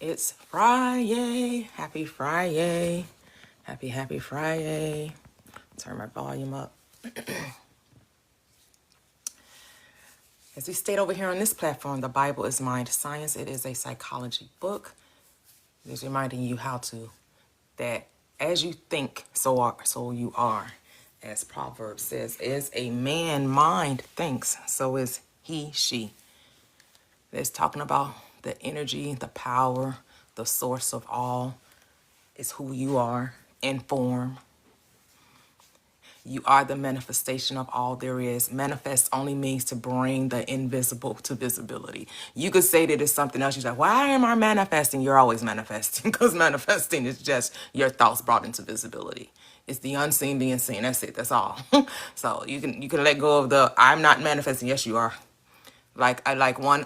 It's Friday. Happy Friday. Happy Friday. Turn my volume up. As we state over here on this platform, the Bible is mind science. It is a psychology book. It is reminding you that as you think, so you are. As Proverbs says, as a man mind thinks, so is he, she. It's talking about the energy, the power, the source of all is who you are in form. You are the manifestation of all there is. Manifest only means to bring the invisible to visibility. You could say that it's something else. You're like, why am I manifesting? You're always manifesting, because manifesting is just your thoughts brought into visibility. It's the unseen being seen. That's it. That's all. So you can let go of the I'm not manifesting. Yes, you are. I like one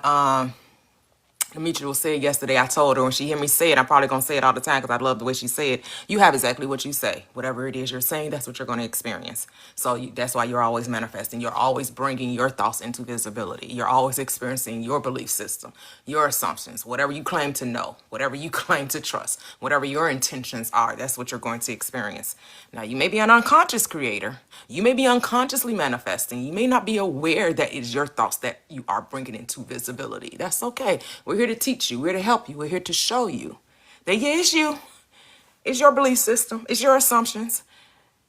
Demetria said yesterday. I told her when she hear me say it, I'm probably going to say it all the time because I love the way she said. You have exactly what you say. Whatever it is you're saying, that's what you're going to experience. So that's why you're always manifesting. You're always bringing your thoughts into visibility. You're always experiencing your belief system, your assumptions, whatever you claim to know, whatever you claim to trust, whatever your intentions are, that's what you're going to experience. Now, you may be an unconscious creator. You may be unconsciously manifesting. You may not be aware that it's your thoughts that you are bringing into visibility. That's okay. We're here to teach you. We're here to help you. We're here to show you that, yeah, it's you. It's your belief system. It's your assumptions.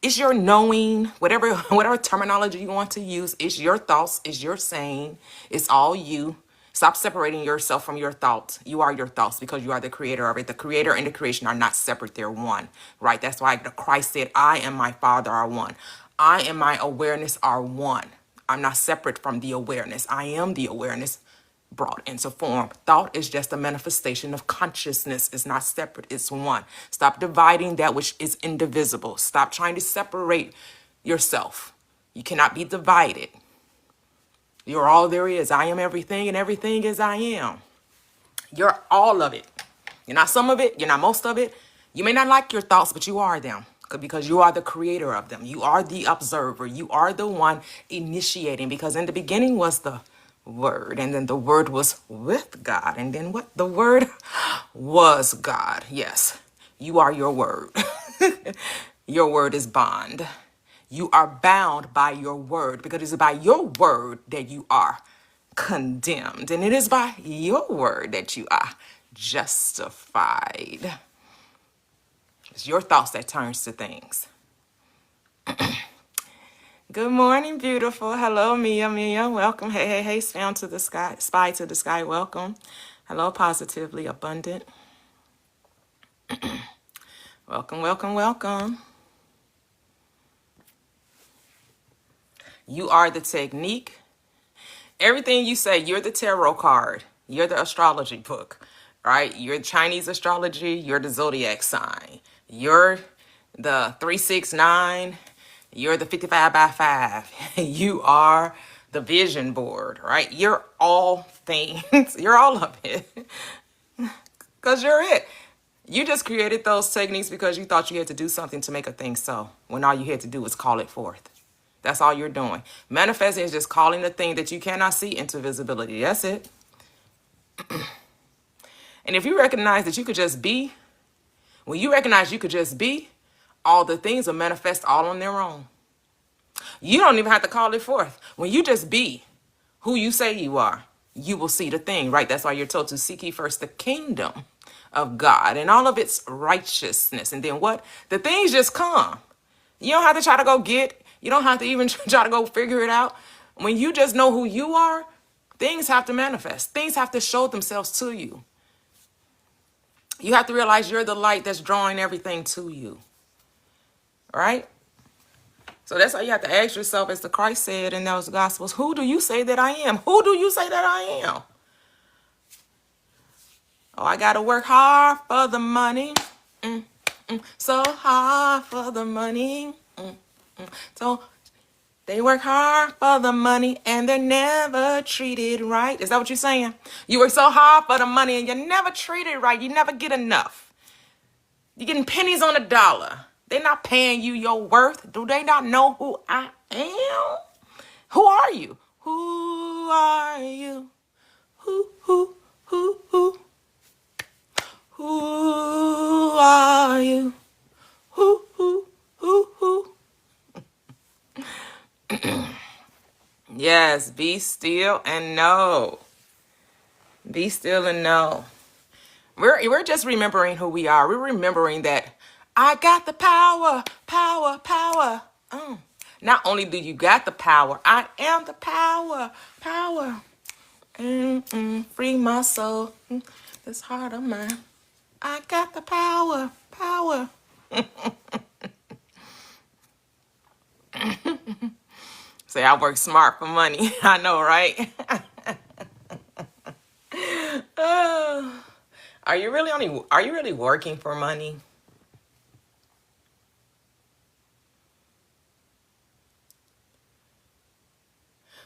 It's your knowing, whatever terminology you want to use. It's your thoughts. It's your saying. It's all you. Stop separating yourself from your thoughts. You are your thoughts because you are the creator of it. The creator and the creation are not separate. They're one, right? That's why Christ said, I and my Father are one. I and my awareness are one. I'm not separate from the awareness. I am the awareness brought into form. Thought is just a manifestation of consciousness. It's not separate. It's one. Stop dividing that which is indivisible. Stop trying to separate yourself. You cannot be divided. You're all there is. I am everything and everything is I am. You're all of it. You're not some of it. You're not most of it. You may not like your thoughts, but you are them because you are the creator of them. You are the observer. You are the one initiating, because in the beginning was the Word, and then the Word was with God, and then what? The Word was God. Yes, you are your word. Your word is bond. You are bound by your word, because it's by your word that you are condemned, and it is by your word that you are justified. It's your thoughts that turns to things. Good morning, beautiful. Hello, Mia. Welcome. Hey. Spy to the sky. Welcome. Hello, positively abundant. Welcome. You are the technique. Everything you say, you're the tarot card. You're the astrology book, right? You're Chinese astrology. You're the zodiac sign. You're the 369. You're the 55 by 5. You are the vision board, right? You're all things. You're all of it. Because you're it. You just created those techniques because you thought you had to do something to make a thing so, when all you had to do was call it forth. That's all you're doing. Manifesting is just calling the thing that you cannot see into visibility. That's it. And if you recognize that you could just be, when you recognize you could just be, all the things will manifest all on their own. You don't even have to call it forth. When you just be who you say you are, you will see the thing, right? That's why you're told to seek ye first the kingdom of God and all of its righteousness. And then what? The things just come. You don't have to try to go get. You don't have to even try to go figure it out. When you just know who you are, things have to manifest. Things have to show themselves to you. You have to realize you're the light that's drawing everything to you. Right? So that's why you have to ask yourself, as the Christ said in those Gospels, who do you say that I am? Who do you say that I am? Oh, I got to work hard for the money. So hard for the money. So they work hard for the money and they're never treated right. Is that what you're saying? You work so hard for the money and you're never treated right. You never get enough. You're getting pennies on a dollar. They're not paying you your worth. Do they not know who I am? Who are you? Who are you? Who? Who are you? Who? Yes, be still and know. Be still and know. We're just remembering who we are. We're remembering that I got the power. Not only do you got the power, I am the power. Free my soul. This heart of mine. I got the power. Say I work smart for money. I know, right? Are you really working for money?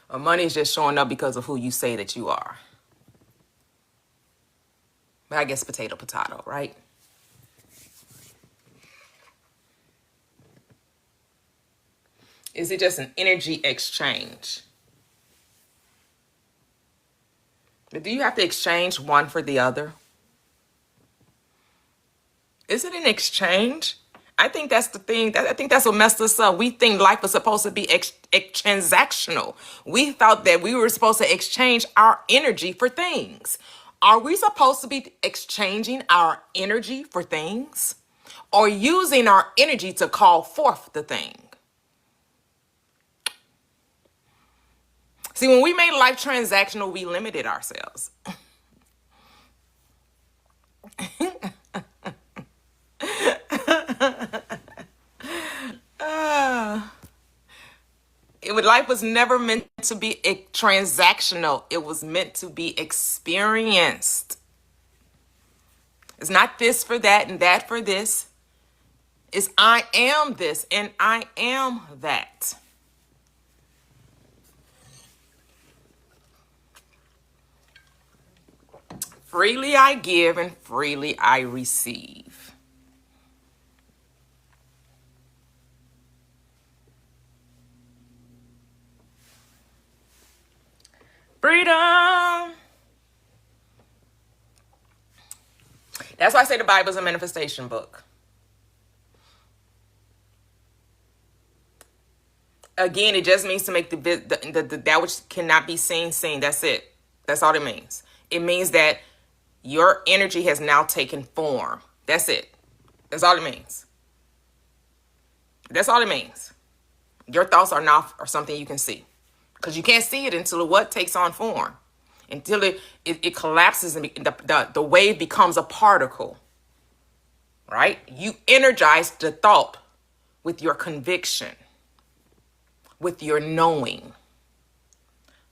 Or money is just showing up because of who you say that you are? But I guess potato, right? Is it just an energy exchange? But do you have to exchange one for the other? Is it an exchange? I think that's the thing. I think that's what messed us up. We think life was supposed to be transactional. We thought that we were supposed to exchange our energy for things. Are we supposed to be exchanging our energy for things? Or using our energy to call forth the thing? See, when we made life transactional, we limited ourselves. Life was never meant to be transactional. It was meant to be experienced. It's not this for that and that for this. It's I am this and I am that. Freely I give and freely I receive. Freedom. That's why I say the Bible is a manifestation book. Again, it just means to make the that which cannot be seen, seen. That's it. That's all it means. It means that your energy has now taken form. That's it. That's all it means. That's all it means. Your thoughts are something you can see. Because you can't see it until what takes on form. Until it collapses and the wave becomes a particle. Right? You energize the thought with your conviction, with your knowing,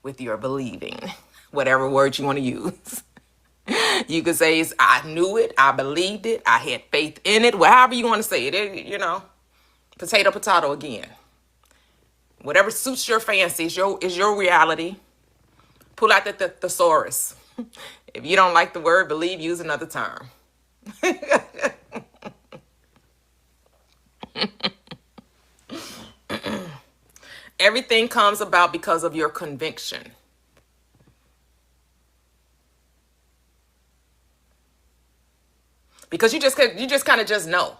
with your believing, whatever word you want to use. You could say, I knew it, I believed it, I had faith in it, however you want to say it, potato again. Whatever suits your fancy is your reality. Pull out the thesaurus. If you don't like the word believe, use another term. Everything comes about because of your conviction. Because you just kind of just know,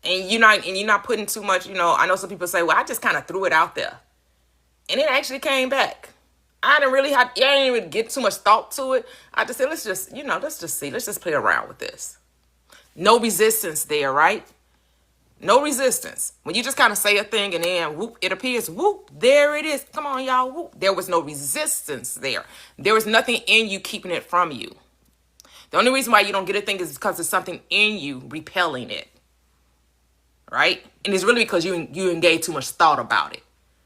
And you're not putting too much, I know some people say, well, I just kind of threw it out there. And it actually came back. I didn't even get too much thought to it. I just said, let's just see. Let's just play around with this. No resistance there, right? No resistance. When you just kind of say a thing and then whoop, it appears, whoop, there it is. Come on, y'all, whoop. There was no resistance there. There was nothing in you keeping it from you. The only reason why you don't get a thing is because there's something in you repelling it. Right? And it's really because you engage too much thought about it.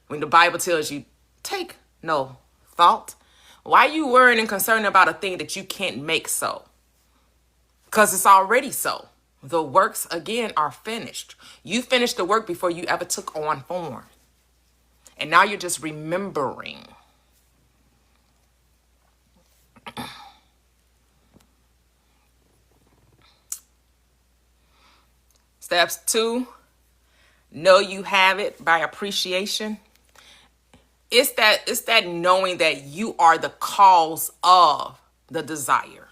When the Bible tells you, take no thought. Why are you worrying and concerned about a thing that you can't make so? Because it's already so. The works, again, are finished. You finished the work before you ever took on form. And now you're just remembering. Steps 2, know you have it by appreciation. It's that knowing that you are the cause of the desire.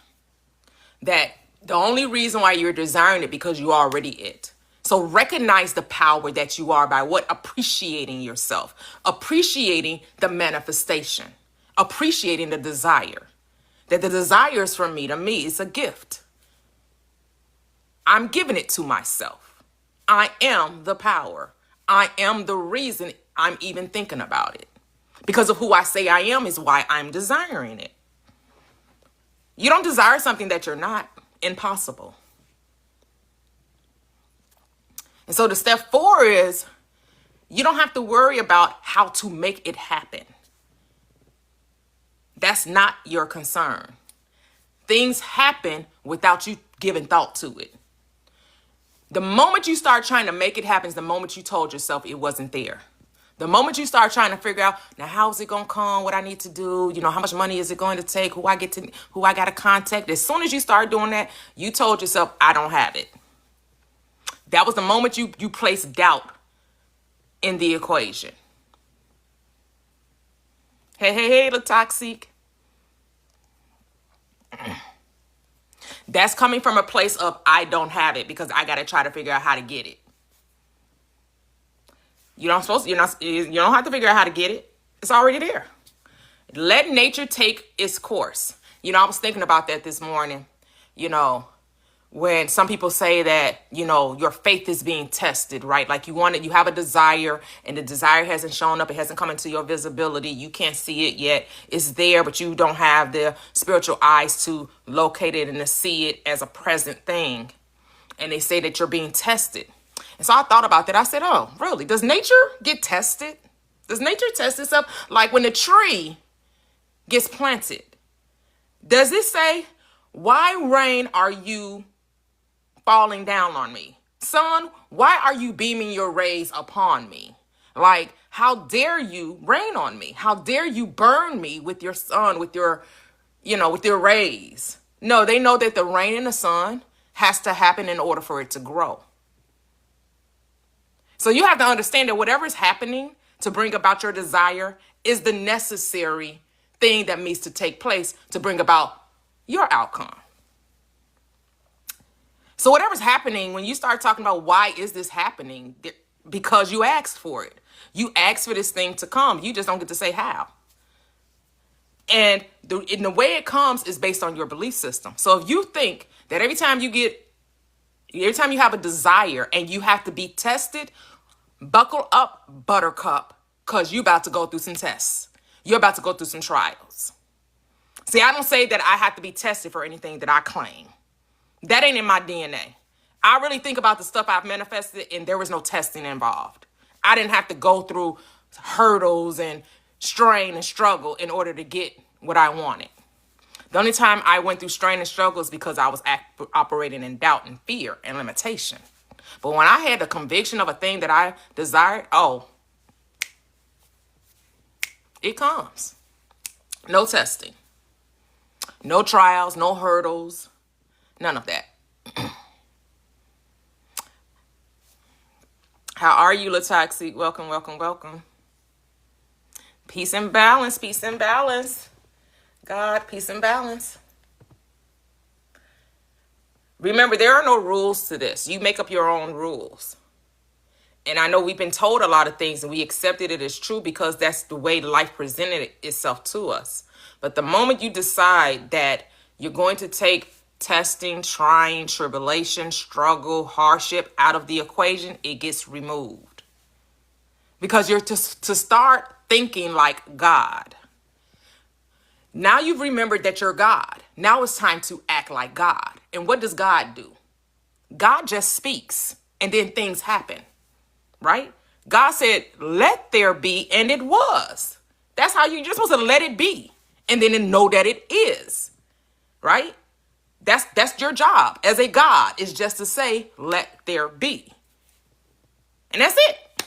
That the only reason why you're desiring it because you are already it. So recognize the power that you are by what? Appreciating yourself, appreciating the manifestation, appreciating the desire. That the desire is from me. To me, it's a gift. I'm giving it to myself. I am the power. I am the reason I'm even thinking about it. Because of who I say I am is why I'm desiring it. You don't desire something that you're not. Impossible. And so the step 4 is you don't have to worry about how to make it happen. That's not your concern. Things happen without you giving thought to it. The moment you start trying to make it happen is the moment you told yourself it wasn't there. The moment you start trying to figure out, now how is it going to come, what I need to do, how much money is it going to take, who I got to contact. As soon as you start doing that, you told yourself, I don't have it. That was the moment you placed doubt in the equation. Hey, the toxic. That's coming from a place of I don't have it because I got to try to figure out how to get it. You don't have to figure out how to get it. It's already there. Let nature take its course. I was thinking about that this morning, when some people say that, your faith is being tested, right? Like you have a desire and the desire hasn't shown up. It hasn't come into your visibility. You can't see it yet. It's there, but you don't have the spiritual eyes to locate it and to see it as a present thing. And they say that you're being tested. And so I thought about that. I said, oh, really? Does nature get tested? Does nature test itself? Like when the tree gets planted, does it say, why rain are you falling down on me? Sun, why are you beaming your rays upon me? Like, how dare you rain on me? How dare you burn me with your sun, with your rays? No, they know that the rain and the sun has to happen in order for it to grow. So you have to understand that whatever is happening to bring about your desire is the necessary thing that needs to take place to bring about your outcome. So whatever's happening, when you start talking about why is this happening, because you asked for it. You asked for this thing to come. You just don't get to say how. And the way it comes is based on your belief system. So if you think that every time you have a desire and you have to be tested, buckle up, buttercup, because you're about to go through some tests. You're about to go through some trials. See, I don't say that I have to be tested for anything that I claim. That ain't in my DNA. I really think about the stuff I've manifested and there was no testing involved. I didn't have to go through hurdles and strain and struggle in order to get what I wanted. The only time I went through strain and struggle is because I was operating in doubt and fear and limitation. But when I had the conviction of a thing that I desired, it comes. No testing. No trials, no hurdles, none of that. How are you, Latoxic? Welcome, welcome, welcome. Peace and balance, peace and balance. God, peace and balance. Remember, there are no rules to this. You make up your own rules. And I know we've been told a lot of things and we accepted it as true because that's the way life presented itself to us. But the moment you decide that you're going to take testing, trying, tribulation, struggle, hardship out of the equation, it gets removed. Because you're to start thinking like God. Now you've remembered that you're God. Now it's time to act like God. And what does God do? God just speaks and then things happen, right? God said, let there be, and it was. That's how you're supposed to let it be. And then know that it is, right? That's your job as a God, is just to say, let there be. And that's it.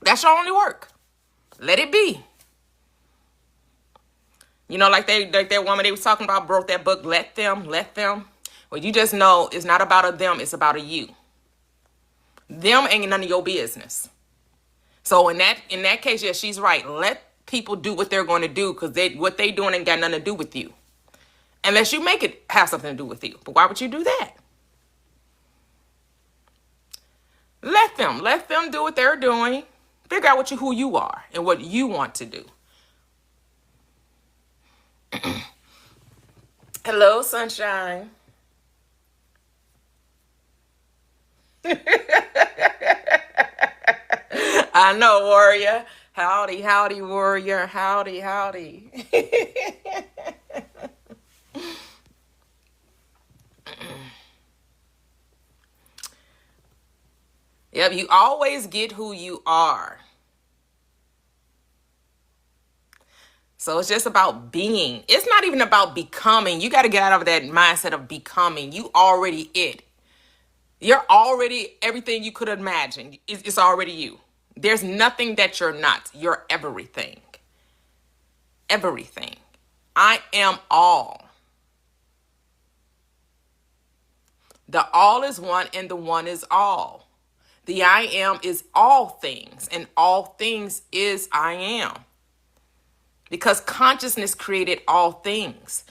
That's your only work. Let it be. Like that woman they was talking about wrote that book, Let Them. Well, you just know it's not about a them, it's about a you. Them ain't none of your business. So in that case, yeah, she's right. Let people do what they're going to do because what they doing ain't got nothing to do with you. unless you make it have something to do with you. But why would you do that? Let them do what they're doing. Figure out who you are and what you want to do. Hello, sunshine. I know, warrior. Howdy, howdy, warrior. Howdy, howdy. Yep, you always get who you are. So it's just about being. It's not even about becoming. You got to get out of that mindset of becoming. You already it. You're already everything you could imagine. It's already you. There's nothing that you're not. You're everything. Everything. I am all. The all is one and the one is all. The I am is all things, and all things is I am. Because consciousness created all things,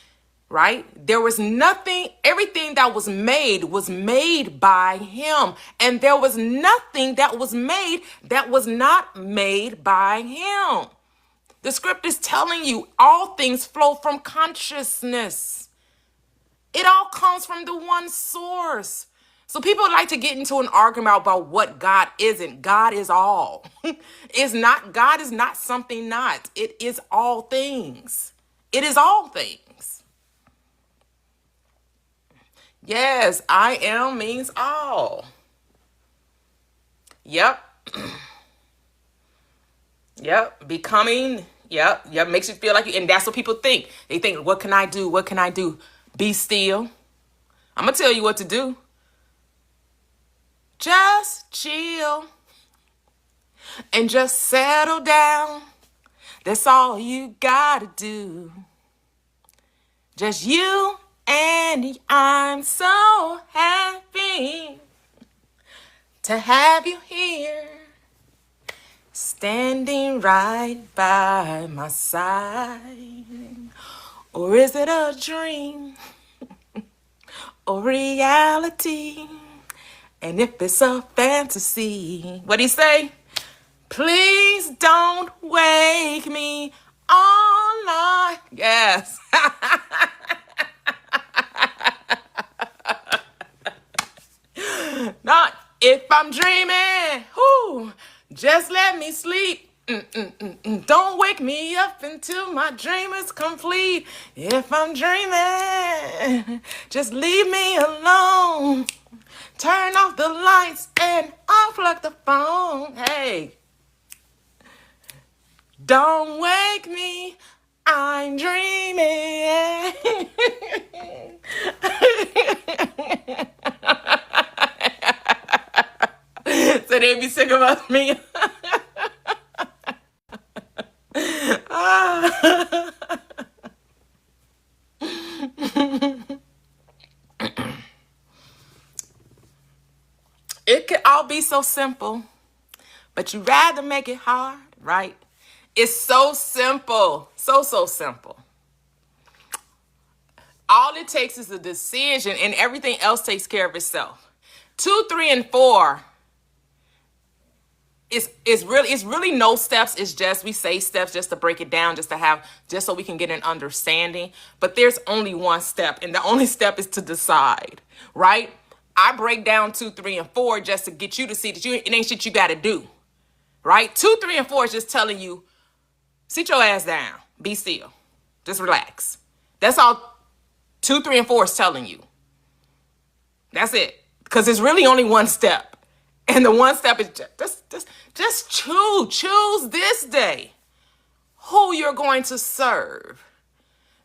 right? There was nothing, everything that was made by him. And there was nothing that was not made by him. The script is telling you all things flow from consciousness. It all comes from the one source. So people like to get into an argument about what God isn't. God is all. God is not something not. It is all things. It is all things. Yes, I am means all. Yep. Yep. Becoming. Yep. Makes you feel like you. And that's what people think. They think, what can I do? What can I do? Be still. I'm going to tell you what to do. Just chill and just settle down. That's all you gotta do. Just you and I'm so happy to have you here, standing right by my side. Or is it a dream or reality? And if it's a fantasy, what'd he say? Please don't wake me all night. Yes. Not if I'm dreaming. Whoo, just let me sleep. Don't wake me up until my dream is complete. If I'm dreaming, just leave me alone. Turn off the lights and unplug the phone. Hey, don't wake me. I'm dreaming. So they be sick of me. It could all be so simple, but you rather make it hard, right? It's so simple, so simple. All it takes is a decision and everything else takes care of itself. 2, 3, and 4 is really no steps. It's just, we say steps just to break it down, just so we can get an understanding. But there's only one step, and the only step is to decide, right? I break down 2, 3, and 4 just to get you to see that it ain't shit you got to do, right? 2, 3, and 4 is just telling you, sit your ass down, be still, just relax. That's all 2, 3, and 4 is telling you. That's it, because it's really only one step, and the one step is just choose this day who you're going to serve.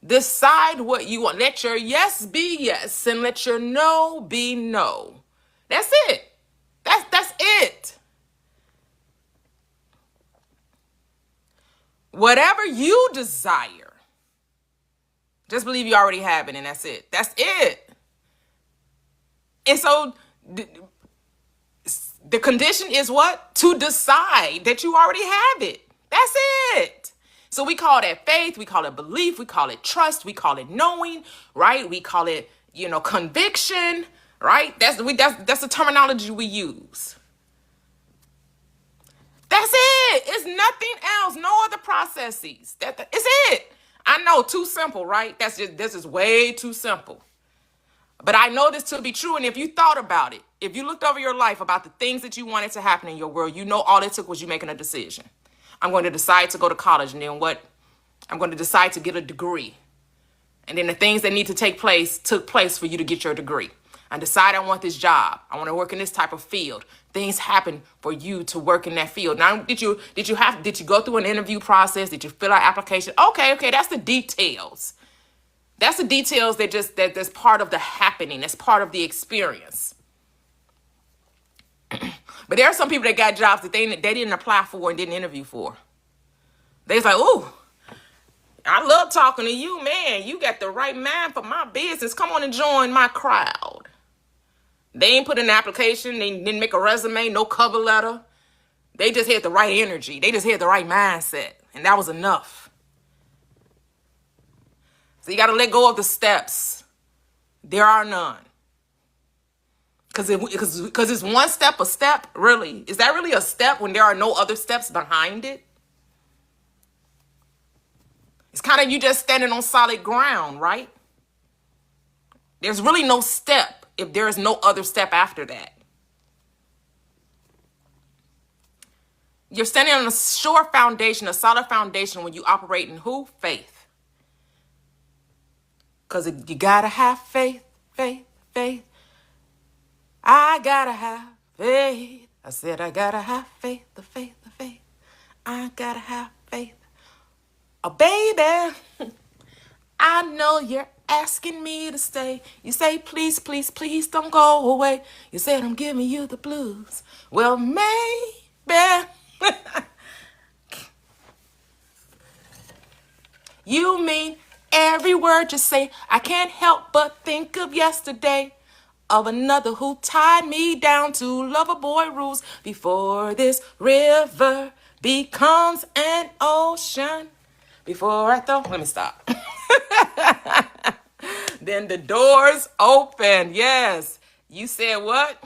Decide what you want. Let your yes be yes and let your no be no. That's it. That's it. Whatever you desire, just believe you already have it, and that's it. That's it. And so the condition is what? To decide that you already have it. That's it. So we call that faith, we call it belief, we call it trust, we call it knowing, right? We call it, conviction, right? That's the terminology we use. That's it. It's nothing else. No other processes. It's it. I know, too simple, right? This is way too simple. But I know this to be true. And if you thought about it, if you looked over your life about the things that you wanted to happen in your world, all it took was you making a decision. I'm going to decide to go to college, and then what? I'm going to decide to get a degree. And then the things that need to take place took place for you to get your degree. I decide I want this job. I want to work in this type of field. Things happen for you to work in that field. Now, did you go through an interview process? Did you fill out application? Okay, that's the details. That's the details that's part of the happening. That's part of the experience. But there are some people that got jobs that they didn't apply for and didn't interview for. They's like, ooh, I love talking to you, man. You got the right mind for my business. Come on and join my crowd. They ain't put in an application. They didn't make a resume, no cover letter. They just had the right energy. They just had the right mindset. And that was enough. So you got to let go of the steps. There are none. Because it's one step a step, really. Is that really a step when there are no other steps behind it? It's kind of you just standing on solid ground, right? There's really no step if there is no other step after that. You're standing on a sure foundation, a solid foundation when you operate in who? Faith. Because you got to have faith, faith, faith. I got to have faith. I said I got to have faith, the faith, the faith. I got to have faith. Oh, baby, I know you're asking me to stay. You say, please, please, please don't go away. You said I'm giving you the blues. Well, maybe. You mean every word you say. I can't help but think of yesterday, of another who tied me down to lover boy rules before this river becomes an ocean. Before I throw, let me stop. Then the doors open. Yes. You said what?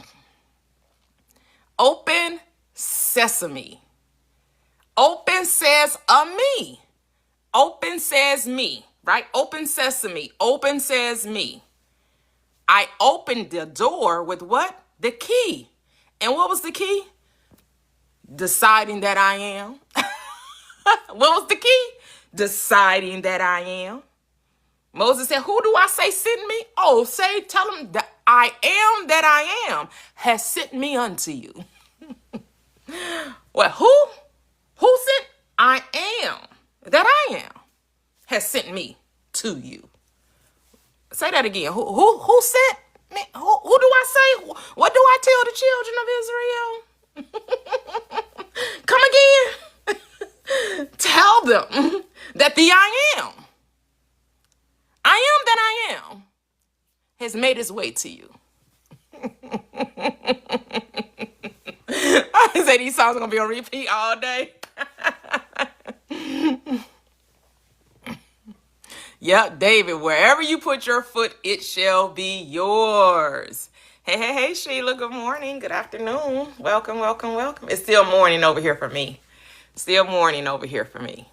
Open sesame. Open says a me. Open says me, right? Open sesame. Open says me. I opened the door with what? The key. And what was the key? Deciding that I am. What was the key? Deciding that I am. Moses said, who do I say sent me? Oh, tell him that I am that I am has sent me unto you. Well, who sent? I am that I am has sent me to you. Say that again. Who sent me? Who do I say? What do I tell the children of Israel? Come again. Tell them that the I am that I am, has made its way to you. I say these songs are going to be on repeat all day. Yep, David, wherever you put your foot, it shall be yours. Hey, Sheila, good morning, good afternoon. Welcome, welcome, welcome. It's still morning over here for me. Still morning over here for me.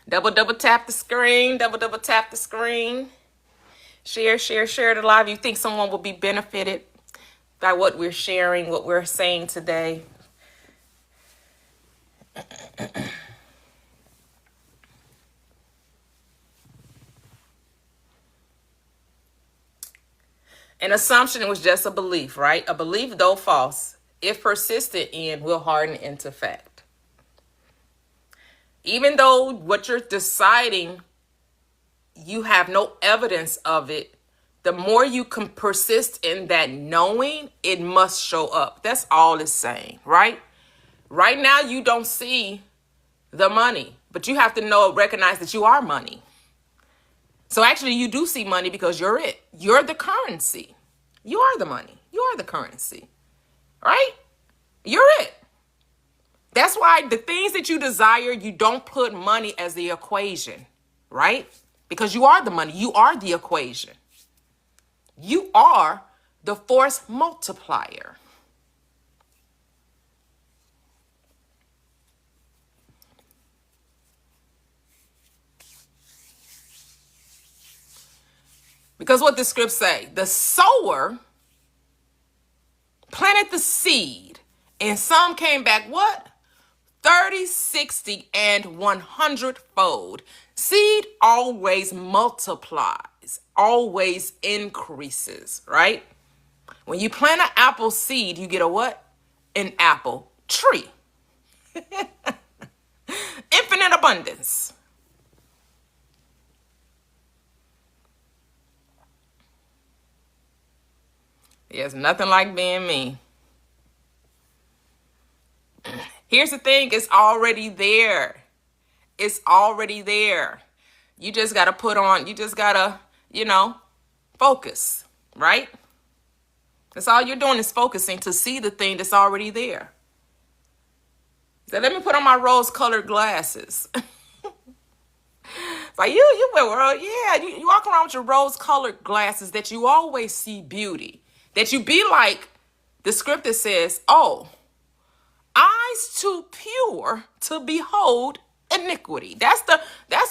Double tap the screen. Double tap the screen. Share the live. You think someone will be benefited by what we're sharing, what we're saying today? An assumption was just a belief, right? A belief, though false, if persisted in, will harden into fact. Even though what you're deciding, you have no evidence of it, the more you can persist in that knowing, it must show up. That's all it's saying, right? Right now, you don't see the money, but you have to recognize that you are money. So actually, you do see money because you're it. You're the currency. You are the money. You are the currency. right? You're it. That's why the things that you desire, you don't put money as the equation, right? Because you are the money. You are the equation. You are the force multiplier. Because what the scripts say, the sower planted the seed, and some came back what? 30, 60, and 100-fold. Seed always multiplies, always increases, right? When you plant an apple seed, you get a what? An apple tree. Infinite abundance. There's nothing like being me. Here's the thing, it's already there. It's already there. You just got to focus, right? That's all you're doing is focusing to see the thing that's already there. So let me put on my rose-colored glasses. It's like, you wear, world, yeah, you walk around with your rose-colored glasses that you always see beauty. That you be like the script that says, oh, eyes too pure to behold iniquity. That's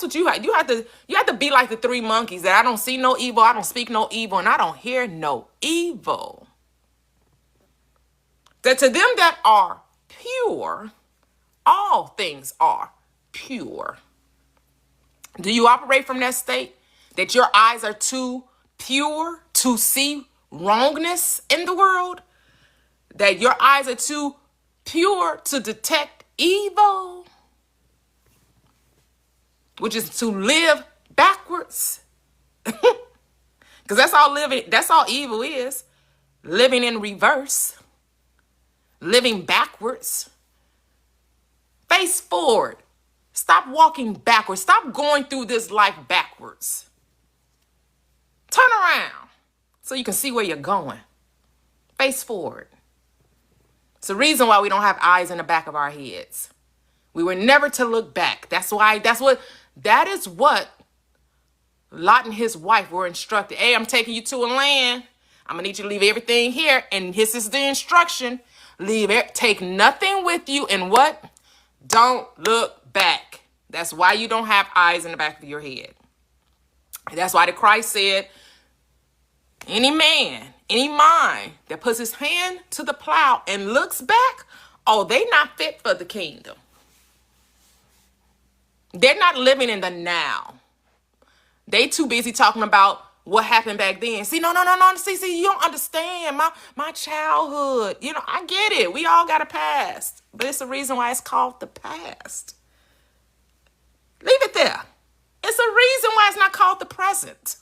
what you have. You have to be like the three monkeys, that I don't see no evil, I don't speak no evil, and I don't hear no evil. That to them that are pure, all things are pure. Do you operate from that state that your eyes are too pure to see wrongness in the world? That your eyes are too pure to detect evil, which is to live backwards? Because that's all evil is. Living in reverse, living backwards. Face forward. Stop walking backwards. Stop going through this life backwards. Turn around so you can see where you're going. Face forward. It's the reason why we don't have eyes in the back of our heads. We were never to look back. That is what Lot and his wife were instructed. Hey, I'm taking you to a land. I'm going to need you to leave everything here. And this is the instruction. Take nothing with you, and what? Don't look back. That's why you don't have eyes in the back of your head. That's why the Christ said, any man, any mind that puts his hand to the plow and looks back, oh, they not fit for the kingdom. They're not living in the now. They too busy talking about what happened back then. See, no. See, you don't understand my childhood. I get it. We all got a past. But it's the reason why it's called the past. Leave it there. It's a reason why it's not called the present.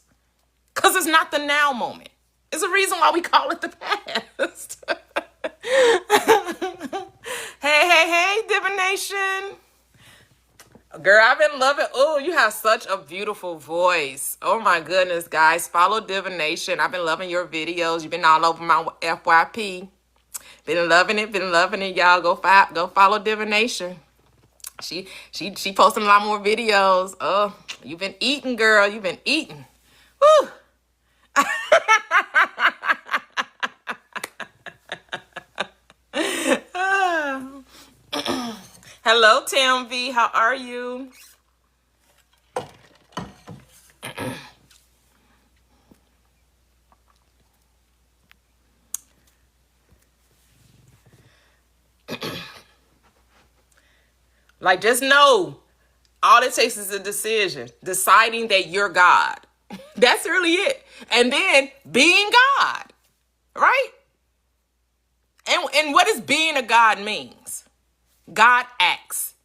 Because it's not the now moment. It's a reason why we call it the past. Hey, divination. Girl, I've been loving. Oh, you have such a beautiful voice. Oh my goodness, guys. Follow divination. I've been loving your videos. You've been all over my FYP. Been loving it. Y'all go follow divination. She posting a lot more videos. Oh, you've been eating, girl. You've been eating. Woo. Hello, Tam V. How are you? Like, just know, all it takes is a decision. Deciding that you're God. That's really it. And then being God. Right? And what does being a God means? God acts.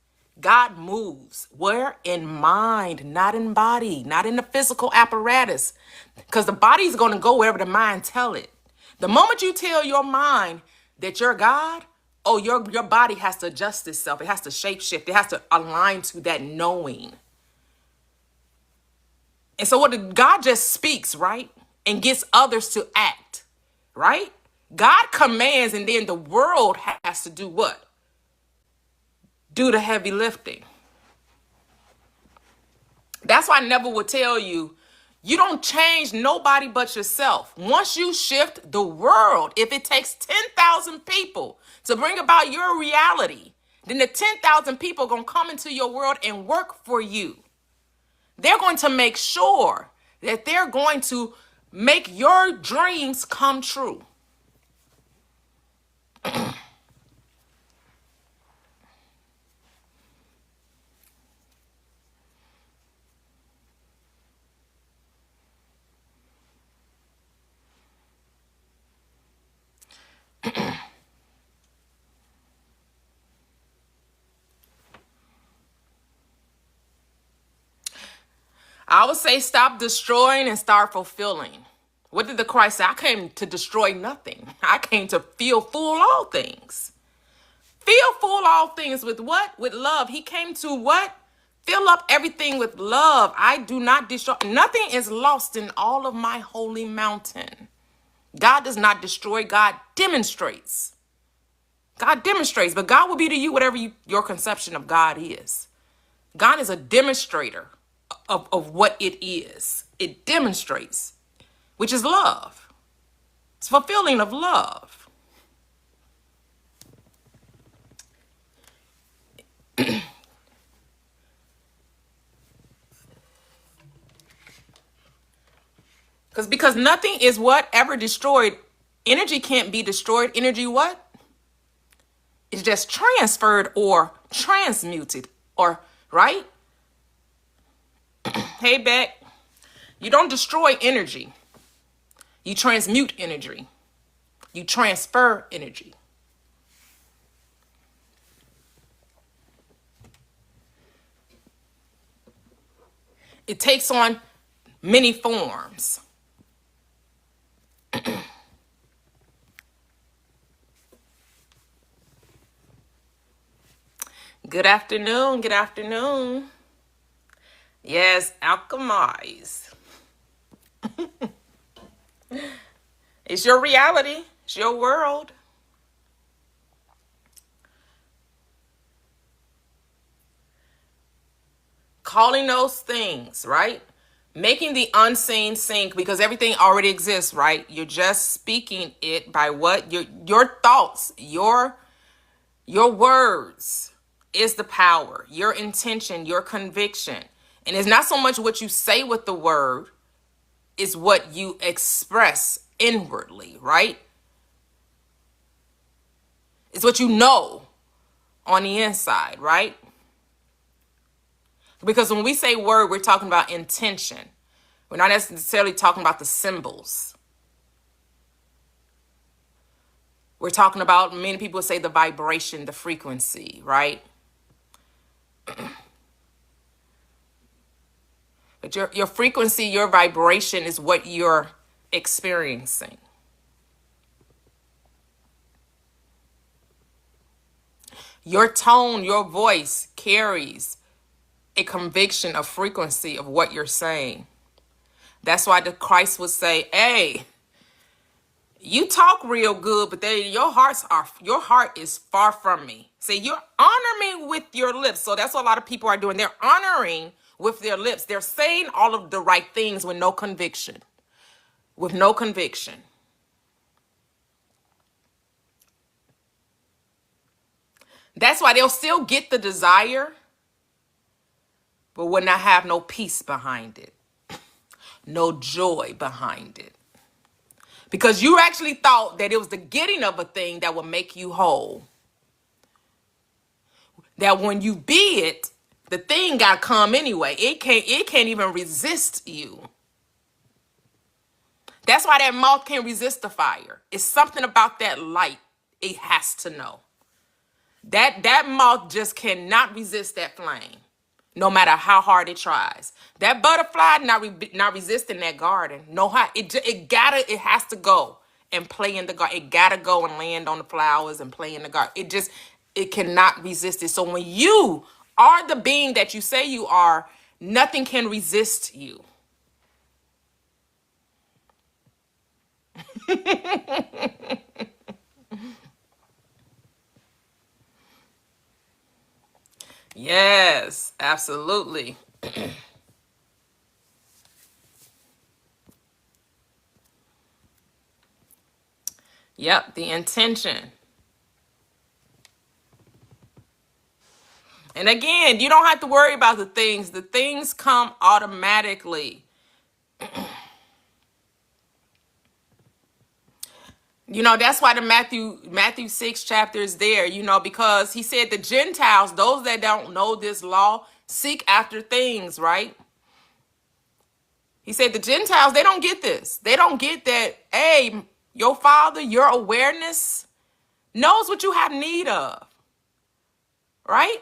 God moves. Where? In mind, not in body, not in the physical apparatus. Because the body's going to go wherever the mind tell it. The moment you tell your mind that you're God, oh, your body has to adjust itself. It has to shape shift. It has to align to that knowing. And so God just speaks, right? And gets others to act, right? God commands, and then the world has to do what? Do the heavy lifting. That's why I never would tell you, you don't change nobody but yourself. Once you shift the world, if it takes 10,000 people to bring about your reality, then the 10,000 people are going to come into your world and work for you. They're going to make sure that they're going to make your dreams come true. I would say stop destroying and start fulfilling. What did the Christ say? I came to destroy nothing. I came to fill full all things. Fill full all things with what? With love. He came to what? Fill up everything with love. I do not destroy. Nothing is lost in all of my holy mountain. God does not destroy. God demonstrates. God demonstrates. But God will be to you whatever your conception of God is. God is a demonstrator of what it is. It demonstrates, which is love. It's fulfilling of love. Because nothing is what? Ever destroyed. Energy can't be destroyed. Energy what? It's just transferred or transmuted. Or, right? Hey, Beck. You don't destroy energy. You transmute energy. You transfer energy. It takes on many forms. Good afternoon. Good afternoon. Yes, alchemize. It's your reality. It's your world. Calling those things, right? Making the unseen sink, because everything already exists, right? You're just speaking it by what? Your thoughts, your words is the power. Your intention, your conviction. And it's not so much what you say with the word, it's what you express inwardly, right? It's what you know on the inside, right? Because when we say word, we're talking about intention. We're not necessarily talking about the symbols. We're talking about, many people say, the vibration, the frequency, right? But your frequency, your vibration is what you're experiencing. Your tone, your voice carries a conviction of frequency of what you're saying. That's why the Christ would say, hey, you talk real good, but your heart is far from me. Say, you honor me with your lips. So that's what a lot of people are doing. They're honoring with their lips. They're saying all of the right things with no conviction. With no conviction. That's why they'll still get the desire, but will not have no peace behind it. No joy behind it. Because you actually thought that it was the getting of a thing that would make you whole. That when you be it, the thing got to come anyway. It can't even resist you. That's why that moth can't resist the fire. It's something about that light. It has to know. That moth just cannot resist that flame, no matter how hard it tries. That butterfly not resisting that garden. No, how it has to go and play in the garden. It gotta go and land on the flowers and play in the garden. It cannot resist it. So when you are the being that you say you are, nothing can resist you. Yes, absolutely. Yep, the intention. And again, you don't have to worry about the things. The things come automatically. You know, that's why the Matthew 6 chapter is there, you know, because he said the Gentiles, those that don't know this law, seek after things, right? He said the Gentiles, they don't get this. They don't get that, hey, your father, your awareness knows what you have need of, right?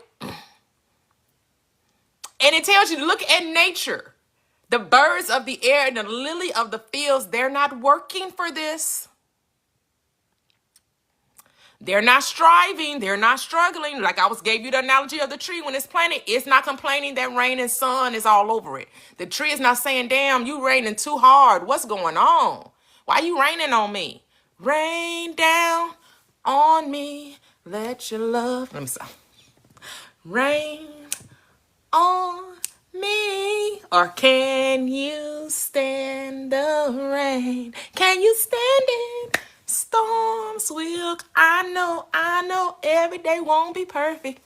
And it tells you to look at nature. The birds of the air and the lily of the fields, they're not working for this. They're not striving. They're not struggling. Like gave you the analogy of the tree when it's planted. It's not complaining that rain and sun is all over it. The tree is not saying, damn, you raining too hard. What's going on? Why you raining on me? Rain down on me. Let your love. Let me stop. Rain on me. Or can you stand the rain? Can you stand it? Storms will. I know every day won't be perfect.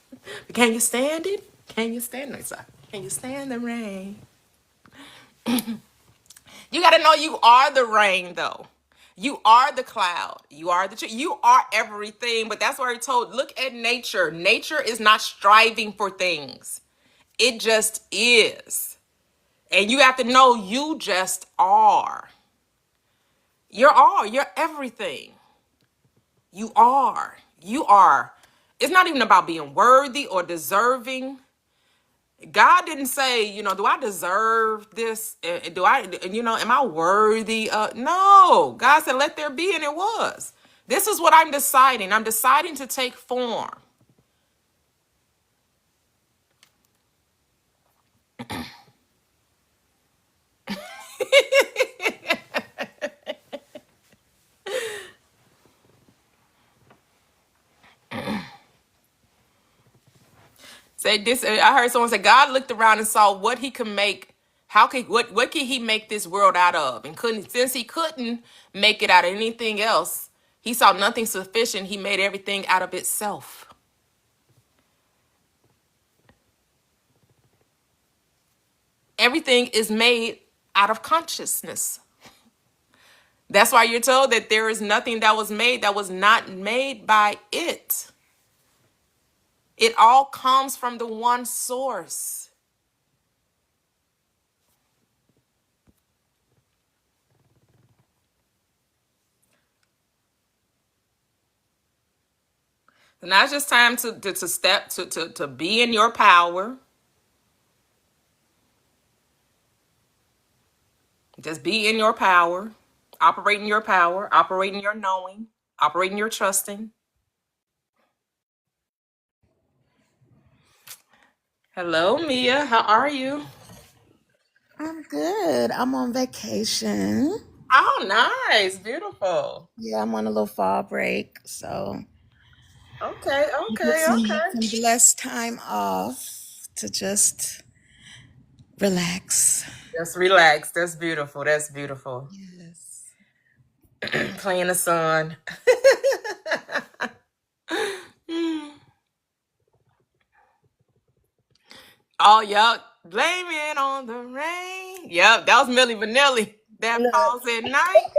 But can you stand it? Can you stand it? Can you stand the rain? You got to know you are the rain, though. You are the cloud. You are the tree. You are everything. But that's why he told, look at nature. Nature is not striving for things. It just is. And you have to know you just are. You're all. You're everything. You are. You are. It's not even about being worthy or deserving. God didn't say, you know, do I deserve this? Do I, you know, am I worthy? No. God said, let there be, and it was. This is what I'm deciding. I'm deciding to take form. Say this. I heard someone say God looked around and saw what he could make. What could he make this world out of? And since he couldn't make it out of anything else, he saw nothing sufficient. He made everything out of itself. Everything is made out of consciousness. That's why you're told that there is nothing that was not made by it. It all comes from the one source. So now it's just time to step to be in your power. Just be in your power. Operate in your power. Operate in your knowing. Operate in your trusting. Hello, Mia. How are you? I'm good. I'm on vacation. Oh, nice. Beautiful. Yeah, I'm on a little fall break, so Okay, get okay, some okay. blessed time off to just relax. Just relax. That's beautiful. That's beautiful. Yes. Play in the sun. Oh, yep. Blame it on the rain. Yep, that was Milli Vanilli. That Look, falls at night.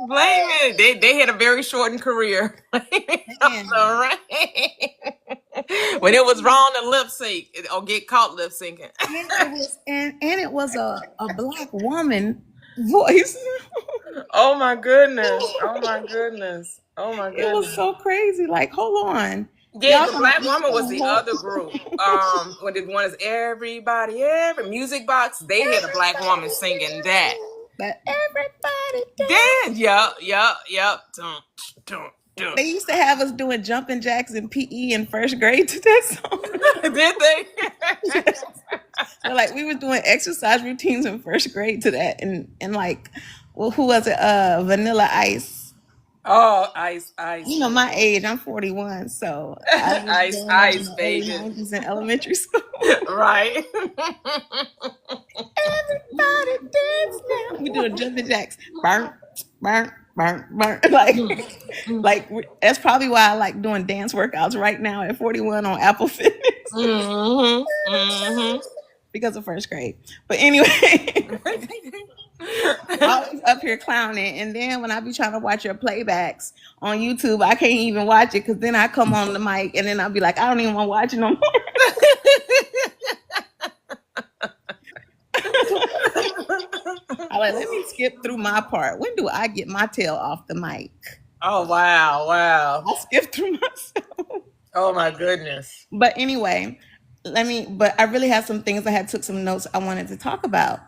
Blame it. They had a very shortened career. Blame it on man, the rain. When it was wrong to lip sync or get caught lip syncing. and it was a black woman voice. Oh my goodness. Oh my goodness. Oh my It was goodness. so crazy. Like, hold on. Yeah, Y'all the gonna Black Woman was the hold other group. When the one is everybody, every music box, they had a black woman singing that. that everybody dance. Then, yep. Dun, dun, dun. They used to have us doing jumping jacks in PE in first grade to that song. Did they? So like we were doing exercise routines in first grade to that, and like well, who was it? Vanilla Ice. Oh, Ice, You know my age. I'm 41, so I was Ice, growing up in Ice, the early baby. 90s in elementary school. Right. Everybody dance now. We doing jumping jacks. Burn, burn, burn, burn. Like that's probably why I like doing dance workouts right now at 41 on Apple Fitness because of first grade. But anyway, always up here clowning, and then when I be trying to watch your playbacks on YouTube, I can't even watch it because then I come on the mic and then I'll be like, I don't even want to watch it no more. I like, let me skip through my part. When do I get my tail off the mic? Oh, wow. I skip through myself. Oh, my goodness. But anyway, but I really had some things took some notes I wanted to talk about.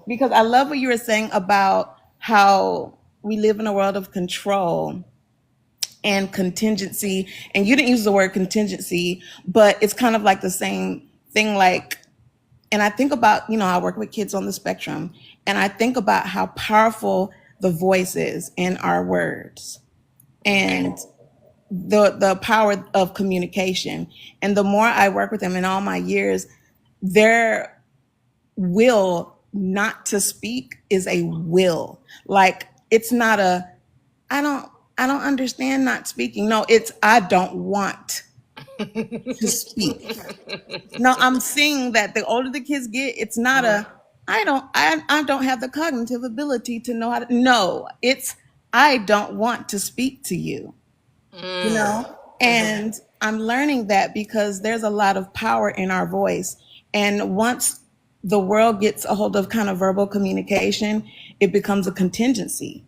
Because I love what you were saying about how we live in a world of control and contingency. And you didn't use the word contingency, but it's kind of like the same thing. Like, and I think about, I work with kids on the spectrum, and I think about how powerful the voice is in our words and the power of communication. And the more I work with them in all my years, their will not to speak is a will. Like, it's not I don't understand not speaking. No, it's I don't want to speak. No, I'm seeing that the older the kids get, it's not I don't have the cognitive ability to know how to. No, it's I don't want to speak to you. And I'm learning that because there's a lot of power in our voice. And once the world gets a hold of kind of verbal communication, it becomes a contingency.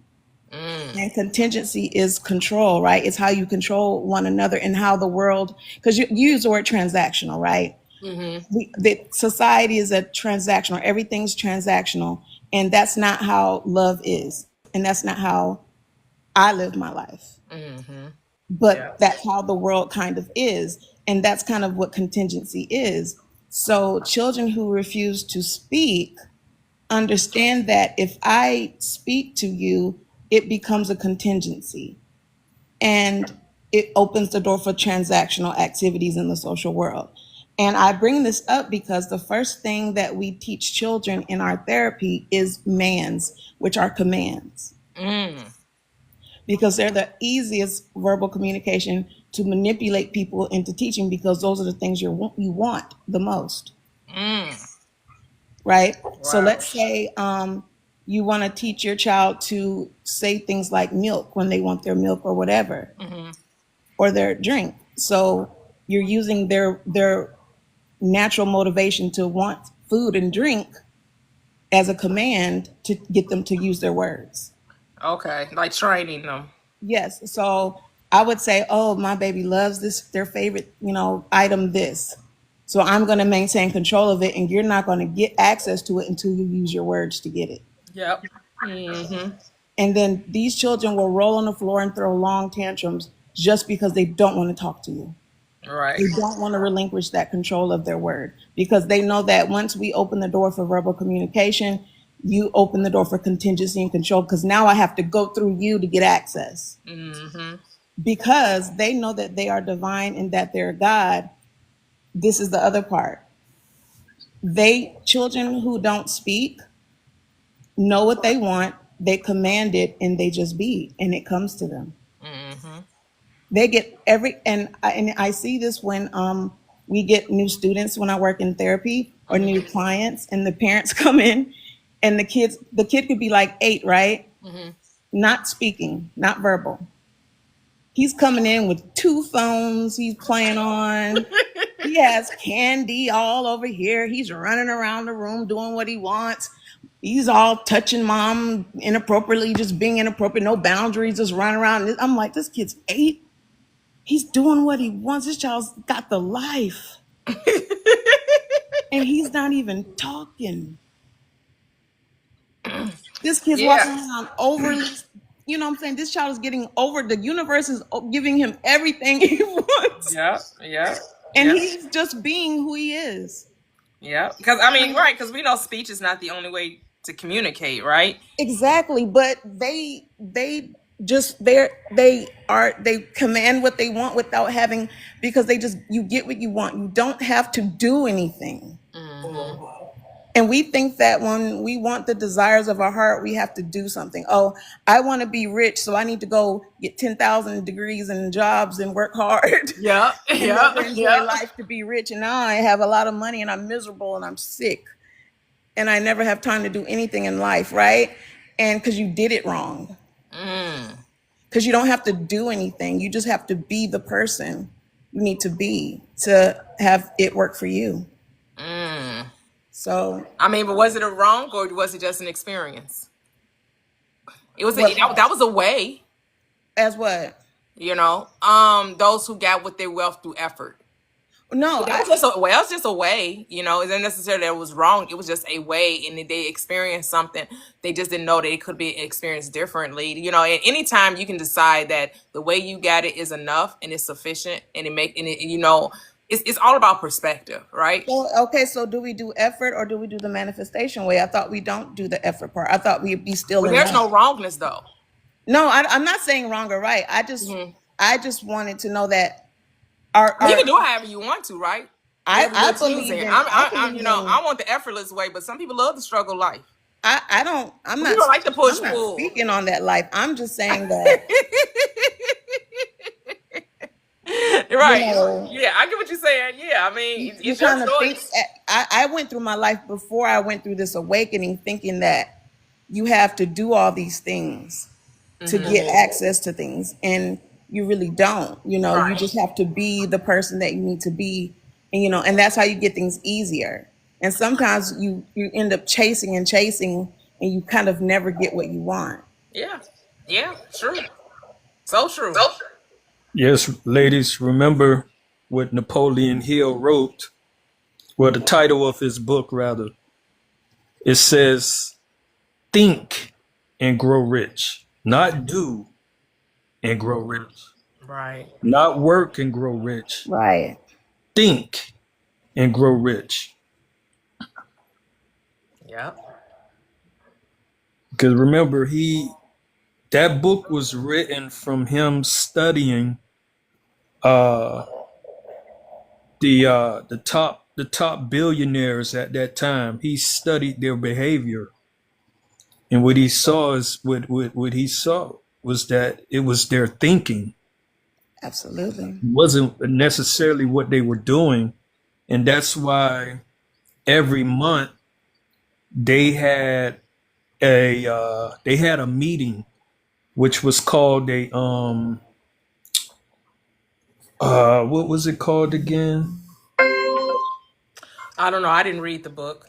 And contingency is control, right? It's how you control one another and how the world, because you use the word transactional, right? The society is a transactional. Everything's transactional. And that's not how love is. And that's not how I live my life. But that's how the world kind of is. And that's kind of what contingency is. So children who refuse to speak understand that if I speak to you, it becomes a contingency. And it opens the door for transactional activities in the social world. And I bring this up because the first thing that we teach children in our therapy is mands, which are commands. Because they're the easiest verbal communication to manipulate people into teaching, because those are the things you want the most. Right? Wow. So let's say you want to teach your child to say things like milk when they want their milk or whatever, or their drink. So you're using their natural motivation to want food and drink as a command to get them to use their words. Okay, like training them. Yes. So I would say, oh, my baby loves this, their favorite, item, this. So I'm going to maintain control of it, and you're not going to get access to it until you use your words to get it. Yep. And then these children will roll on the floor and throw long tantrums just because they don't want to talk to you. Right. They don't want to relinquish that control of their word, because they know that once we open the door for verbal communication, you open the door for contingency and control, because now I have to go through you to get access. Because they know that they are divine and that they're God. This is the other part. Children who don't speak know what they want, they command it, and they just be, and it comes to them. They get and I see this when we get new students when I work in therapy, or new clients, and the parents come in, and the kid could be like 8, right? Not speaking, not verbal. He's coming in with 2 phones he's playing on. He has candy all over here. He's running around the room doing what he wants. He's all touching mom inappropriately, just being inappropriate, no boundaries, just running around. I'm like, this kid's 8. He's doing what he wants. This child's got the life. And he's not even talking. This kid's walking around overly, you know what I'm saying? This child is getting over, the universe is giving him everything he wants. Yeah. And he's just being who he is. Yeah. Because, I mean, right, because we know speech is not the only way to communicate, right? Exactly, but they command what they want without having, because they just, you get what you want. You don't have to do anything. And we think that when we want the desires of our heart, we have to do something. Oh, I want to be rich, so I need to go get 10,000 degrees and jobs and work hard Yeah, and yeah, never enjoy yeah. life to be rich. And now I have a lot of money and I'm miserable and I'm sick and I never have time to do anything in life, right? And because you did it wrong. Because you don't have to do anything. You just have to be the person you need to be to have it work for you. So, I mean, but was it a wrong or was it just an experience? It was what, that was a way, as what? you know. Those who got with their wealth through effort. No, That was just a well, it's just a way, you know. It isn't necessarily that it was wrong. It was just a way, and they experienced something. They just didn't know that it could be experienced differently, you know. And anytime you can decide that the way you got it is enough and it's sufficient, and you know, it's all about perspective, right? well, okay, so do we do effort or do we do the manifestation way? I thought we don't do the effort part. I thought we'd be still Well, in there's that. no wrongness though. No, I'm not saying wrong or right. I just wanted to know that You our can do it however you want to, right? Whatever I you're believe choosing. in I You believe know, in I want the effortless way, but some people love the struggle life. I don't I'm Some people like the push I'm not pull. speaking on that life. I'm just saying that, you Right. know, Yeah, I get what you're saying. Yeah, I mean, you it's your kind of think, choice. I went through my life before I went through this awakening thinking that you have to do all these things to get access to things, and you really don't. You know, you Right. just have to be the person that you need to be, and you know, and that's how you get things easier. And sometimes you end up chasing and chasing and you kind of never get what you want. Yeah. Yeah. True. So true. Yes, ladies, remember what Napoleon Hill wrote, well, the title of his book, rather. It says, think and grow rich, not do and grow rich, Right. not work and grow rich, Right. think and grow rich. Yep. Because remember, that book was written from him studying uh, the top billionaires at that time. He studied their behavior, and what he saw is what he saw was that it was their thinking. Absolutely. It wasn't necessarily what they were doing, and that's why every month they had a meeting, which was called a what was it called again? I don't know. I didn't read the book.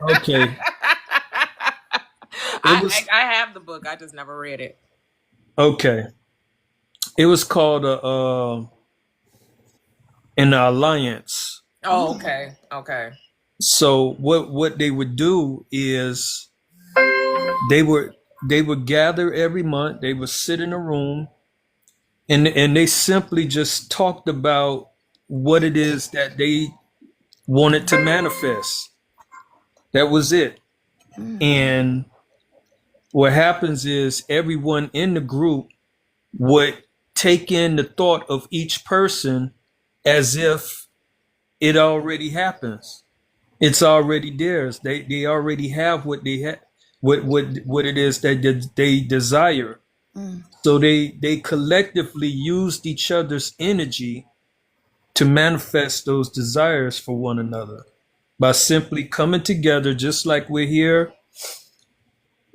Okay, it was I have the book. I just never read it. okay. It was called an alliance. Oh, okay. Okay. So what they would do is they would they would gather every month. They would sit in a room, and they simply just talked about what it is that they wanted to manifest. That was it. And what happens is everyone in the group would take in the thought of each person as if it already happens. It's already theirs. They already have what they have, what it is that they desire. So they collectively used each other's energy to manifest those desires for one another by simply coming together, just like we're here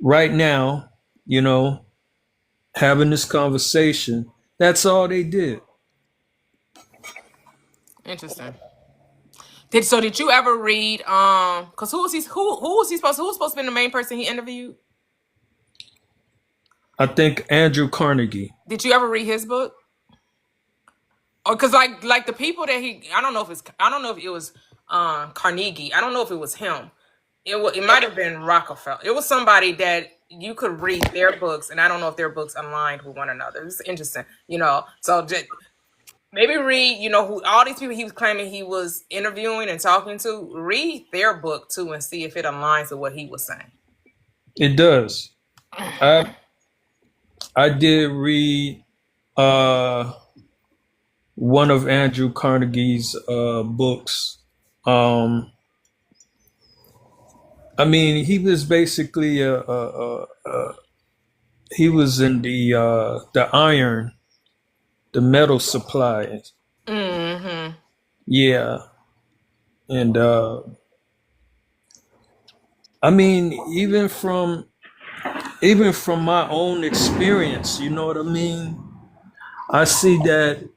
right now, you know, having this conversation. That's all they did. Interesting. Did you ever read because who was supposed to be the main person he interviewed? I think Andrew Carnegie. Did you ever read his book? Or because like the people that I don't know if it was Carnegie. I don't know if it was him. It might have been Rockefeller. It was somebody that you could read their books, and I don't know if their books aligned with one another. It's interesting, you know. So Maybe read, who all these people he was claiming he was interviewing and talking to, read their book too and see if it aligns with what he was saying. It does. I did read one of Andrew Carnegie's books. I mean, he was basically he was in the iron, the metal supply. Mm-hmm. Yeah, and I mean, even from my own experience, you know what I mean? I see that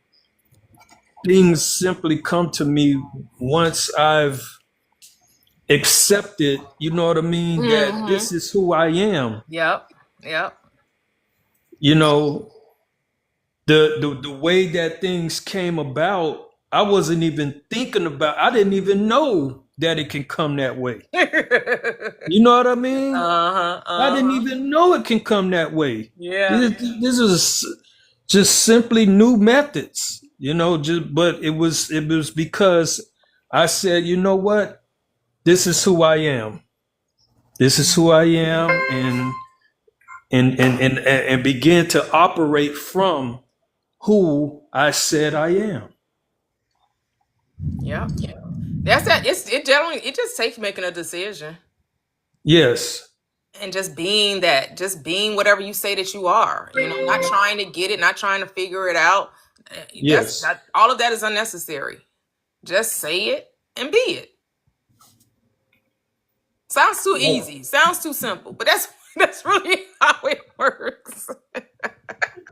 things simply come to me once I've accepted, you know what I mean, that this is who I am. Yep. You know, the way that things came about, I wasn't even thinking about, I didn't even know that it can come that way. You know what I mean? I didn't even know it can come that way. Yeah. This is just simply new methods, but it was because I said, you know what? This is who I am. This is who I am, and begin to operate from who I said I am. Yeah. That's that. It just takes making a decision Yes. and just being whatever you say that you are. Not trying to get it, not trying to figure it out. Yes. All of that is unnecessary. Just say it and be it. Sounds too easy. Sounds too simple. But that's really how it works.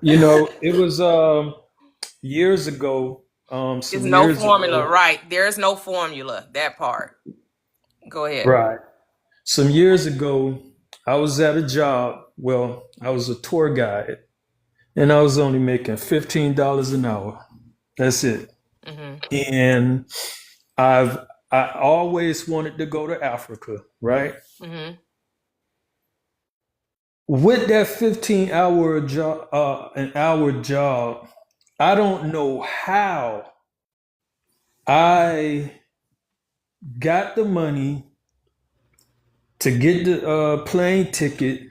It was years ago. There's no formula, right? There's no formula. That part. Go ahead. Right. Some years ago, I was at a job. Well, I was a tour guide, and I was only making $15 an hour. That's it. And I always wanted to go to Africa, right? With that 15-hour job, an hour job, I don't know how I got the money to get the plane ticket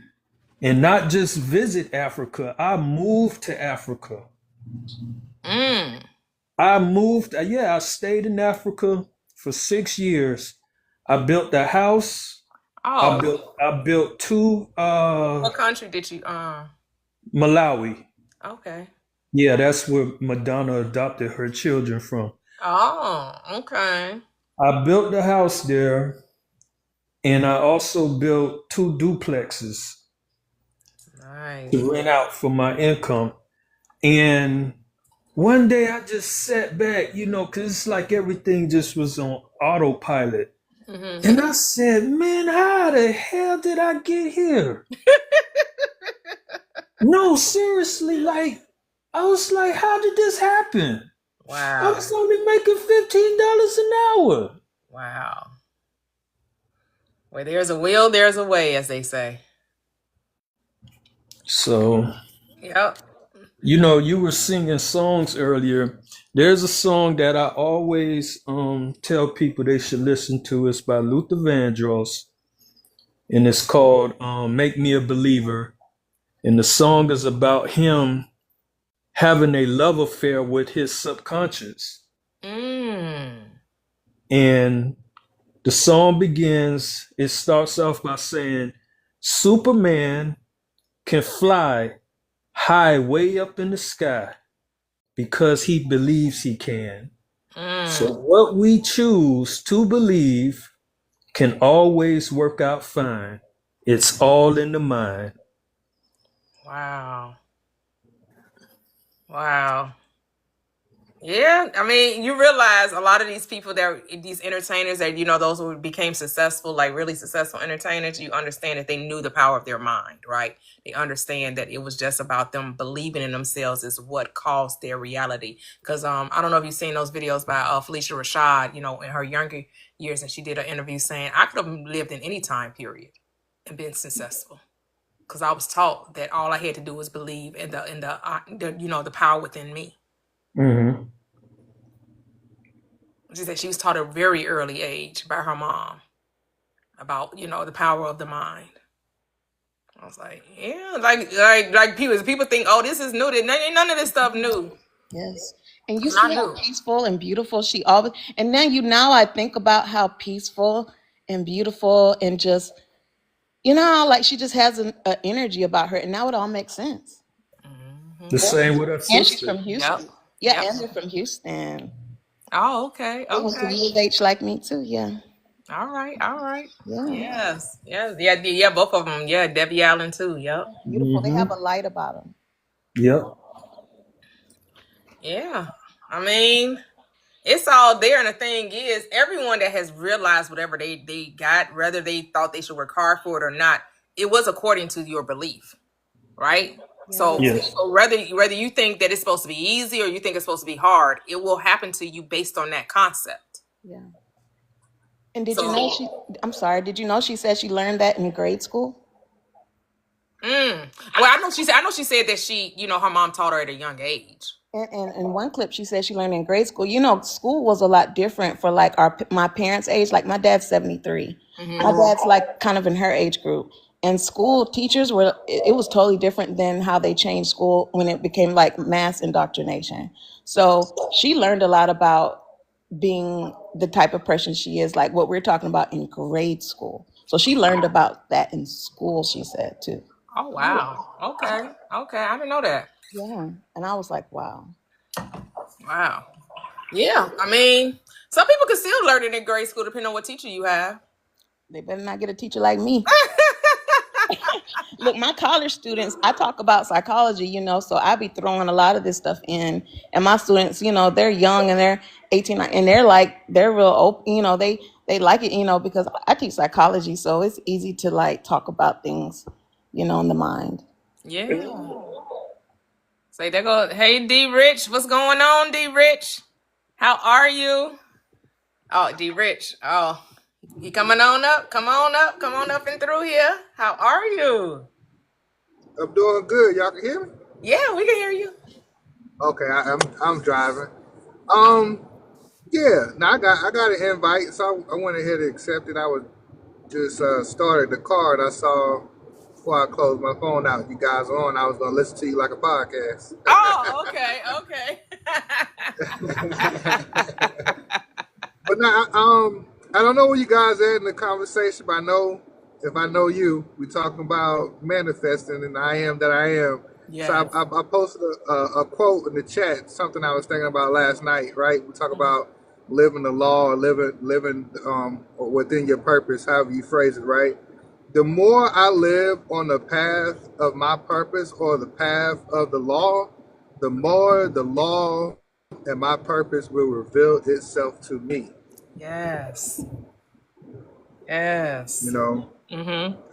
and not just visit Africa. I moved to Africa. I moved. I stayed in Africa for 6 years. I built a house. Oh. I built two. What country did you? Malawi. Okay. Yeah, that's where Madonna adopted her children from. Oh, okay. I built the house there, and I also built two duplexes to rent out for my income. And one day I just sat back, because it's like everything just was on autopilot. And I said, man, how the hell did I get here? No, seriously, I was like, how did this happen? Wow. I was only making $15 an hour. Wow. Where there's a will, there's a way, as they say. So, yep. You were singing songs earlier. There's a song that I always tell people they should listen to. It's by Luther Vandross, and it's called Make Me a Believer. And the song is about him having a love affair with his subconscious. And the song begins, it starts off by saying, Superman can fly high way up in the sky because he believes he can. So what we choose to believe can always work out fine. It's all in the mind. Wow. Yeah, I mean, you realize a lot of these people these entertainers that, those who became successful, like really successful entertainers, you understand that they knew the power of their mind, right? They understand that it was just about them believing in themselves is what caused their reality. Because I don't know if you've seen those videos by Felicia Rashad, in her younger years, and she did an interview saying, I could have lived in any time period and been successful. Because I was taught that all I had to do was believe in the power within me. She said she was taught at a very early age by her mom about, the power of the mind. I was like, yeah, like people think, oh, this is new. None of this stuff new. Yes. And you It's see not how new. peaceful and beautiful she always, and now I think about how peaceful and beautiful and just, how like she just has an energy about her, and now it all makes sense. The same with her And she's sister. from Yep. Houston. Yeah, Yep. and they're from Houston. Oh, okay. They went to Okay. U of H like me too. Yeah. All right. All right. Yeah. Yes. Yes. Yeah. Yeah. Both of them. Yeah. Debbie Allen too. Yep. Beautiful. They have a light about them. Yep. Yeah. I mean, it's all there. And the thing is, everyone that has realized whatever they got, whether they thought they should work hard for it or not, it was according to your belief, right? So, Yes. so whether you think that it's supposed to be easy or you think it's supposed to be hard, it will happen to you based on that concept. Yeah. And did So, you know I'm sorry, did you know she said she learned that in grade school? well, I know she said that her mom taught her at a young age. And in one clip, she said she learned in grade school. School was a lot different for like my parents' age. Like my dad's 73. My dad's like kind of in her age group. And school teachers it was totally different than how they changed school when it became like mass indoctrination. So she learned a lot about being the type of person she is, like what we're talking about in grade school. So she learned about that in school, she said too. Oh, wow. Okay. Okay. I didn't know that. Yeah. And I was like, wow. Wow. Yeah. I mean, some people can still learn it in grade school depending on what teacher you have. They better not get a teacher like me. Look, my college students, I talk about psychology, so I be throwing a lot of this stuff in. And my students, they're young and they're 18 and they're real open, they like it, because I teach psychology. So it's easy to like talk about things, in the mind. Yeah. Say there go. Hey, D Rich, what's going on, D Rich? How are you? Oh, D Rich. Oh, you coming on up? Come on up. Come on up and through here. How are you? I'm doing good. Y'all can hear me? Yeah, we can hear you. Okay, I'm driving. Yeah. Now I got an invite, so I went ahead and accepted. I was just started the car, and I saw before I closed my phone out, you guys are on. I was gonna listen to you like a podcast. Oh, okay, okay. But now, I don't know where you guys are in the conversation, but I know if I know you, we're talking about manifesting, and I am that I am. Yes. So I posted a quote in the chat, something I was thinking about last night. Right, we talk about living the law, or living within your purpose, however you phrase it. Right. The more I live on the path of my purpose or the path of the law, the more the law and my purpose will reveal itself to me. Yes. Yes. I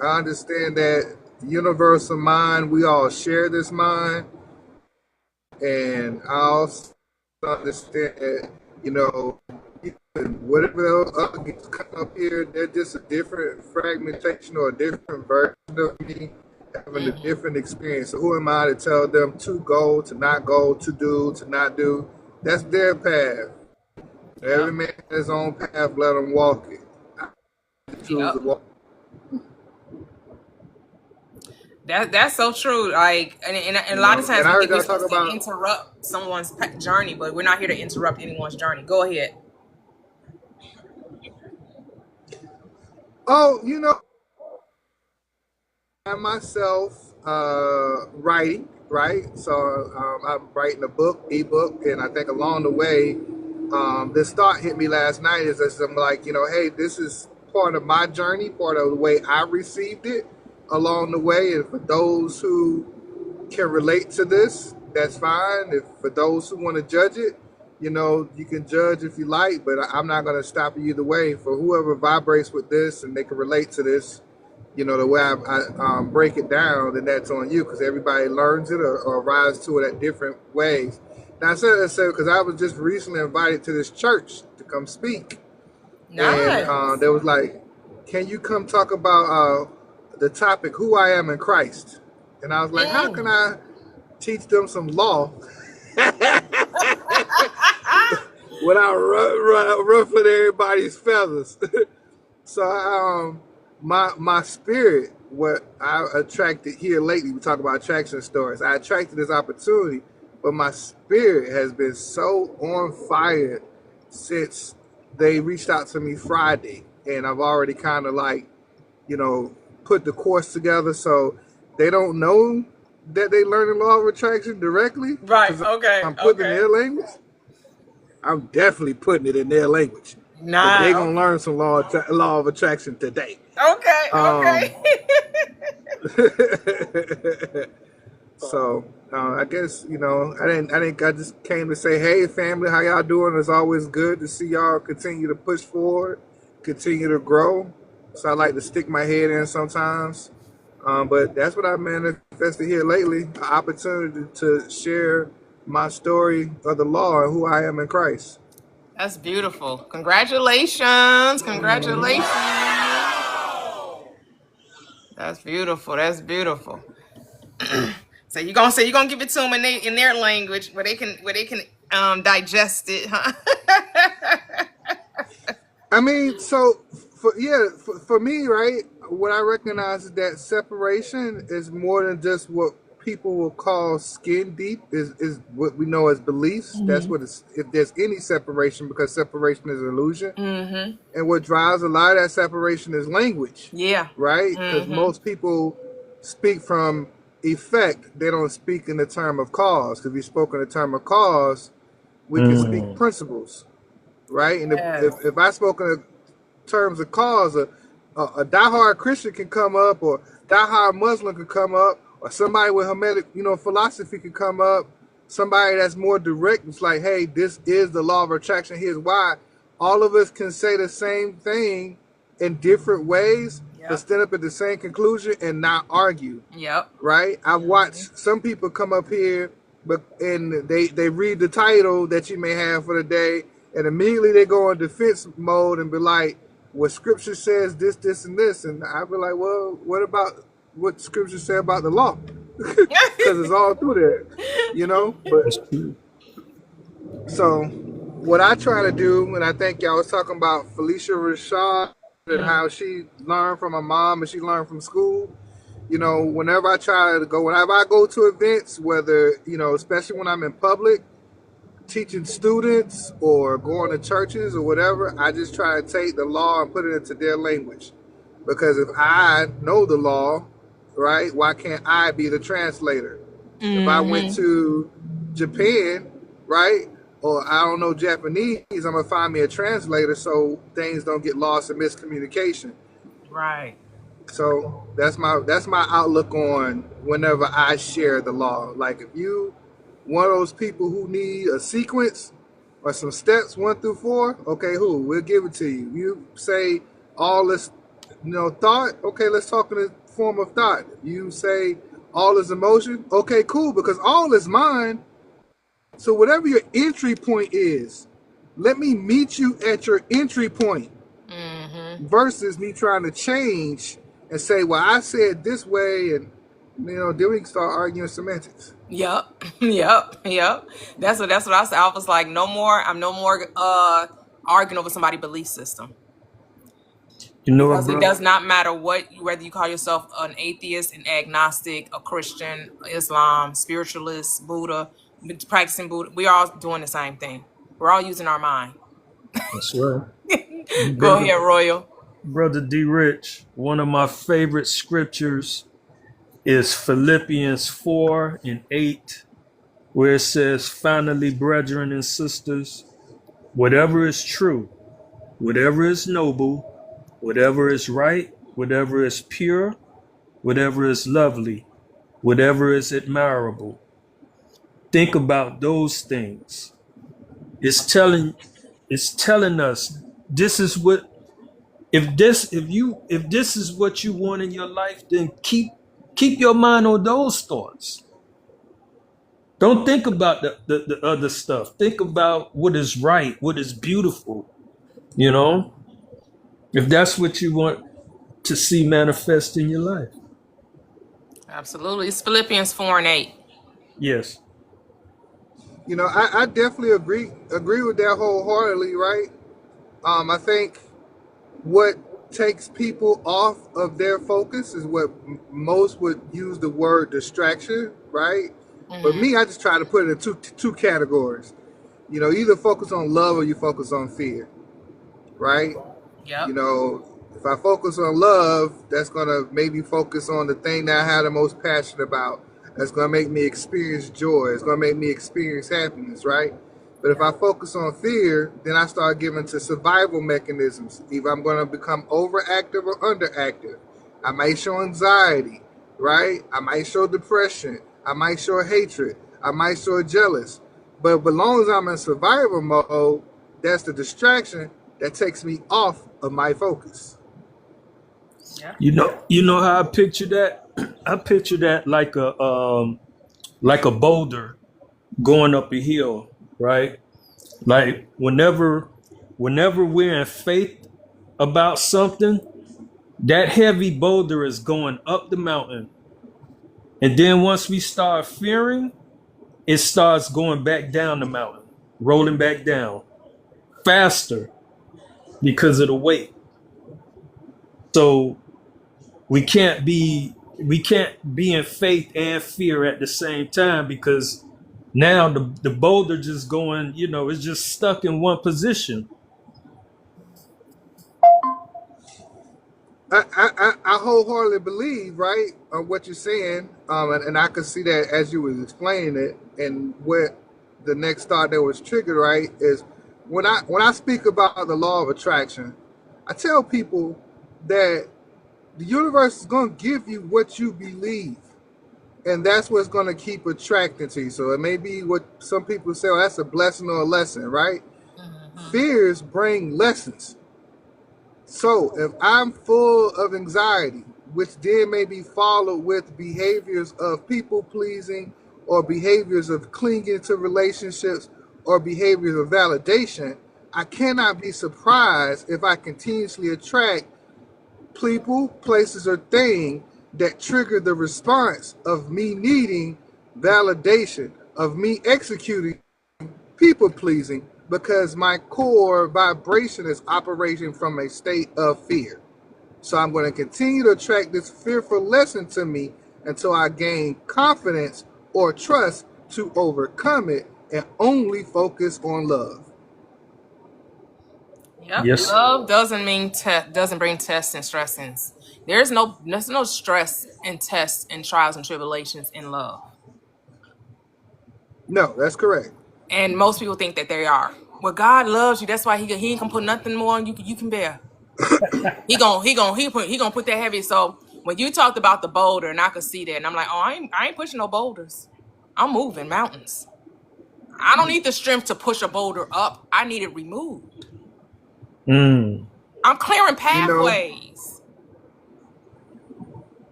understand that the universal mind, we all share this mind. And I also understand that, whatever those other gets come up here, they're just a different fragmentation or a different version of me having a different experience. So who am I to tell them to go, to not go, to do, to not do? That's their path. Every man has his own path, let them walk it. I choose to walk. That's so true. Like, and a lot of times I we heard think we're y'all talk supposed to about. interrupt someone's journey, but we're not here to interrupt anyone's journey. Go ahead. Oh, I myself writing, right? So I'm writing a book, ebook, and I think along the way, this thought hit me last night is as I'm like, hey, this is part of my journey, part of the way I received it along the way. And for those who can relate to this, that's fine. If for those who want to judge it, you can judge if you like, but I'm not going to stop you either way. For whoever vibrates with this and they can relate to this, the way I break it down, then that's on you, because everybody learns it or arrives to it at different ways. Now, I said because I was just recently invited to this church to come speak. Nice. And they was like, can you come talk about the topic, who I am in Christ? And I was like, how can I teach them some law without ruffling everybody's feathers. So my spirit, what I attracted here lately, we talk about attraction stories. I attracted this opportunity, but my spirit has been so on fire since they reached out to me Friday, and I've already kind of like, put the course together. So they don't know that they learn the law of attraction directly Right. because Okay. I'm putting it in Okay. their language. I'm definitely putting it in their language, but they're Nah. gonna learn some law of attraction today. Okay. Um, Okay. so I guess I just came to say, hey, family, how y'all doing? It's always good to see y'all continue to push forward, continue to grow. So I like to stick my head in sometimes. But that's what I manifested here lately: an opportunity to share my story of the law and who I am in Christ. That's beautiful. Congratulations. Congratulations. That's beautiful. That's beautiful. So you're gonna give it to them in their language where they can digest it, huh? I mean, so for me, right? What I recognize is that separation is more than just what people will call skin deep. Is what we know as beliefs. That's what it's. If there's any separation, because separation is an illusion, Mm-hmm. and what drives a lot of that separation is language, Yeah. right? Because Mm-hmm. most people speak from effect. They don't speak in the term of cause. Because if we spoke in the term of cause, we can speak Mm. principles, right? And Yes. if I spoke in the terms of cause, a diehard Christian can come up, or diehard Muslim can come up, or somebody with Hermetic, philosophy can come up. Somebody that's more direct, it's like, hey, this is the law of attraction. Here's why. All of us can say the same thing in different ways, but Yep. stand up at the same conclusion and not argue, Yep. right? I've watched some people come up here, and they read the title that you may have for the day, and immediately they go in defense mode and be like, "Well, Scripture says this, this, and this," and I be like, "Well, what about what Scripture say about the law?" Because it's all through there. But That's true. so, what I try to do, and I think y'all was talking about Felicia Rashad and how she learned from her mom and she learned from school. Whenever I go to events, whether, especially when I'm in public, teaching students or going to churches or whatever, I just try to take the law and put it into their language. Because if I know the law, right, why can't I be the translator? If I went Mm-hmm. to Japan, right, or I don't know Japanese, I'm going to find me a translator so things don't get lost in miscommunication. Right. So that's my outlook on whenever I share the law. Like if you one of those people who need a sequence or some steps 1 through 4, okay, we'll give it to you. You say all this, thought, okay, let's talk in the form of thought. You say all is emotion, okay, cool, because all is mine. So whatever your entry point is, let me meet you at your entry point Mm-hmm. versus me trying to change and say, well, I said this way, and then we can start arguing semantics. Yep. Yep. That's what I said. I was like, no more. I'm no more arguing over somebody's belief system. You know what, Because it brother? does not matter whether you call yourself an atheist, an agnostic, a Christian, Islam, spiritualist, Buddha, practicing Buddha. We are all doing the same thing. We're all using our mind. That's right. Go Brother, ahead, Royal. brother D. Rich, one of my favorite scriptures is Philippians 4:8, where it says, finally, brethren and sisters, whatever is true, whatever is noble, whatever is right, whatever is pure, whatever is lovely, whatever is admirable, think about those things. It's telling us this is what if this is what you want in your life, then keep your mind on those thoughts. Don't think about the other stuff. Think about what is right, what is beautiful, you know, if that's what you want to see manifest in your life. Absolutely. It's Philippians 4:8. Yes. I definitely agree with that wholeheartedly, right? I think what takes people off of their focus is what most would use the word distraction, right? But me, I just try to put it in two categories. Either focus on love or you focus on fear, right? Yep. If I focus on love, that's going to make me focus on the thing that I have the most passion about. That's going to make me experience joy. It's going to make me experience happiness, right? But if I focus on fear, then I start giving to survival mechanisms. Either I'm going to become overactive or underactive. I might show anxiety, right? I might show depression. I might show hatred. I might show jealous. But as long as I'm in survival mode, that's the distraction that takes me off of my focus. Yeah. You know how I picture that? I picture that like a boulder going up a hill, right? Like whenever we're in faith about something, that heavy boulder is going up the mountain. And then once we start fearing, it starts going back down the mountain, rolling back down faster because of the weight. So we can't be in faith and fear at the same time, because now the boulder just going, it's just stuck in one position. I wholeheartedly believe, right, on what you're saying, and I could see that as you was explaining it, and what the next thought that was triggered, right, is when I speak about the law of attraction, I tell people that the universe is going to give you what you believe, and that's what's going to keep attracting to you. So it may be what some people say, oh, that's a blessing or a lesson, right? Fears bring lessons. So if I'm full of anxiety, which then may be followed with behaviors of people pleasing or behaviors of clinging to relationships or behaviors of validation, I cannot be surprised if I continuously attract people, places, or things that trigger the response of me needing validation, of me executing people pleasing, because my core vibration is operating from a state of fear. So I'm going to continue to attract this fearful lesson to me until I gain confidence or trust to overcome it and only focus on love. Yep. Yes. Love doesn't bring tests and stressings. There's no stress and tests and trials and tribulations in love. No, that's correct. And most people think that they are. Well, God loves you. That's why he ain't gonna put nothing more on you can bear. He gonna put that heavy. So when you talked about the boulder, and I could see that, and I'm like, oh, I ain't pushing no boulders. I'm moving mountains. I don't need the strength to push a boulder up. I need it removed. Mm. I'm clearing You know, pathways.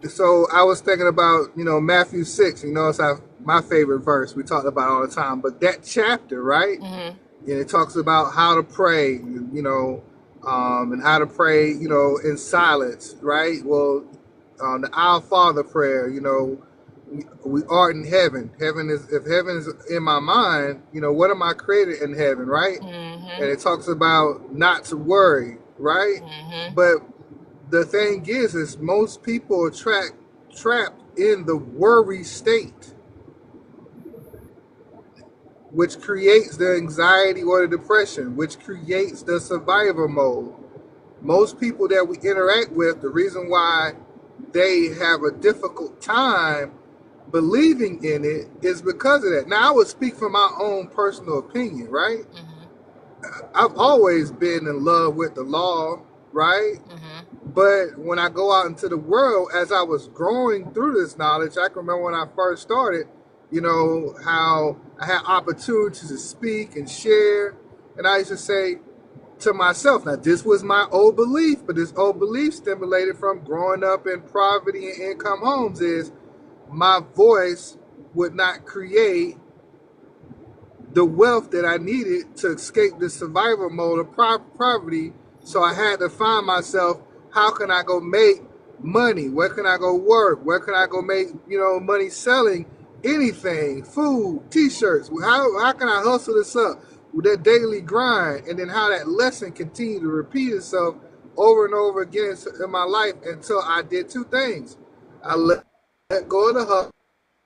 so I was thinking about, Matthew 6, it's my favorite verse we talk about all the time, but that chapter, right? And it talks about how to pray, and how to pray, in silence, right? Well, the Our Father prayer, we art in heaven. If heaven is in my mind, what am I created in heaven, right? And it talks about not to worry, right? But the thing is most people are trapped in the worry state, which creates the anxiety or the depression, which creates the survivor mode. Most people that we interact with, the reason why they have a difficult time believing in it is because of that. Now, I would speak from my own personal opinion, right? I've always been in love with the law, right? But when I go out into the world, as I was growing through this knowledge, I can remember when I first started, how I had opportunities to speak and share. And I used to say to myself, now this was my old belief, but this old belief stimulated from growing up in poverty and income homes, is my voice would not create the wealth that I needed to escape the survival mode of poverty. So I had to find myself, how can I go make money? Where can I go work? Where can I go make, money selling anything, food, t-shirts. How can I hustle this up with that daily grind, and then how that lesson continued to repeat itself over and over again in my life until I did two things. I let go of the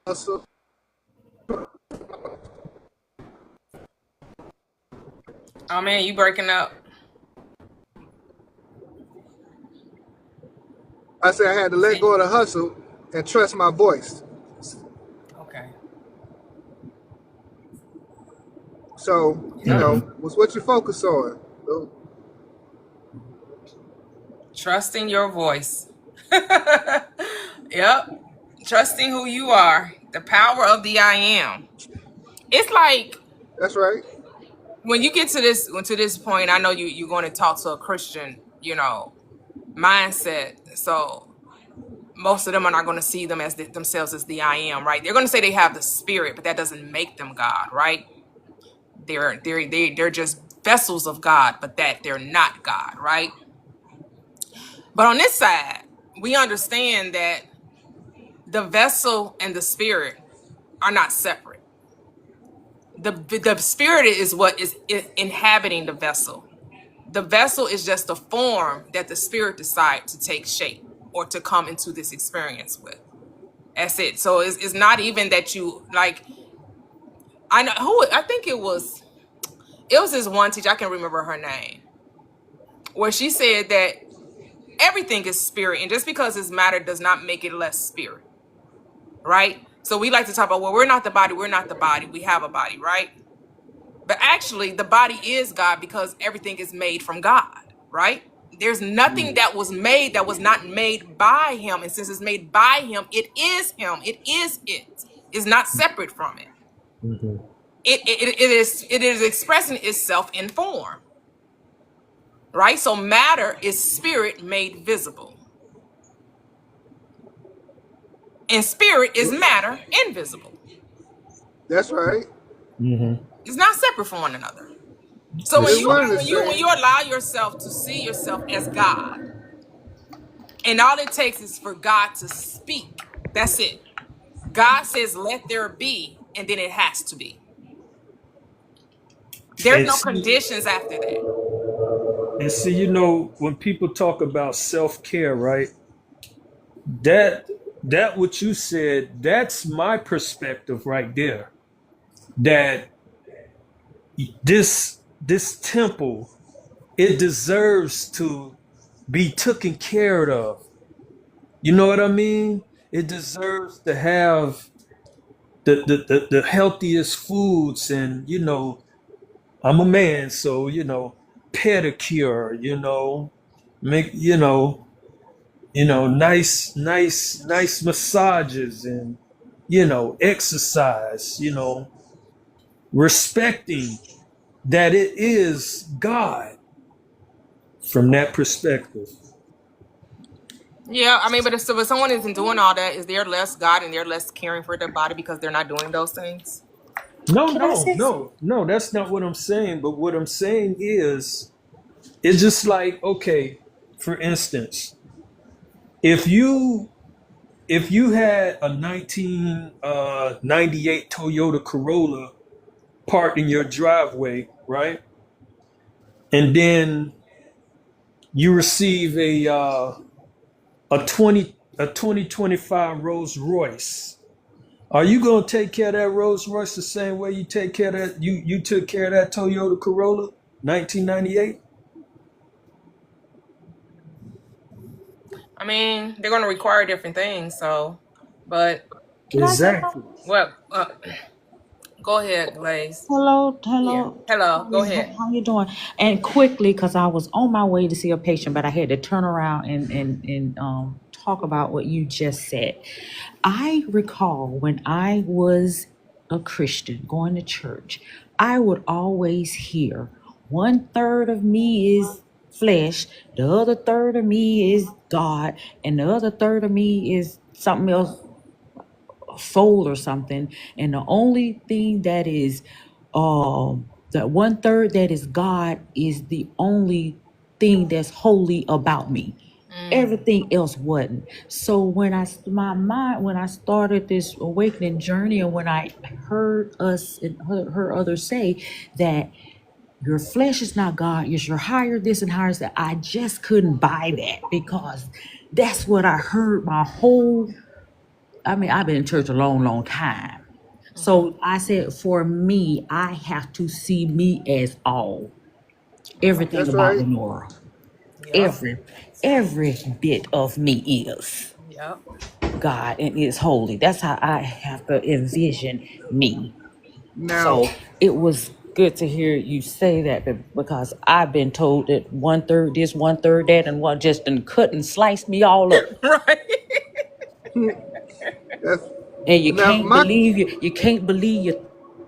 hustle. Oh man, you breaking up. I said I had to let go of the hustle and trust my voice. Okay. So, what's what you focus on. Trusting your voice. Yep. Trusting who you are. The power of the I am. It's like That's right. when you get to this point, I know you're going to talk to a Christian, mindset. So most of them are not going to see them as themselves as the I am, right? They're going to say they have the spirit, but that doesn't make them God, right? They're just vessels of God, but that they're not God, right? But on this side, we understand that the vessel and the spirit are not separate. The spirit is what is inhabiting the vessel. The vessel is just a form that the spirit decides to take shape or to come into this experience with. That's it. So it's not even that you like. I know who. I think it was this one teacher. I can't remember her name, where she said that everything is spirit, and just because it's matter does not make it less spirit, right? So we like to talk about, well, we're not the body. We're not the body. We have a body, right? But actually, the body is God because everything is made from God, right? There's nothing that was made that was not made by him. And since it's made by him, it is him. It is it. It's not separate from it. Mm-hmm. It is expressing itself in form, right? So matter is spirit made visible. And spirit is matter invisible. That's right. Mm-hmm. It's not separate from one another. So when you allow yourself to see yourself as God, and all it takes is for God to speak. That's it. God says, let there be, and then it has to be. There's no conditions after that. And see, when people talk about self-care, right? That what you said, that's my perspective right there. That this temple, it deserves to be taken care of. You know what I mean? It deserves to have the healthiest foods, and I'm a man, so pedicure, make nice massages, and exercise, respecting that it is God from that perspective. Yeah, I mean, but if someone isn't doing all that, is there less God and they're less caring for their body because they're not doing those things? No, that's not what I'm saying. But what I'm saying is, it's just like, okay, for instance, if you had a 1998 Toyota Corolla parked in your driveway, right? And then you receive a 2025 Rolls Royce. Are you gonna take care of that Rolls Royce the same way you take care of that you took care of that Toyota Corolla 1998? I mean, they're going to require different things. So, but Exactly. well, go ahead, Glaze. Hello, Yeah. hello. Hello. Go ahead. How you doing? And quickly, because I was on my way to see a patient, but I had to turn around and talk about what you just said. I recall when I was a Christian going to church, I would always hear 1/3 of me is flesh, the other third of me is God, and the other third of me is something else, soul or something. And the only thing that is the 1/3 that is God is the only thing that's holy about me. Everything else wasn't. So when I started this awakening journey, and when I heard us and heard others say that your flesh is not God, you're higher this and higher that, I just couldn't buy that, because that's what I heard my whole. I mean, I've been in church a long, long time. So I said, for me, I have to see me as all, everything That's about right. Lenora. Yep. Every bit of me is Yep. God and is holy. That's how I have to envision me. Now, So it was good to hear you say that, because I've been told that 1/3 this, 1/3 that, and one just and cut and sliced me all up. Right. that's And now my you can't believe your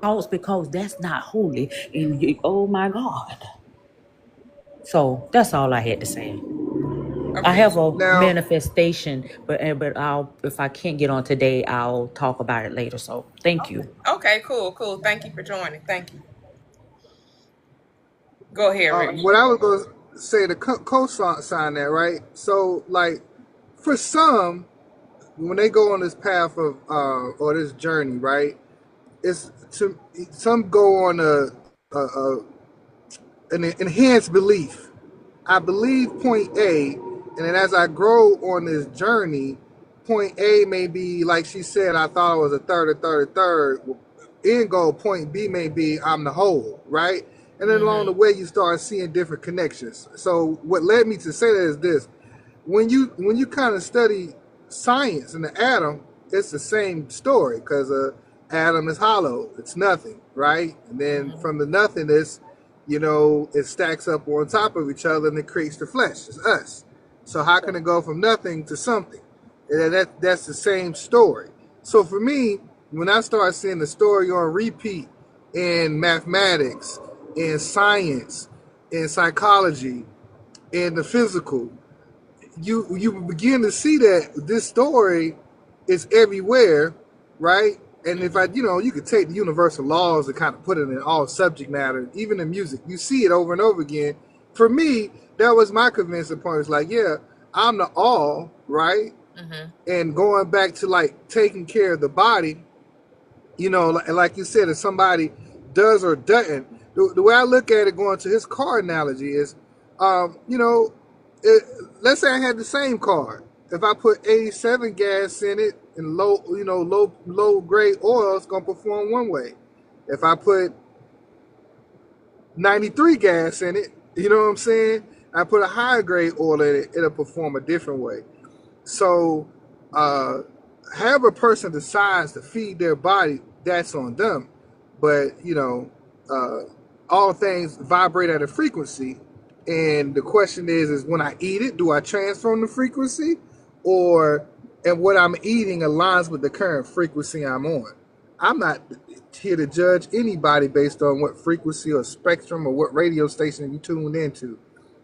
thoughts, because that's not holy. And oh my God. So that's all I had to say. I Okay. have a now manifestation, but I'll, if I can't get on today, I'll talk about it later. So thank you. Okay. Cool. Cool. Thank you for joining. Thank you. Go ahead, Rich. what I was going to say to co-sign that, right? So, like, for some, when they go on this path of or this journey, right? It's to some go on an enhanced belief. I believe point A, and then as I grow on this journey, point A may be like she said. I thought it was a third. End goal point B may be I'm the whole, right? And then along the way you start seeing different connections. So what led me to say that is this: when you kind of study science and the atom, it's the same story because atom is hollow, it's nothing, right? And then from the nothingness, it stacks up on top of each other and it creates the flesh. It's us. So how can it go from nothing to something? And that's the same story. So for me, when I start seeing the story on repeat in mathematics, in science, in psychology, in the physical, you begin to see that this story is everywhere, right? And if you could take the universal laws and kind of put it in all subject matter, even in music, you see it over and over again. For me, that was my convincing point. It's like, yeah, I'm the all, right? And going back to like taking care of the body, like you said, if somebody does or doesn't, the way I look at it, going to his car analogy is, um, you know, let's say I had the same car. If I put 87 gas in it and low grade oil, it's gonna perform one way. If I put 93 gas in it, you know what I'm saying? I put a higher grade oil in it, it'll perform a different way. So, uh, have a person decides to feed their body, that's on them. But all things vibrate at a frequency, and the question is when I eat it, do I transform the frequency, or and what I'm eating aligns with the current frequency I'm on? I'm not here to judge anybody based on what frequency or spectrum or what radio station you tuned into.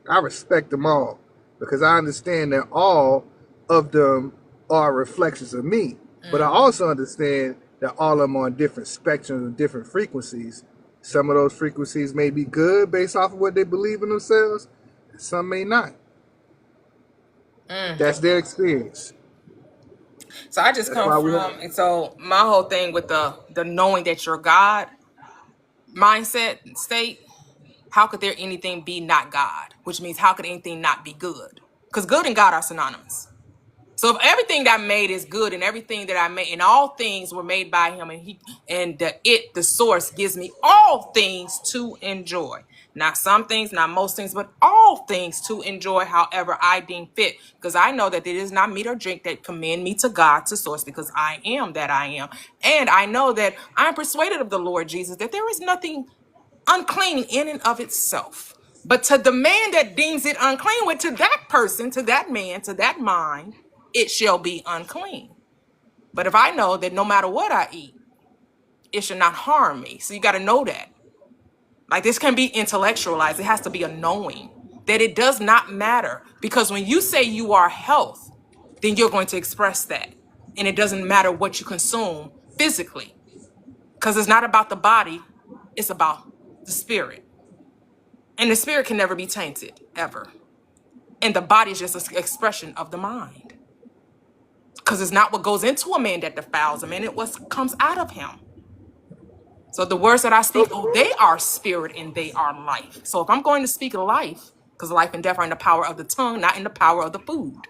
I respect them all because I understand that all of them are reflections of me. But I also understand that all of them are on different spectrums and different frequencies. Some of those frequencies may be good based off of what they believe in themselves, and some may not. That's their experience. So I just That's come why we from, and so my whole thing with the knowing that you're God mindset state. How could there anything be not God? Which means how could anything not be good? Because good and God are synonymous. So if everything that I made is good, and everything that I made, and all things were made by Him, and the source gives me all things to enjoy. Not some things, not most things, but all things to enjoy however I deem fit. Because I know that it is not meat or drink that commend me to God, to source, because I am that I am. And I know that I'm persuaded of the Lord Jesus, that there is nothing unclean in and of itself. But to the man that deems it unclean, with to that person, to that man, to that mind, it shall be unclean. But if I know that no matter what I eat, it should not harm me. So you got to know that. Like, this can be intellectualized. It has to be a knowing that it does not matter. Because when you say you are health, then you're going to express that. And it doesn't matter what you consume physically. Because it's not about the body, it's about the spirit. And the spirit can never be tainted, ever. And the body is just an expression of the mind. Because it's not what goes into a man that defiles a man, it's what comes out of him. So the words that I speak, they are spirit and they are life. So if I'm going to speak life, because life and death are in the power of the tongue, not in the power of the food.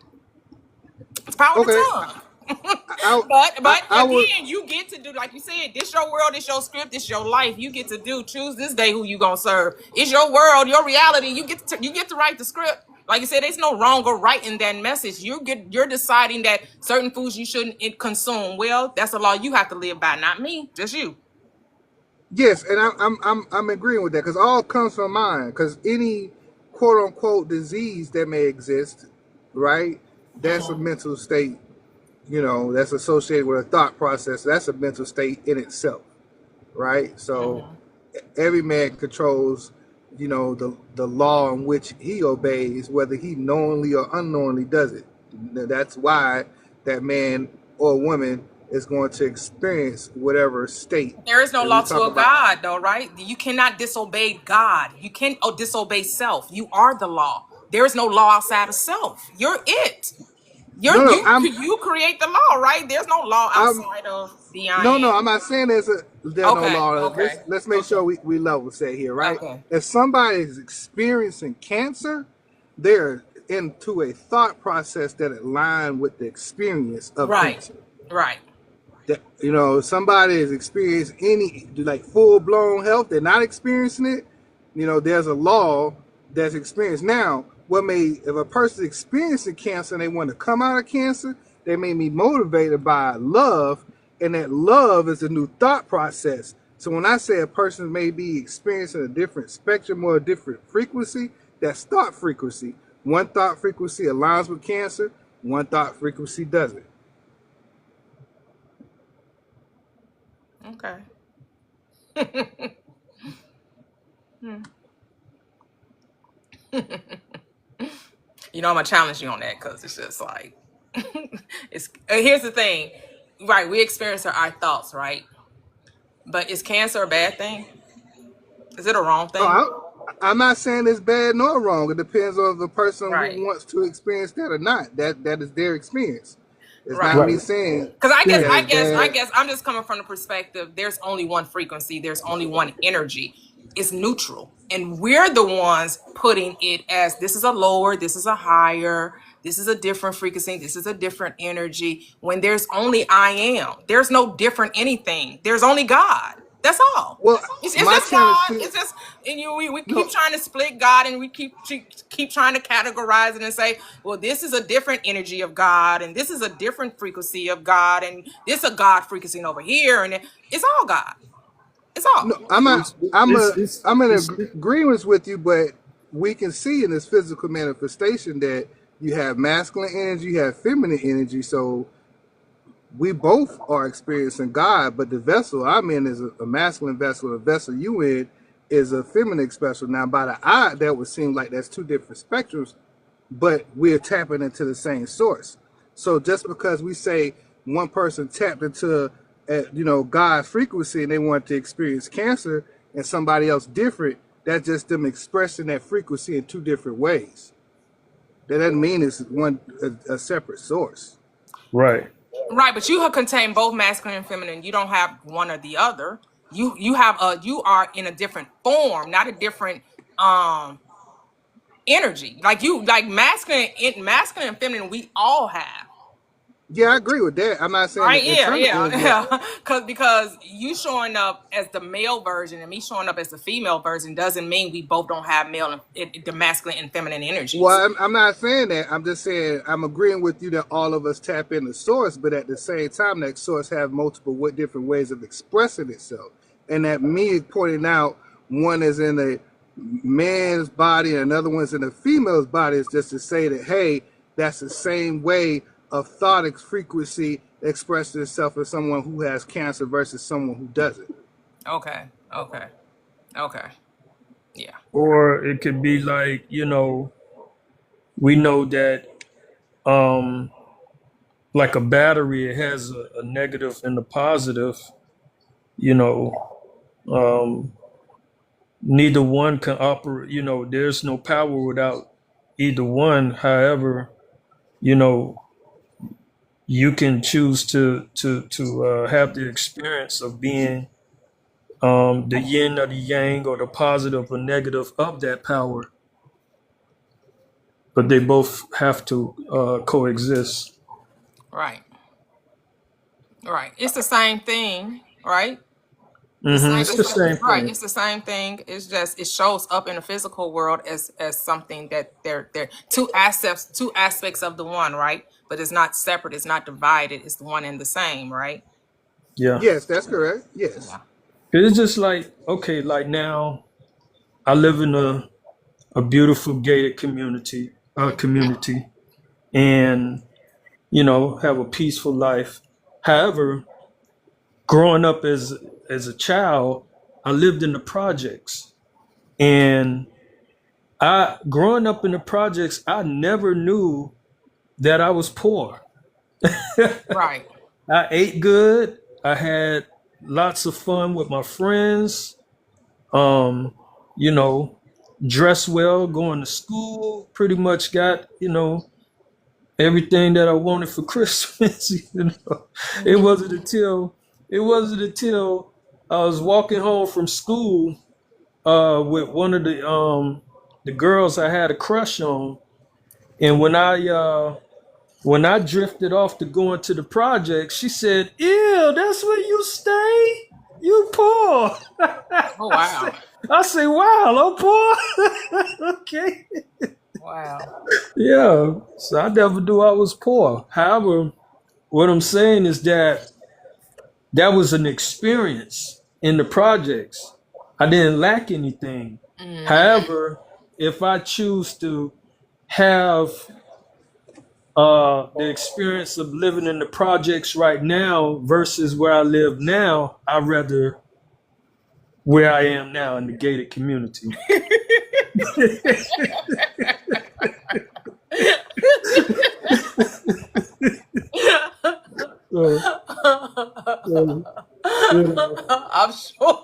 It's the power of the Okay. tongue. I, But I would. again, you get to do, like you said, this your world, this your script, this your life. You get to choose this day who you gonna serve. It's your world, your reality. You get to write the script. Like you said, there's no wrong or right in that message. You're deciding that certain foods you shouldn't consume. Well, that's a law you have to live by, not me, just you. Yes, and I'm agreeing with that because all comes from mind. Because any quote unquote disease that may exist, right? That's a mental state. That's associated with a thought process. That's a mental state in itself, right? So every man controls, the law in which he obeys, whether he knowingly or unknowingly does it. That's why that man or woman is going to experience whatever state. There is no And we law to talk a about. God, though, right? You cannot disobey God. You can't disobey self. You are the law. There is no law outside of self. You're it. No, no, You create the law, right? There's no law I'm outside of the I no, no. am. I'm not saying there's no Okay, law. okay, Let's make sure we level set here, right? okay. If somebody is experiencing cancer, they're into a thought process that align with the experience of Right, cancer. right. That somebody is experiencing any like full blown health, they're not experiencing it. There's a law that's experienced. Now, if a person is experiencing cancer and they want to come out of cancer, they may be motivated by love, and that love is a new thought process. So when I say a person may be experiencing a different spectrum or a different frequency, that's thought frequency. One thought frequency aligns with cancer, one thought frequency doesn't. Okay. I'm gonna challenge you on that because it's just like it's. Here's the thing, right? We experience our thoughts, right? But is cancer a bad thing? Is it a wrong thing? I'm not saying it's bad nor wrong. It depends on the person Right. who wants to experience that or not. That is their experience. It's not Right. me saying Because I that it's bad. guess I'm just coming from the perspective. There's only one frequency. There's only one energy. It's neutral, and we're the ones putting it as this is a lower, this is a higher, this is a different frequency, this is a different energy. When there's only I am, there's no different anything. There's only God. That's all. Well, It's my just challenge God. to It's just, and we no, keep trying to split God, and we keep trying to categorize it and say, well, this is a different energy of God, and this is a different frequency of God, and this a God frequency over here, and it's all God. It's all. no, I'm not. It's I'm in it's agreement with you, but we can see in this physical manifestation that you have masculine energy, you have feminine energy. So we both are experiencing God, but the vessel I'm in is a masculine vessel. The vessel you in is a feminine vessel. Now, by the eye, that would seem like that's two different spectrums, but we're tapping into the same source. So just because we say one person tapped into, God frequency and they want to experience cancer, and somebody else different, that's just them expressing that frequency in two different ways. That doesn't mean it's a separate source. right. Right, but you have contained both masculine and feminine. You don't have one or the other. You are in a different form, not a different energy. Like masculine and feminine. We all have. Yeah, I agree with that. I'm not saying Right? the Yeah, internal yeah, energy. yeah. Because you showing up as the male version and me showing up as the female version doesn't mean we both don't have male and the masculine and feminine energies. Well, I'm not saying that. I'm just saying I'm agreeing with you that all of us tap into source, but at the same time, that source have multiple different ways of expressing itself. And that me pointing out one is in a man's body and another one's in a female's body is just to say that, hey, that's the same way of thought frequency expressing itself as someone who has cancer versus someone who doesn't. Okay. Yeah. Or it could be like, we know that like a battery, it has a negative and a positive, you know, neither one can operate, there's no power without either one. However, you know, you can choose to have the experience of being the yin or the yang, or the positive or negative of that power, but they both have to coexist. Right. Right. It's the same thing, right? The same, It's the same right. thing. It's the same thing. It's just it shows up in the physical world as something that they're two aspects of the one, right? But it's not separate. It's not divided. It's the one and the same, right? Yeah. Yes, that's correct. Yes. Yeah. It's just like, okay, like now I live in a beautiful gated community, and have a peaceful life. However, growing up as a child, I lived in the projects, and I growing up in the projects, I never knew that I was poor. Right. I ate good. I had lots of fun with my friends. Um, you know, dressed well, going to school, pretty much got, everything that I wanted for Christmas. It wasn't until I was walking home from school with one of the girls I had a crush on, and when I drifted off to go into the project, she said, "Ew, that's where you stay? You poor." Oh wow. I say, "Wow, I'm poor." Okay. Wow. Yeah. So I never knew I was poor. However, what I'm saying is that was an experience in the projects. I didn't lack anything. However, if I choose to have the experience of living in the projects right now versus where I live now, I'd rather where I am now in the gated community. So, I'm sure.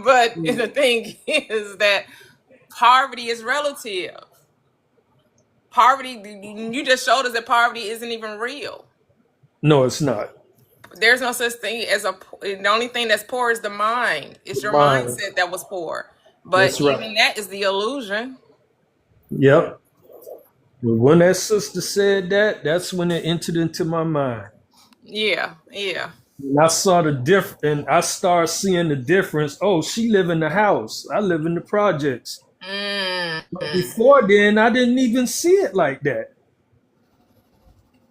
But the thing is that poverty is relative. Poverty, you just showed us that poverty isn't even real. no, it's not. There's no such thing as the only thing that's poor is the mind. It's your Mine. mindset that was poor. But That's right. even that is the illusion. Yep. But when that sister said that, that's when it entered into my mind. Yeah, yeah. And I saw and I started seeing the difference. Oh, she live in the house. I live in the projects. But before then, I didn't even see it like that.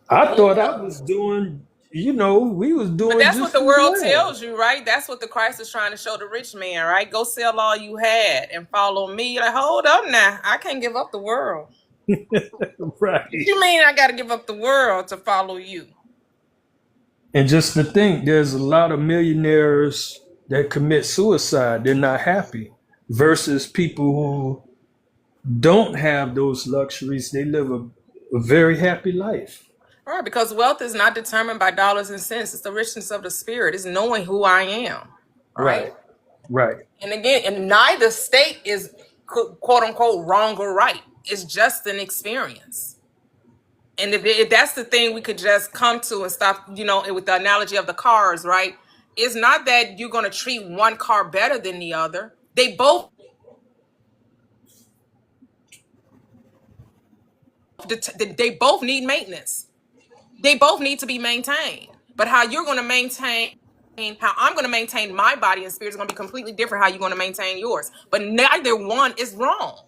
I thought I was doing, we was doing. But that's what just the world well. tells you, right? That's what the Christ is trying to show the rich man, right? Go sell all you had and follow me. You're like, hold up now. I can't give up the world. Right. What you mean I got to give up the world to follow you? And just to think, there's a lot of millionaires that commit suicide. They're not happy. Versus people who don't have those luxuries. They live a very happy life. Right, because wealth is not determined by dollars and cents. It's the richness of the spirit. It's knowing who I am. Right? Right. And again, and neither state is quote unquote wrong or right. It's just an experience. And if that's the thing we could just come to and stop, with the analogy of the cars, right? It's not that you're going to treat one car better than the other. They both need maintenance. They both need to be maintained. But how you're going to maintain, how I'm going to maintain my body and spirit is going to be completely different how you're going to maintain yours. But neither one is wrong.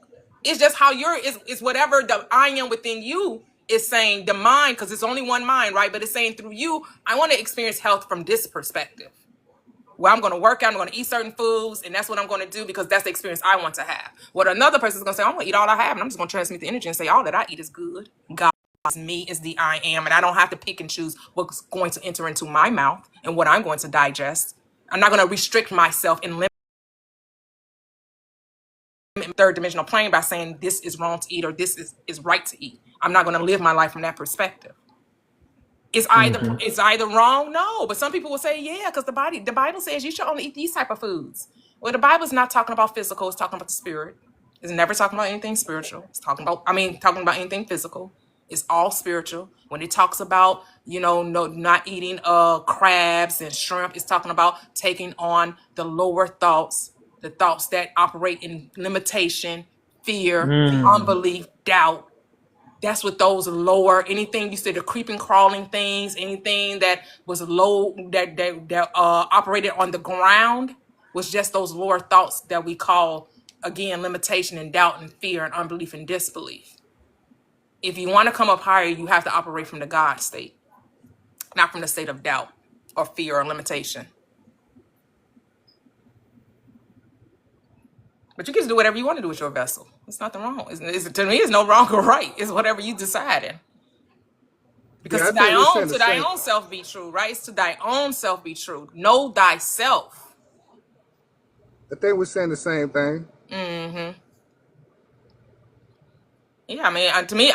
It's just how it's whatever the I am within you is saying, the mind, because it's only one mind, right? But it's saying through you, I want to experience health from this perspective. Where I'm going to work out, I'm going to eat certain foods, and that's what I'm going to do because that's the experience I want to have. What another person is going to say, I'm going to eat all I have, and I'm just going to transmit the energy and say, all that I eat is good. God is me, is the I am, and I don't have to pick and choose what's going to enter into my mouth and what I'm going to digest. I'm not going to restrict myself and limit third dimensional plane by saying this is wrong to eat or this is right to eat. I'm not going to live my life from that perspective. It's either wrong, no. But some people will say, yeah, because the Bible says you should only eat these type of foods. Well, the Bible's not talking about physical, it's talking about the spirit. It's never talking about anything spiritual. It's talking about anything physical. It's all spiritual. When it talks about, not eating crabs and shrimp, it's talking about taking on the lower thoughts, the thoughts that operate in limitation, fear, unbelief, doubt. That's what those lower, anything you said, the creeping, crawling things, anything that was low, that operated on the ground, was just those lower thoughts that we call, again, limitation and doubt and fear and unbelief and disbelief. If you want to come up higher, you have to operate from the God state, not from the state of doubt or fear or limitation. But you can do whatever you want to do with your vessel. There's nothing wrong. To me, it's no wrong or right. It's whatever you decided. Because Yeah, to thy own self be true, right? It's to thy own self be true. Know thyself. I think we're saying the same thing. Yeah, I mean, to me,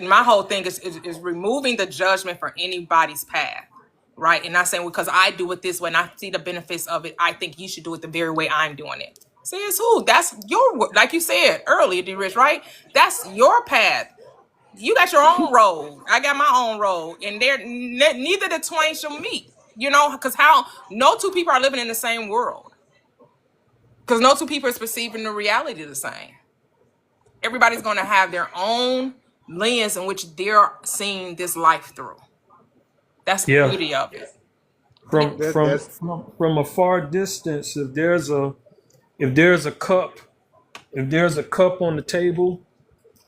my whole thing is removing the judgment for anybody's path, right? And not saying because I do it this way and I see the benefits of it, I think you should do it the very way I'm doing it. See, it's who? That's your, like you said earlier, D-Rich, right? That's your path. You got your own road. I got my own road, and neither the twain shall meet. Because no two people are living in the same world. Because no two people is perceiving the reality the same. Everybody's going to have their own lens in which they're seeing this life through. That's the beauty of it. From a far distance, if there's a cup on the table,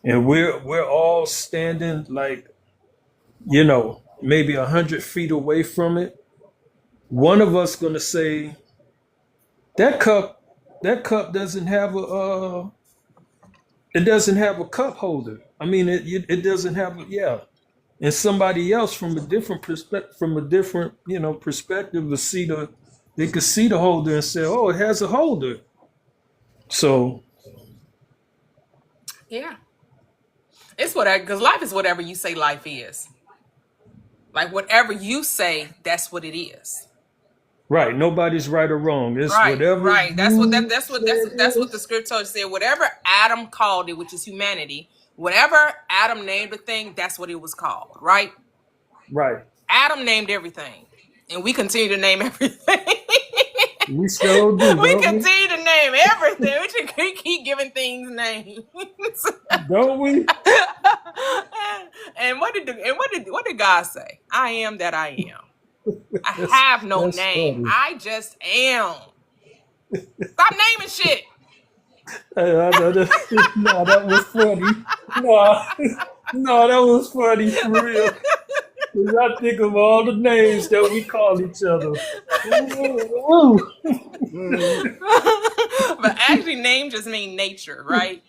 and we're all standing like, maybe 100 feet away from it, one of us gonna say, that cup doesn't have a cup holder. I mean, it doesn't have and somebody else from a different perspective, perspective, they could see the holder and say, oh, it has a holder. So yeah, it's whatever, because life is whatever you say life is. Like whatever you say, that's what it is. Right, nobody's right or wrong. It's whatever. Right. That's what the scripture said. Whatever Adam called it, which is humanity, whatever Adam named the thing, that's what it was called. Right. Right. Adam named everything, and we continue to name everything. We still do. We continue to name everything. We keep giving things names. Don't we? And what did God say? I am that I am. I have no name. Funny. I just am. Stop naming shit. No, that was funny. No, that was funny for real. Because I think of all the names that we call each other. But actually, name just mean nature, right?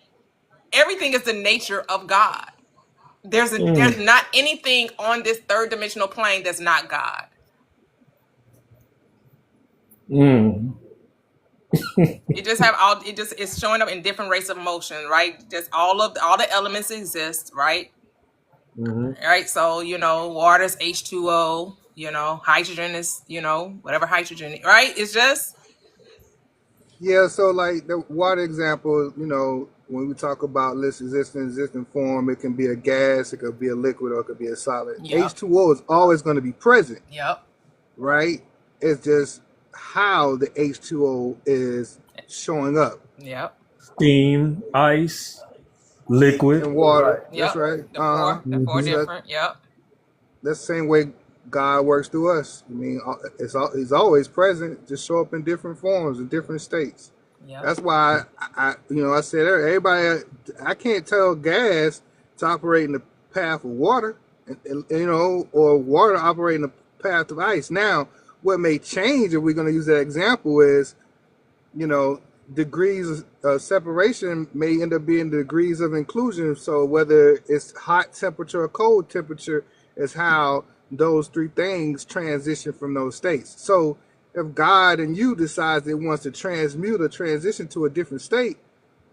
Everything is the nature of God. There's not anything on this third dimensional plane that's not God. You just have it's showing up in different rates of motion, right? Just all the elements exist, right? Right. So, water's H2O, hydrogen is, whatever hydrogen, right? It's just. Yeah. So like the water example, when we talk about existing form, it can be a gas, it could be a liquid, or it could be a solid. Yep. H2O is always going to be present. Yep. Right. It's just how the H2O is showing up. Yep. Steam, ice, liquid, and water. Yep. That's right. The four different. Yep. That's the same way God works through us. I mean, he's always present, just show up in different forms, in different states. Yep. That's why I said everybody. I can't tell gas to operate in the path of water, or water operating the path of ice. Now, what may change if we're going to use that example is, degrees of separation may end up being degrees of inclusion. So whether it's hot temperature or cold temperature is how those three things transition from those states. So if God and you decides it wants to transmute or transition to a different state,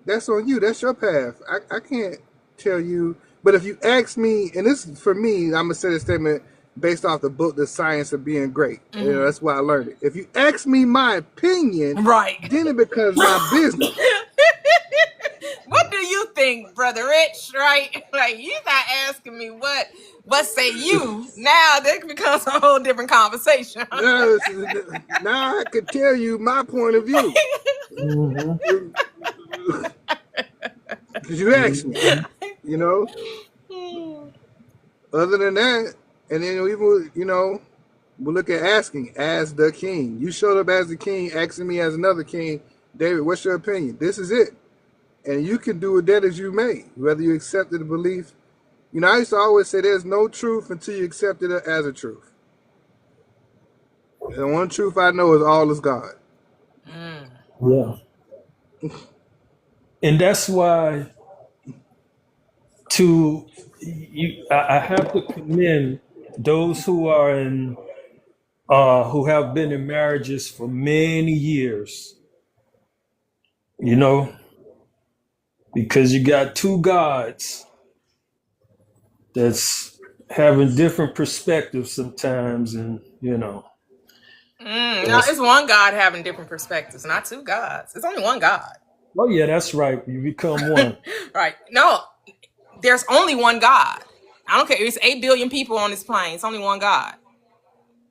that's on you. That's your path. I can't tell you. But if you ask me, and this for me, I'm going to say this statement, based off the book, The Science of Being Great. You know, that's why I learned it. If you ask me my opinion, Right. then it becomes my business. What do you think, Brother Rich? Right? Like, you're not asking me what say you. Now that becomes a whole different conversation. Now I could tell you my point of view. Mm-hmm. Because you asked me, you know. Other than that, and then even, you know, we'll look at asking as the king. You showed up as the king, asking me as another king. David, what's your opinion? This is it. And you can do with that as you may, whether you accept it or believe. You know, I used to always say there's no truth until you accept it as a truth. And one truth I know is all is God. Yeah. And that's why I have to commend those who are in who have been in marriages for many years, you know, because you got two gods that's having different perspectives sometimes, and you know. No, it's one God having different perspectives, not two gods. It's only one God. Oh yeah, that's right. You become one. Right. No, there's only one God. I don't care. It's 8 billion people on this plane. It's only one God.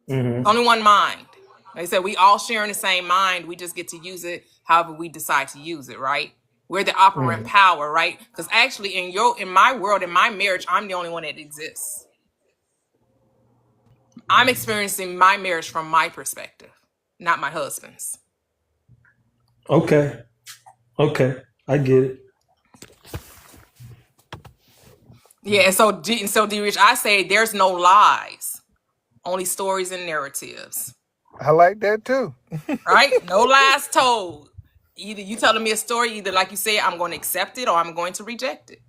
Mm-hmm. It's only one mind. Like I said, we all sharing the same mind. We just get to use it however we decide to use it, right? We're the operant power, right? Because actually in my world, in my marriage, I'm the only one that exists. I'm experiencing my marriage from my perspective, not my husband's. Okay, I get it. Yeah, and so D Rich, I say there's no lies, only stories and narratives. I like that too. Right? No lies told. Either you telling me a story, either like you say, I'm going to accept it or I'm going to reject it.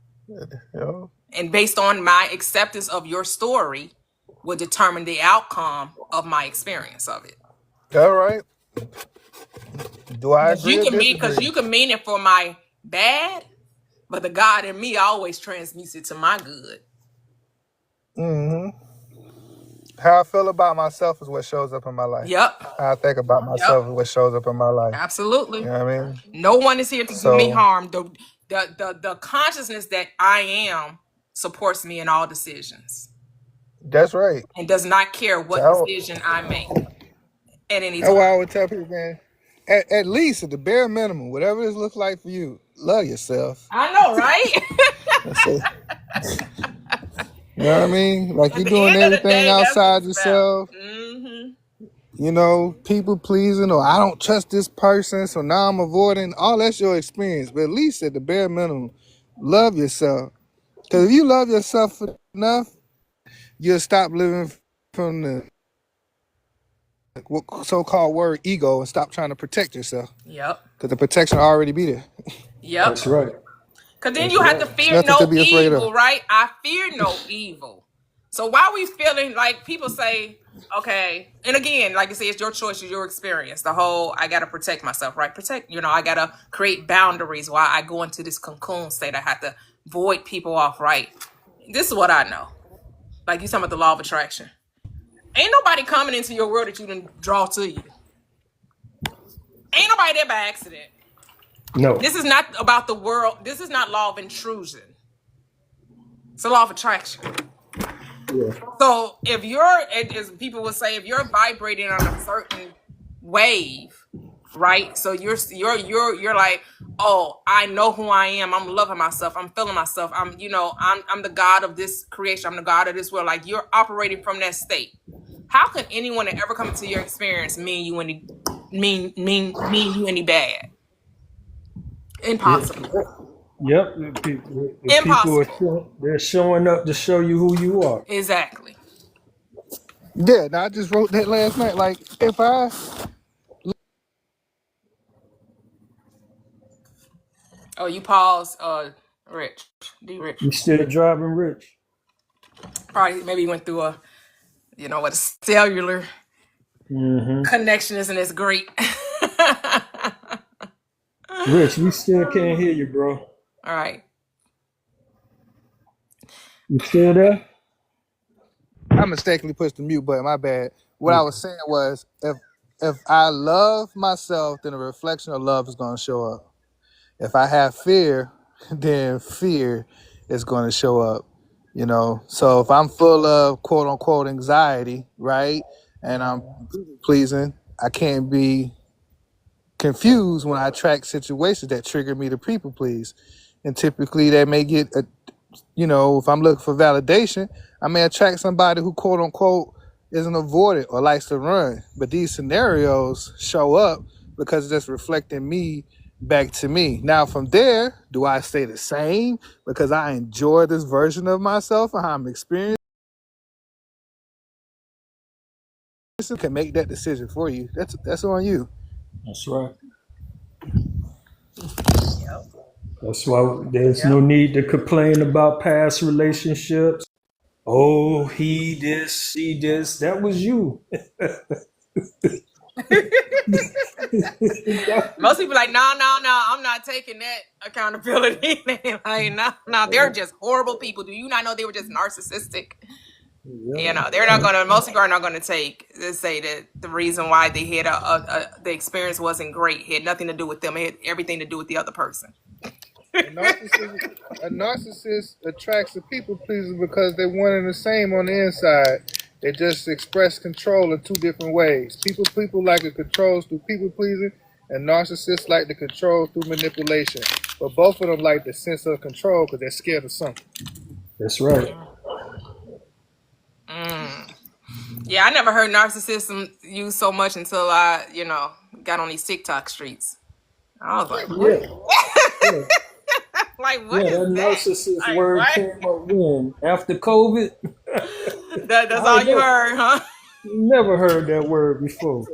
Yeah. And based on my acceptance of your story will determine the outcome of my experience of it. All right. Do I agree or disagree? Because you can mean it for my bad, but the God in me always transmutes it to my good. Mm-hmm. How I feel about myself is what shows up in my life. Yep. How I think about myself is what shows up in my life. Absolutely. You know what I mean? No one is here to do me harm. The consciousness that I am supports me in all decisions. That's right. And does not care what decision I make at any time. That's why I would tell people, man, at least at the bare minimum, whatever this looks like for you, love yourself. I know, right? That's it. You know what I mean? Like, you're doing everything outside yourself. Mm-hmm. You know, people pleasing, or I don't trust this person, so now I'm avoiding. All that's your experience. But at least at the bare minimum, love yourself. Because if you love yourself enough, you'll stop living from the so-called word ego and stop trying to protect yourself. Yep. Because the protection will already be there. Yep. That's right. Because then you have to fear no evil, right? I fear no evil. So why are we feeling like people say, okay, and again, like I say, it's your choice, it's your experience. The whole, I got to protect myself, right? I got to create boundaries while I go into this cocoon state. I have to void people off, right? This is what I know. Like you talking about the law of attraction. Ain't nobody coming into your world that you didn't draw to you. Ain't nobody there by accident. No. This is not about the world. This is not law of intrusion. It's a law of attraction. Yeah. So if as people would say, if you're vibrating on a certain wave, right? So you're like, oh, I know who I am. I'm loving myself. I'm feeling myself. I'm the God of this creation. I'm the God of this world. Like, you're operating from that state. How can anyone that ever come into your experience mean you any bad? Impossible. Yep. People they're showing up to show you who you are. Exactly. Yeah, I just wrote that last night. Like, if I... Oh, you paused, Rich. D Rich. You still driving, Rich? Probably maybe you went through a cellular connection isn't as great. Rich, we still can't hear you, bro. All right. You still there? I mistakenly pushed the mute button. My bad. What I was saying was, if I love myself, then a reflection of love is going to show up. If I have fear, then fear is going to show up. You know, so if I'm full of quote unquote anxiety, right, and I'm pleasing, I can't be confused when I attract situations that trigger me to people please, and typically they may get you know, if I'm looking for validation, I may attract somebody who quote unquote isn't avoided or likes to run. But these scenarios show up because it's just reflecting me back to me. Now from there, do I stay the same because I enjoy this version of myself and how I'm experiencing? Can make that decision for you. That's on you. That's right. That's why there's no need to complain about past relationships. Oh, he this, she this. That was you. Most people like, no, I'm not taking that accountability. Like, no, they're just horrible people. Do you not know they were just narcissistic? You know, they're not gonna. Most people are not gonna say that the reason why they had the experience wasn't great had nothing to do with them. It had everything to do with the other person. A narcissist attracts the people pleaser because they're one and the same on the inside. They just express control in two different ways. People like to control through people pleasing, and narcissists like to control through manipulation. But both of them like the sense of control because they're scared of something. That's right. Yeah, I never heard narcissism used so much until I, got on these TikTok streets. I was like, what? Yeah. Like, what Yeah, is that that? narcissist Like, word what? came up when? After COVID? That's all you heard, huh? Never heard that word before.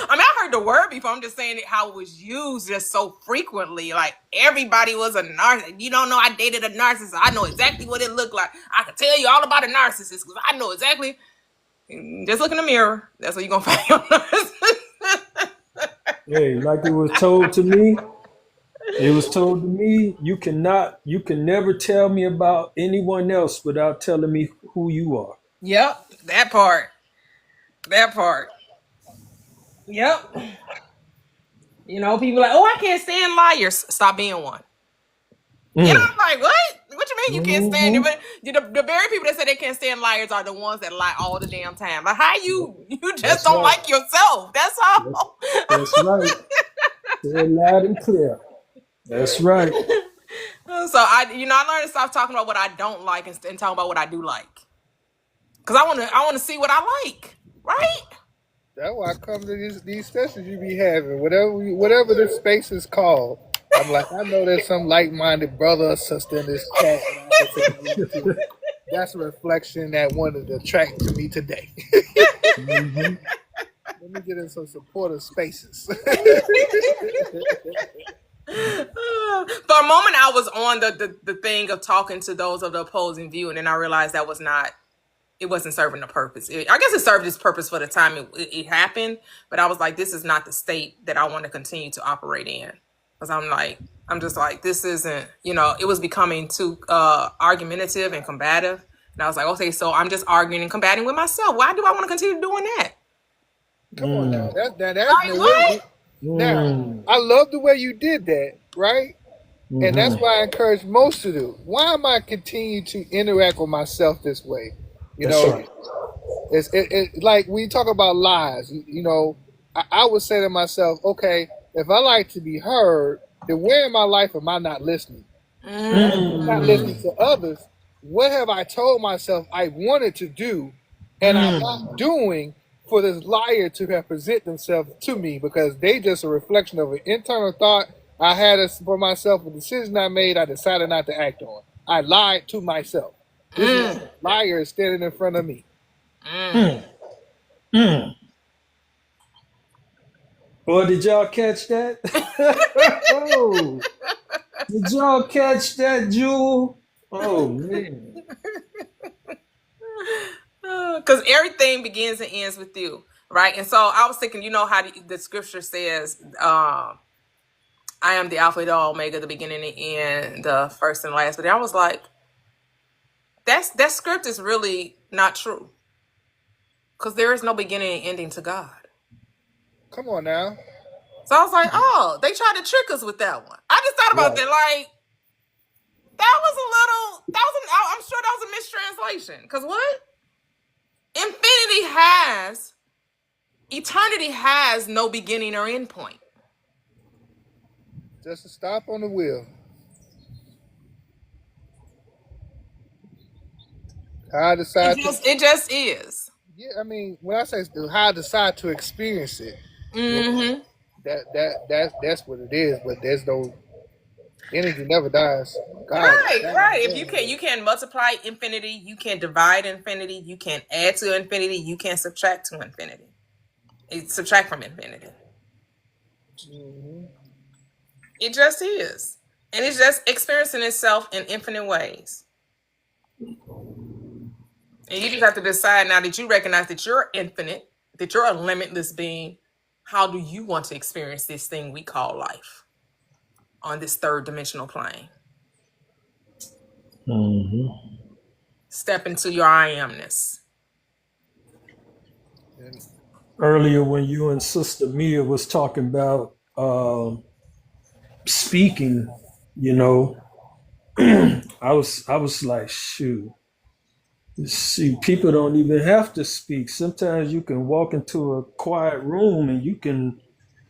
I mean, I heard the word before. I'm just saying how it was used just so frequently. Like, everybody was a narcissist. You don't know I dated a narcissist. I know exactly what it looked like. I can tell you all about a narcissist because I know exactly. Just look in the mirror. That's what you're going to find your narcissist. Hey, like it was told to me, you can never tell me about anyone else without telling me who you are. Yep, that part. Yep. People like, oh, I can't stand liars. Stop being one. I'm like, what? What you mean you can't stand it? But the very people that say they can't stand liars are the ones that lie all the damn time. Like, how you just That's don't right. like yourself. That's all. That's right. Say it loud and clear. That's right. So I learned to stop talking about what I don't like and talk about what I do like. Cause I want to see what I like, right? That's why I come to these sessions you be having, whatever this space is called. I'm like, I know there's some like-minded brother or sister in this chat. That's a reflection that wanted to attract to me today. Mm-hmm. Let me get in some supportive spaces. For a moment, I was on the thing of talking to those of the opposing view, and then I realized that it wasn't serving the purpose. I guess it served its purpose for the time it happened, but I was like, this is not the state that I want to continue to operate in. Because I'm just like, this isn't, it was becoming too argumentative and combative. And I was like, okay, so I'm just arguing and combating with myself. Why do I want to continue doing that? Come on now. That's Like, what? Now, I love the way you did that, right? Mm-hmm. And that's why I encourage most to do. Why am I continue to interact with myself this way? Right. It's like when you talk about lies, I would say to myself, okay, if I like to be heard, then where in my life am I not listening? I'm not listening to others. What have I told myself I wanted to do and I'm not doing for this liar to have present themselves to me because they just a reflection of an internal thought I had for myself, a decision I made, I decided not to act on. I lied to myself. This liar is standing in front of me. Boy, did y'all catch that? Oh, did y'all catch that, Jewel? Oh, man. Because everything begins and ends with you, right? And so I was thinking, how the scripture says, I am the Alpha, the Omega, the beginning and the end, the first and last. But I was like, that script is really not true. Because there is no beginning and ending to God. Come on now. So I was like, oh, they tried to trick us with that one. I just thought about that, like, that was a little, I'm sure that was a mistranslation. Because what? Eternity has no beginning or end point. Just a stop on the wheel. How I decide It just is. Yeah, I mean, when I say how I decide to experience it, Mm-hmm. that's what it is. But there's no energy never dies. God, Right. If you can't multiply infinity, you can't divide infinity, you can't add to infinity, you can't subtract to infinity. Subtract from infinity. Mm-hmm. It just is. And it's just experiencing itself in infinite ways. And you just have to decide now that you recognize that you're infinite, that you're a limitless being. How do you want to experience this thing we call life on this third dimensional plane? Mm-hmm. Step into your I amness. Earlier, when you and Sister Mia was talking about speaking, you know, I was like, shoot. See, people don't even have to speak. Sometimes you can walk into a quiet room and you can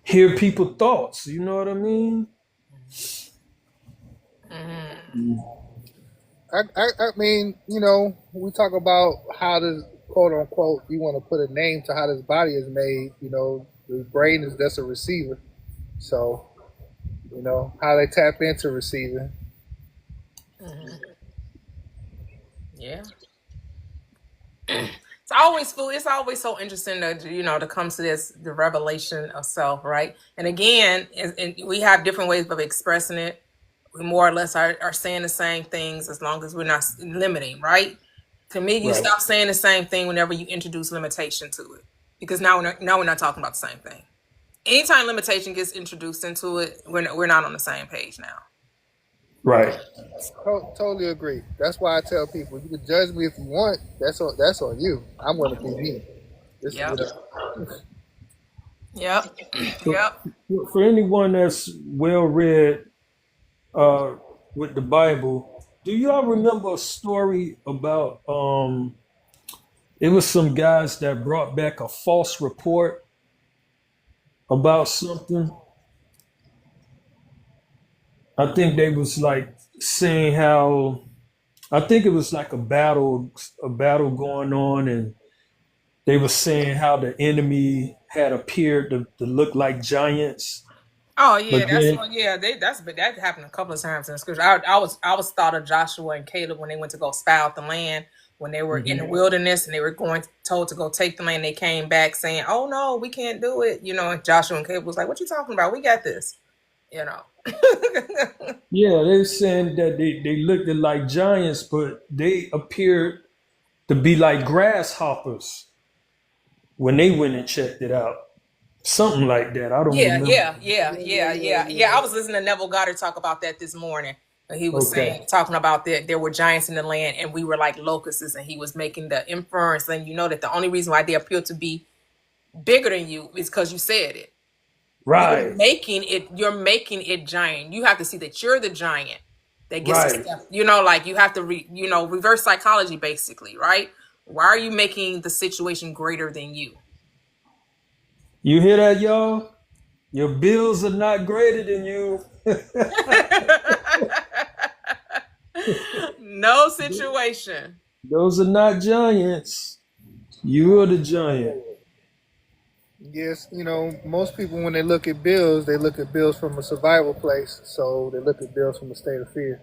hear people's thoughts. You know what I mean? Mm-hmm. I mean, we talk about how this quote unquote, you want to put a name to how this body is made. The brain is just a receiver. So, how they tap into receiving. Mm-hmm. Yeah. It's always so interesting to come to the revelation of self, right? And again, and we have different ways of expressing it. We more or less are saying the same things as long as we're not limiting, right? To me, you stop saying the same thing whenever you introduce limitation to it, because now we're not talking about the same thing. Anytime limitation gets introduced into it, we're not on the same page now. Right. Totally agree. That's why I tell people, you can judge me if you want. That's on you. I'm going to be me. Yep. For anyone that's well read with the Bible, do y'all remember a story about it was some guys that brought back a false report about something? I think they was like saying how I think it was like a battle going on, and they were saying how the enemy had appeared to look like giants. Oh yeah, But then that happened a couple of times in scripture. I was thought of Joshua and Caleb when they went to go spy out the land, when they were in the wilderness and they were told to go take the land. They came back saying, "Oh no, we can't do it." And Joshua and Caleb was like, "What you talking about? We got this." Yeah, they're saying that they looked like giants, but they appeared to be like grasshoppers when they went and checked it out. Something like that. I don't remember. Yeah. I was listening to Neville Goddard talk about that this morning. He was talking about that there were giants in the land and we were like locusts, and he was making the inference, and that the only reason why they appear to be bigger than you is because you said it. Right. You're making it giant. You have to see that you're the giant that gets to step, like you have to reverse psychology basically, right? Why are you making the situation greater than you? You hear that, y'all? Your bills are not greater than you. No situation. Those are not giants. You are the giant. Yes, most people when they look at bills from a survival place. So they look at bills from a state of fear.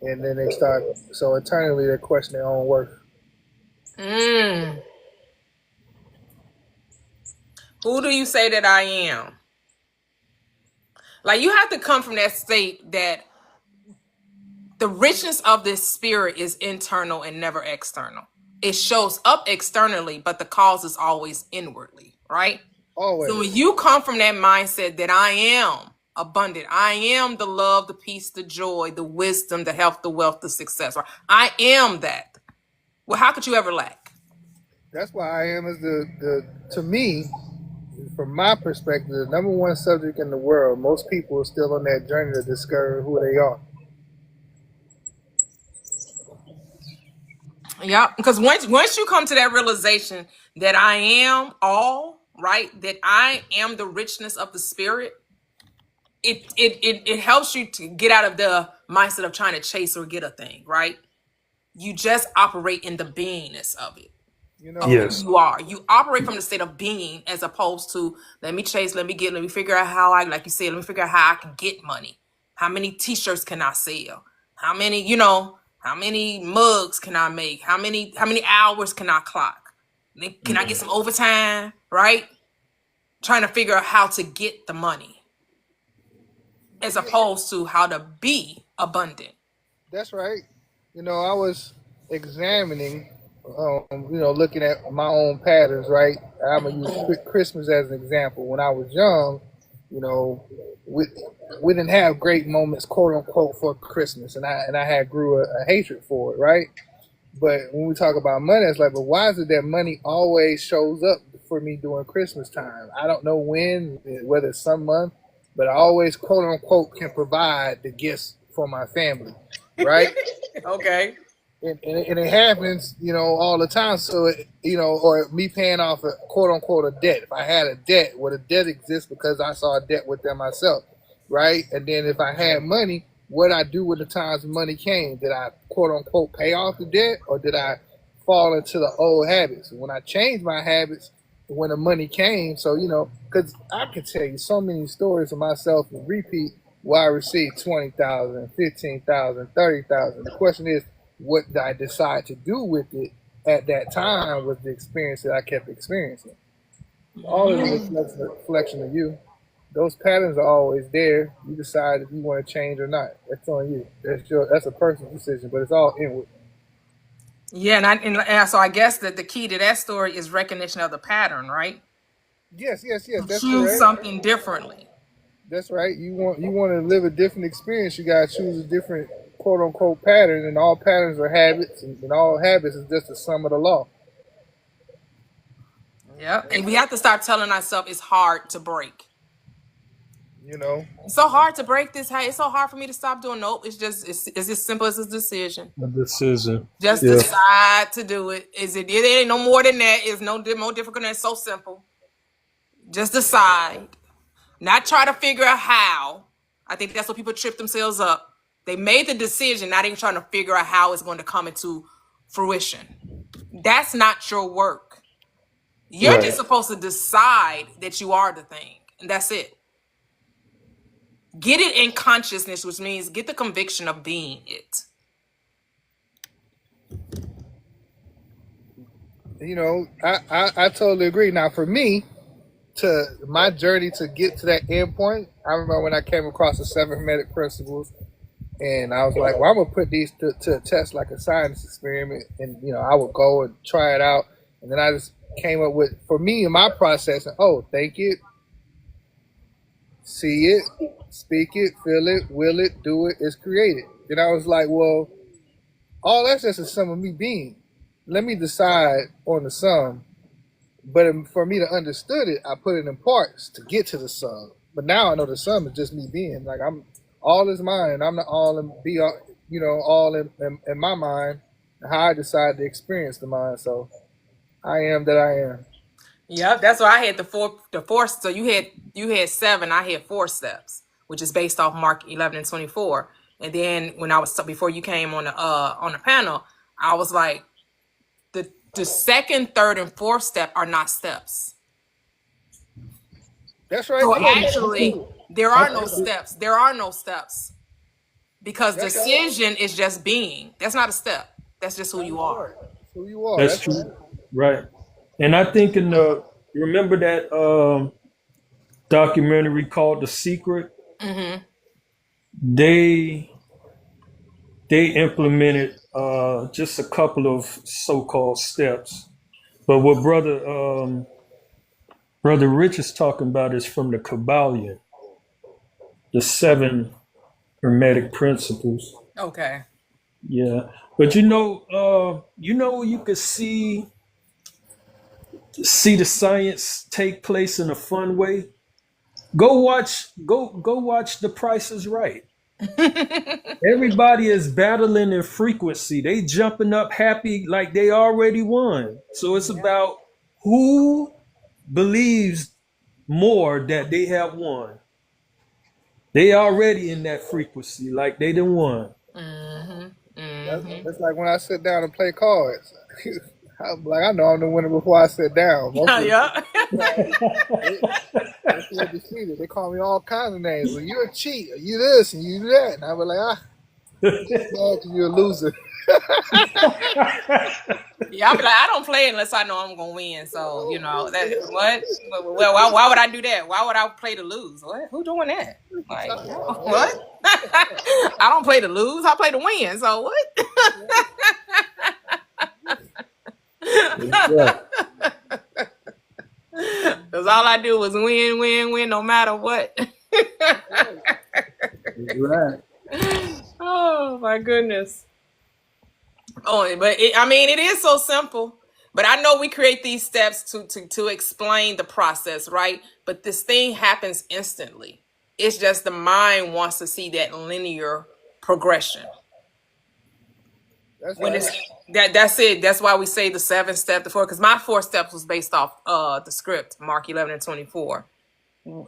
And then they start, so internally they question their own worth. Who do you say that I am? Like, you have to come from that state that the richness of this spirit is internal and never external. It shows up externally, but the cause is always inwardly, right? Always. So when you come from that mindset that I am abundant. I am the love, the peace, the joy, the wisdom, the health, the wealth, the success. Right? I am that. Well, how could you ever lack? That's why I am is to me, from my perspective, the number one subject in the world. Most people are still on that journey to discover who they are. Yeah, because once you come to that realization that I am all, right, that I am the richness of the spirit, it helps you to get out of the mindset of trying to chase or get a thing, right? You just operate in the beingness of it, You of know, who Yes. you are. You operate from the state of being as opposed to let me chase, let me figure out how I, like you said, let me figure out how I can get money. How many t-shirts can I sell? How many, how many mugs can I make? How many hours can I clock? Can I get some overtime? Right? Trying to figure out how to get the money as opposed to how to be abundant. that's right. I was examining, looking at my own patterns, right? I'm going to use Christmas as an example. When I was young, you know, we, we didn't have great moments, quote unquote, for Christmas. And I had grew a hatred for it, right? But when we talk about money, it's like, but why is it that money always shows up for me during Christmas time? I don't know when, whether it's some month, but I always, quote unquote, can provide the gifts for my family, right? Okay. And it happens, all the time. So, or me paying off a quote unquote a debt. If I had a debt, well, the debt exists because I saw a debt with them myself, right? And then if I had money, what I do when the times money came? Did I quote unquote pay off the debt, or did I fall into the old habits? When I changed my habits, when the money came, so because I can tell you so many stories of myself and repeat where I received 20,000, 15,000, 30,000. The question is, what did I decide to do with it at that time was the experience that I kept experiencing. All of it is a reflection of you. Those patterns are always there. You decide if you want to change or not. That's on you. That's a personal decision, but it's all inward. Yeah, and so I guess that the key to that story is recognition of the pattern, right? Yes, yes, yes. That's Choose correct. something differently. That's right. You want to live a different experience. You gotta choose a different quote unquote pattern, and all patterns are habits, and all habits is just a sum of the law. Yeah, and we have to start telling ourselves it's hard to break. You know. It's so hard to break this. Hey, it's so hard for me to stop doing. Nope, it's as simple as a decision. A decision. Just Yeah. decide to do it. It ain't no more than that. It's no more difficult than that. It's so simple. Just decide. Not try to figure out how. I think that's what people trip themselves up. They made the decision, not even trying to figure out how it's going to come into fruition. That's not your work. You're Right. just supposed to decide that you are the thing. And that's it. Get it in consciousness, which means get the conviction of being it. I totally agree. Now, for me, to my journey to get to that end point, I remember when I came across the 7 Hermetic Principles, and I was like, well, I'm gonna put these to a test like a science experiment, and I would go and try it out, and then I just came up with, for me in my process, think it, see it, speak it, feel it, will it, do it, it's created. Then I was like, well, all that's just a sum of me being. Let me decide on the sum. But for me to understood it, I put it in parts to get to the sum. But now I know the sum is just me being. Like, I'm all is mine. I'm not all in be all, all in my mind. How I decide to experience the mind. So I am that I am. Yeah, that's why I had the four. So you had 7. I had 4 steps, which is based off Mark 11:24. And then when I was before you came on the panel, I was like, the second, third, and fourth step are not steps. That's right. So Come on, actually, there are no steps. There are no steps because That's decision is just being. That's not a step. That's just who you are. That's who you are. That's true. Right. And I think remember that documentary called The Secret? Mm-hmm. They implemented just a couple of so-called steps. But what brother Rich is talking about is from the Kabbalion. the 7 Hermetic principles. Okay. Yeah, but you could see the science take place in a fun way. Go watch The Price is Right. Everybody is battling in frequency. They jumping up happy like they already won. So it's Yeah. about who believes more that they have won. They already in that frequency like they done won. That's like when I sit down and play cards. I'm like, I know I'm the winner before I sit down. Most of the Yeah. they feel defeated. They call me all kinds of names. Well, you're a cheat. Or you this and you that. And I was like, you're a loser. Yeah, I'll be like, I don't play unless I know I'm gonna win. So that what? Well, why would I do that? Why would I play to lose? What? Who doing that? Like what? I don't play to lose. I play to win. So what? Yeah. Because all I do is win, win, win, no matter what. Right. Oh my goodness. Oh, but it is so simple. But I know we create these steps to explain the process, right? But this thing happens instantly. It's just the mind wants to see that linear progression. That's When right. that's it. That's why we say the 7 step, the 4. Because my 4 steps was based off the script, Mark 11:24.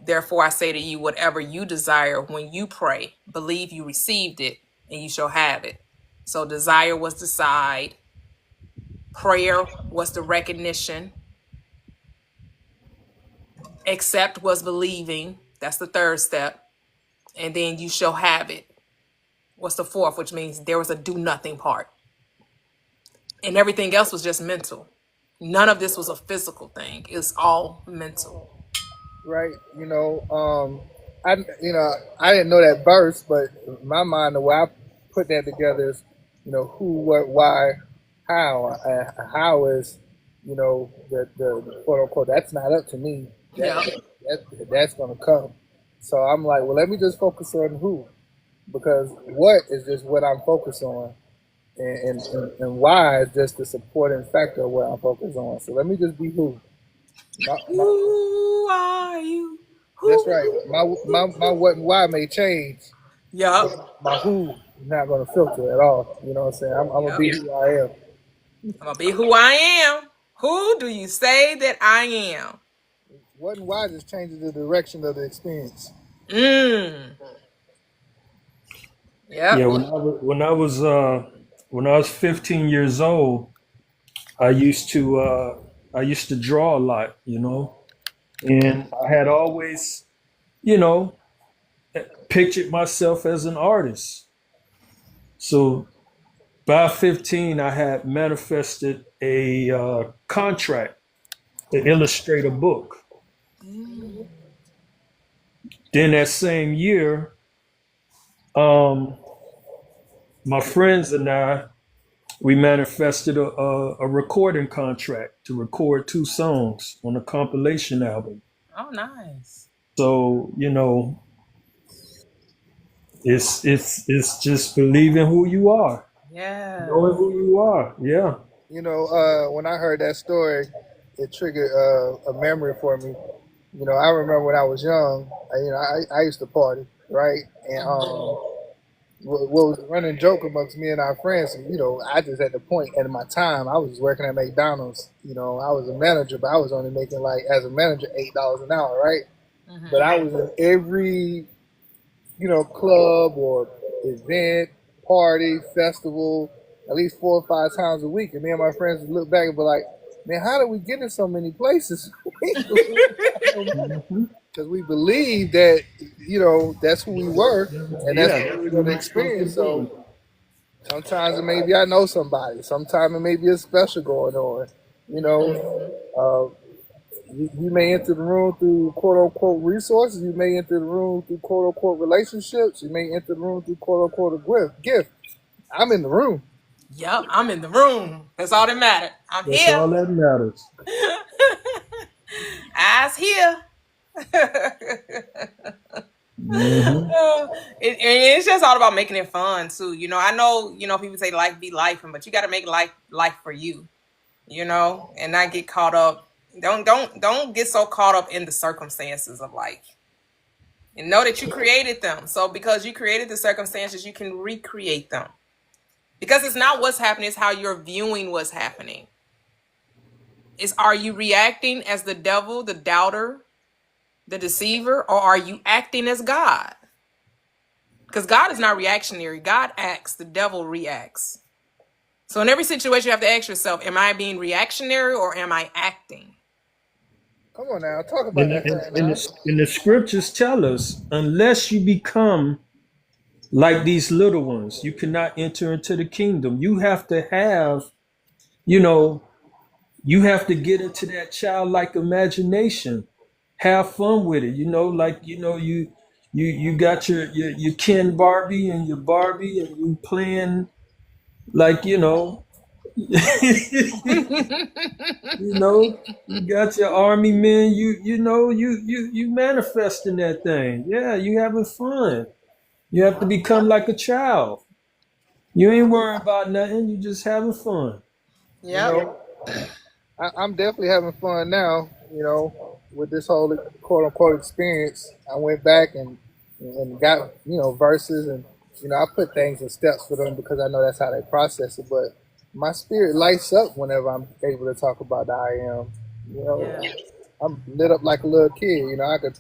Therefore, I say to you, whatever you desire when you pray, believe you received it, and you shall have it. So desire was decide. Prayer was the recognition. Accept was believing. That's the 3rd step. And then you shall have it. What's the 4th? Which means there was a do nothing part. And everything else was just mental. None of this was a physical thing. It's all mental. Right. I didn't know that verse, but in my mind, the way I put that together is, who, what, why, how. How is, the quote unquote. That's not up to me. Yeah. That's gonna come. So I'm like, well, let me just focus on who, because what is just what I'm focused on, and why is just the supporting factor of what I'm focused on. So let me just be who. Who are you? That's right. My what and why may change. Yep. My who is not going to filter at all. You know what I'm saying? I'm going to be who I am. I'm gonna be who I am. Who do you say that I am? What and why just changes the direction of the experience. Yep. Yeah, when I was 15 years old, I used to draw a lot, and I had always, pictured myself as an artist. So by 15, I had manifested a contract to illustrate a book. Then that same year, my friends and I, we manifested a recording contract to record 2 songs on a compilation album. Oh, nice. So, it's just believing who you are, Yeah. knowing who you are. Yeah. When I heard that story, it triggered a memory for me. I remember when I was young. I used to party, right? And what was a running joke amongst me and our friends. I just at the point at my time I was working at McDonald's. I was a manager, but I was only making like as a manager $8 an hour, right? But I was in every club or event, party, festival, at least 4 or 5 times a week. And me and my friends would look back and be like, man, how did we get in so many places? Because we believe that, that's who we were and that's what we were going to experience. So sometimes it may be I know somebody. Sometimes it may be a special going on. You may enter the room through quote unquote resources. You may enter the room through quote unquote relationships. You may enter the room through quote unquote a gift. I'm in the room. Yep, I'm in the room. That's all that matters. I'm That's here. all that matters. Eyes here. Mm-hmm. It's just all about making it fun too. I know, people say life be life, but you got to make life for you, and not get caught up. Don't get so caught up in the circumstances of life. And know that you created them. So because you created the circumstances, you can recreate them. Because it's not what's happening, it's how you're viewing what's happening. Are you reacting as the devil, the doubter, the deceiver, or are you acting as God? Because God is not reactionary. God acts, the devil reacts. So in every situation, you have to ask yourself, am I being reactionary or am I acting? Come on now, talk about And, that and, thing and, now. and the scriptures tell us, unless you become like these little ones, you cannot enter into the kingdom. You have to have, you know, you have to get into that childlike imagination. Have fun with it. You got your Ken Barbie and your Barbie and you playing like, you got your army men, you manifesting that thing. Yeah, you having fun. You have to become like a child. You ain't worrying about nothing, you just having fun. You Yep. know, I'm definitely having fun now. With this whole quote unquote experience. I went back and got verses, and I put things in steps for them because I know that's how they process it. But my spirit lights up whenever I'm able to talk about the I am. Yeah. I'm lit up like a little kid. I could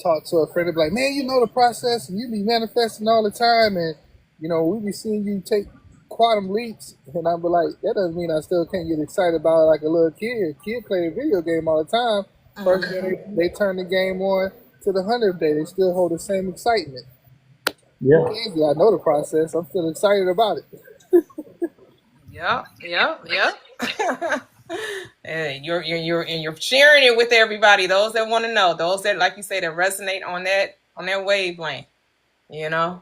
talk to a friend and be like, man, the process, and you be manifesting all the time, and we be seeing you take quantum leaps, and I'd be like, that doesn't mean I still can't get excited about it like a little kid. Kid play a video game all the time. First day they turn the game on to the 100th day, they still hold the same excitement. Who Yeah. cares? I know the process. I'm still excited about it. Yep. And you're sharing it with everybody. Those that want to know, those that, like you say, that resonate on that wavelength. Yeah,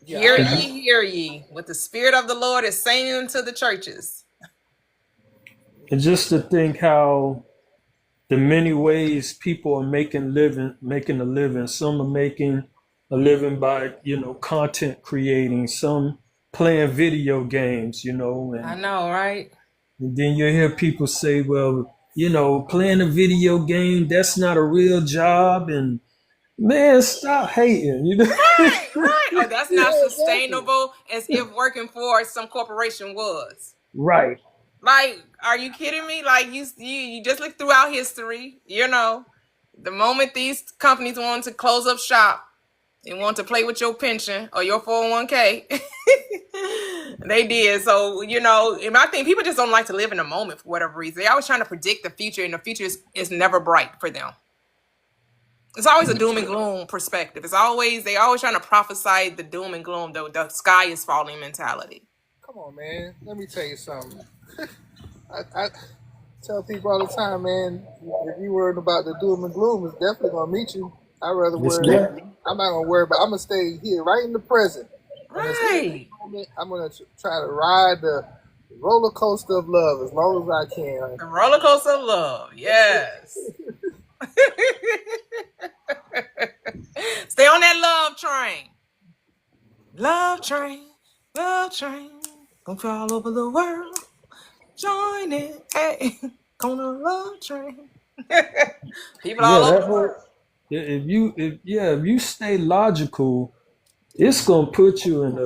Hear ye, what the Spirit of the Lord is saying to the churches. And just to think how the many ways people are making a living. Some are making a living by, content creating, some playing video games, I know, right? and then you hear people say, well, playing a video game, that's not a real job. And man, stop hating, Right. Oh, that's not exactly. sustainable as if working for some corporation was. Right. Like, are you kidding me? Like you just look throughout history, the moment these companies want to close up shop and want to play with your pension or your 401k, they did. So, and I think people just don't like to live in the moment for whatever reason. They always trying to predict the future, and the future is never bright for them. It's always a doom and gloom perspective. They always trying to prophesy the doom and gloom, the sky is falling mentality. Come on, man. Let me tell you something. I tell people all the time, man, if you worried about the doom and gloom, it's definitely gonna meet you. I'd rather It's worry. that. I'm not gonna worry about. I'm gonna stay here, right in the present, and as Right. moment, I'm gonna try to ride the roller coaster of love as long as I can. The roller coaster of love. Yes. Stay on that love train. Love train. Love train. Gonna fly all over the world. Join it. Hey. On the love train. People Yeah, all over that the whole, world. if you stay logical, it's gonna put you in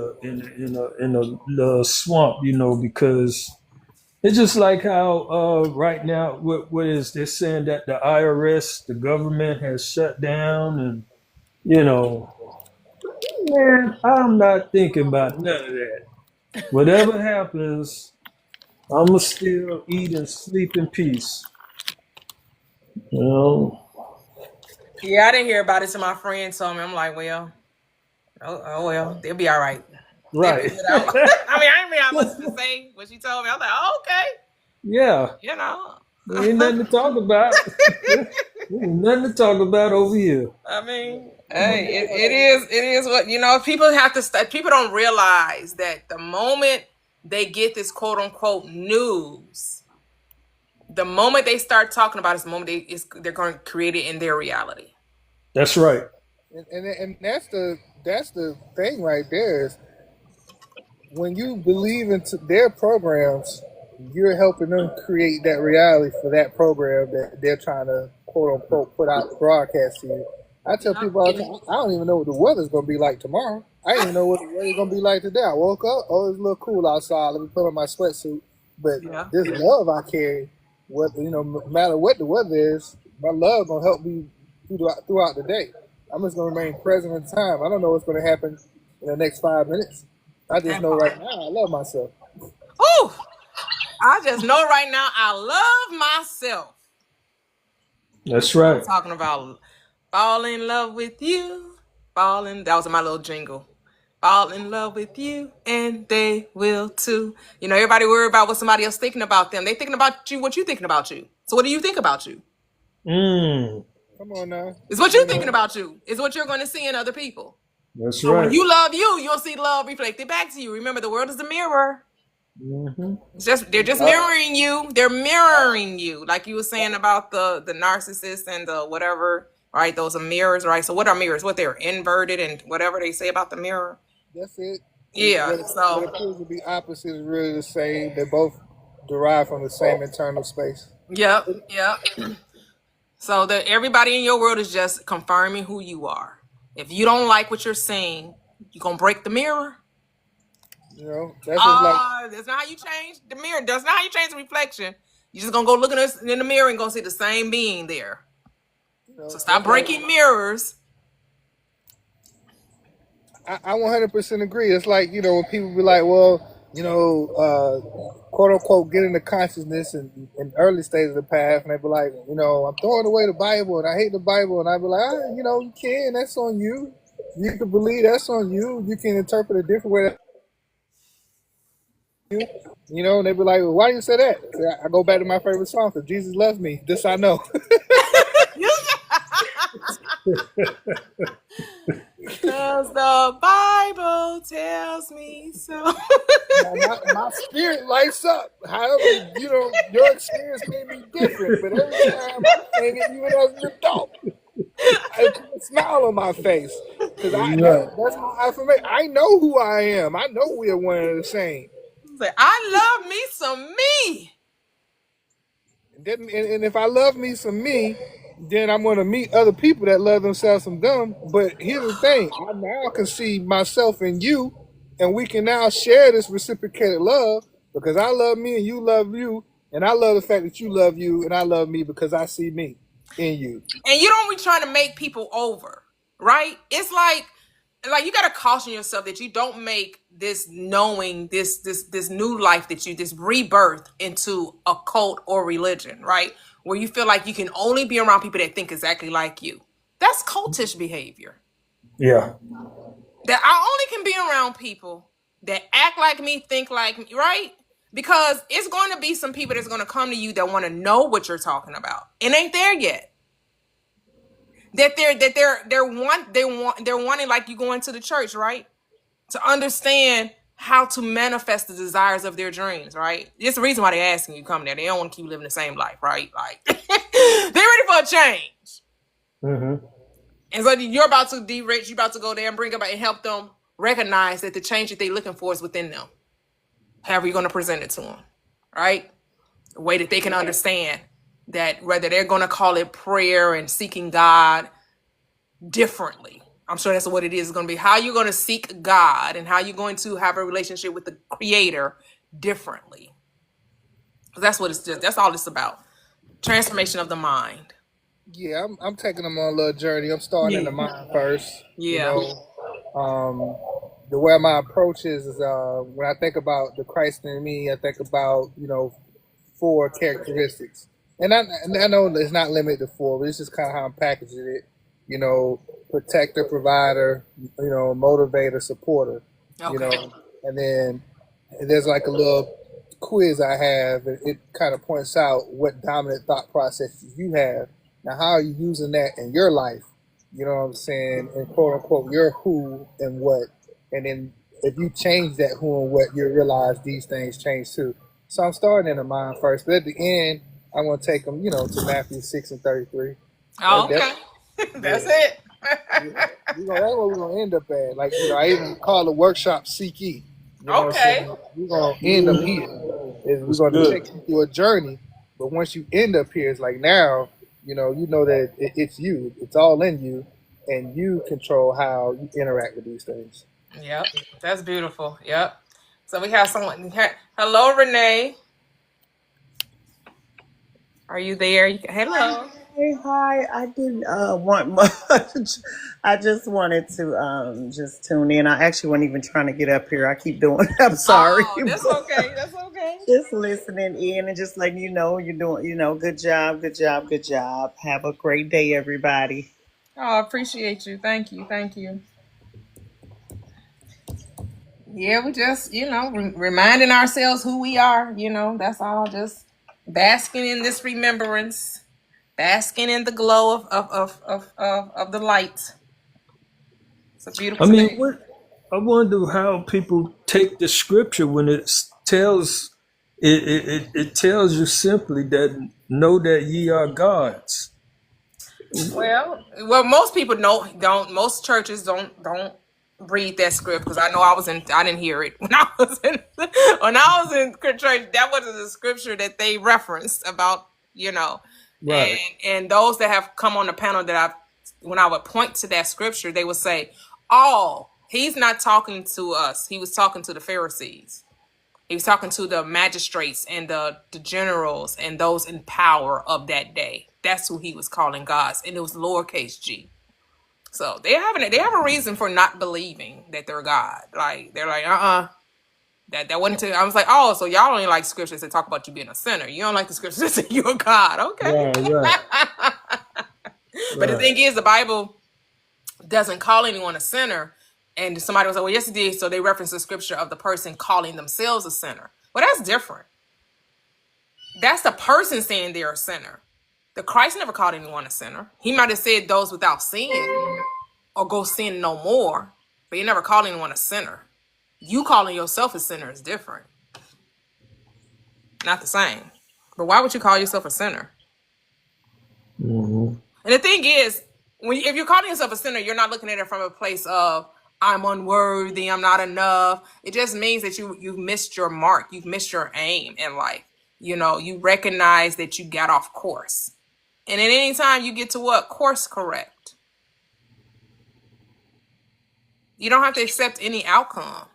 a swamp, because it's just like how right now what is they're saying that the IRS, the government has shut down, and you know man, I'm not thinking about none of that. Whatever happens, I'ma still eat and sleep in peace. You know? Yeah, I didn't hear about it till my friend told me. I'm like, well, oh well, they'll be all right. They Right. figure it out. I mean, I didn't really have much to say when she told me. I was like, oh, okay, Yeah. you know. There ain't nothing to talk about. There ain't nothing to talk about over here. I mean, hey, it is what People have to. People don't realize that the moment they get this quote unquote news, the moment they start talking about it, is the moment they're going to create it in their reality. That's right. And that's the thing right there is when you believe into their programs, you're helping them create that reality for that program that they're trying to quote unquote put out broadcast to you. I tell Yep. people all the time, I don't even know what the weather's gonna be like tomorrow. I didn't even know what the weather's gonna be like today. I woke up, oh, it's a little cool outside. Let me put on my sweatsuit. But Yeah. this love I carry, what no matter what the weather is, my love gonna help me throughout the day. I'm just gonna remain present in time. I don't know what's gonna happen in the next 5 minutes. I just That know part. right now I love myself. Ooh, I just know right now I love myself. That's What I'm right. talking about. Fall in love with you. That was my little jingle. Fall in love with you, and they will too. You know, everybody worry about what somebody else thinking about them. They thinking about you, what you thinking about you. So what do you think about you? Mm, Come on now, It's what you you're thinking know. about you. It's what you're going to see in other people. that's So when right. you love you, you'll see love reflected back to you. Remember, the world is a mirror. Hmm. They're just mirroring you. They're mirroring you, like you were saying about the narcissist and the whatever. Right, those are mirrors, right? So what are mirrors? What they're inverted and whatever they say about the mirror. That's it. Yeah. What So appears to be opposite is really the same. They both derive from the same internal space. yep, yep. So that everybody in your world is just confirming who you are. If you don't like what you're seeing, you're gonna break the mirror. You know, that's just like That's not how you change the mirror. That's not how you change the reflection. You're just gonna go look at us in the mirror and gonna see the same being there. So stop that's like breaking mirrors. I 100% agree. It's like when people be like, well, quote unquote, get into consciousness in early stages of the path, and they be like, I'm throwing away the Bible and I hate the Bible, and I be like, you can. That's on you. You can believe that's on you. You can interpret a different way. And they be like, well, why do you say that? I go back to my favorite song, because Jesus loves me. This I know. Because the Bible tells me so. my spirit lights up. However, your experience may be different, but every time I sing it, even as an adult, I put a smile on my face because Right. that's my affirmation. I know who I am. I know we are one and the same. Say, I love me some me. And if I love me some me, then I'm going to meet other people that love themselves some them. But here's the thing: I now can see myself in you, and we can now share this reciprocated love because I love me and you love you, and I love the fact that you love you and I love me because I see me in you. And you don't be trying to make people over, right? It's like you gotta caution yourself that you don't make this knowing this new life this rebirth into a cult or religion, right? Where you feel like you can only be around people that think exactly like you. That's cultish behavior. Yeah. That I only can be around people that act like me, think like me, right? Because it's going to be some people that's going to come to you that want to know what you're talking about. It ain't there yet. They're wanting, like you going to the church, right? To understand how to manifest the desires of their dreams, right? It's the reason why they're asking you to come there. They don't want to keep living the same life, right? Like they're ready for a change. Hmm. And so you're about to de-rich, you're about to go there and bring about and help them recognize that the change that they're looking for is within them. However you're going to present it to them, right? A way that they can understand that whether they're going to call it prayer and seeking God differently. I'm sure that's what it is. It's going to be how you're going to seek God and how you're going to have a relationship with the Creator differently. That's what that's all it's about. Transformation of the mind. Yeah, I'm taking them on a little journey. I'm starting in the mind first. Yeah. The way my approach is when I think about the Christ in me, I think about 4 characteristics, and I know it's not limited to 4, but it's just kind of how I'm packaging it. Protector, provider, motivator, supporter. Okay. And then there's like a little quiz I have. It kind of points out what dominant thought processes you have. Now, how are you using that in your life? You know what I'm saying? And quote unquote, your who and what. And then if you change that who and what, you realize these things change too. So I'm starting in the mind first, but at the end, I'm going to take them, to Matthew 6:33. Oh, That's, okay. That's yeah. it. That's where we're gonna end up at. Like, I even call the workshop Seek Ye. You know what I'm Okay. saying? We're gonna end up here. We're That's gonna good. take you through a journey, but once you end up here, it's like now, you know that it's you. It's all in you, and you control how you interact with these things. Yep. That's beautiful. Yep. So we have someone. Hello, Renee. Are you there? Hello. Hey, hi. I didn't want much. I just wanted to just tune in. I actually wasn't even trying to get up here. I keep doing I'm sorry. Oh, that's But okay. That's okay. just listening in and just letting you know you're doing, good job, good job, good job. Have a great day, everybody. Oh, I appreciate you. Thank you. Thank you. Yeah, we just, reminding ourselves who we are. That's all. Just basking in this remembrance, basking in the glow of the light. It's a I beautiful mean, day. what I wonder how people take the scripture when it tells it tells you simply that know that ye are gods. Well, most people don't. Most churches don't read that script because I know I didn't hear it when I was in church. That wasn't the scripture that they referenced about, Right. and those that have come on the panel when I would point to that scripture, they would say, "Oh, he's not talking to us. He was talking to the Pharisees. He was talking to the magistrates and the generals and those in power of that day. That's who he was calling gods, and it was lowercase g. So they have a reason for not believing that they're God. Like they're like, that wasn't. I was like, oh, so y'all only like scriptures that talk about you being a sinner. You don't like the scriptures that say you're a God, okay? Right. Right. But the Right. thing is, the Bible doesn't call anyone a sinner. And somebody was like, well, yes, it did. So they reference the scripture of the person calling themselves a sinner. Well, that's different. That's the person saying they're a sinner. The Christ never called anyone a sinner. He might have said those without sin or go sin no more, but he never called anyone a sinner. You calling yourself a sinner is different. Not the same. But why would you call yourself a sinner? Mm-hmm. And the thing is, if you're calling yourself a sinner, you're not looking at it from a place of I'm unworthy, I'm not enough. It just means that you've missed your mark, you've missed your aim in life. You recognize that you got off course. And at any time you get to what? Course correct. You don't have to accept any outcome.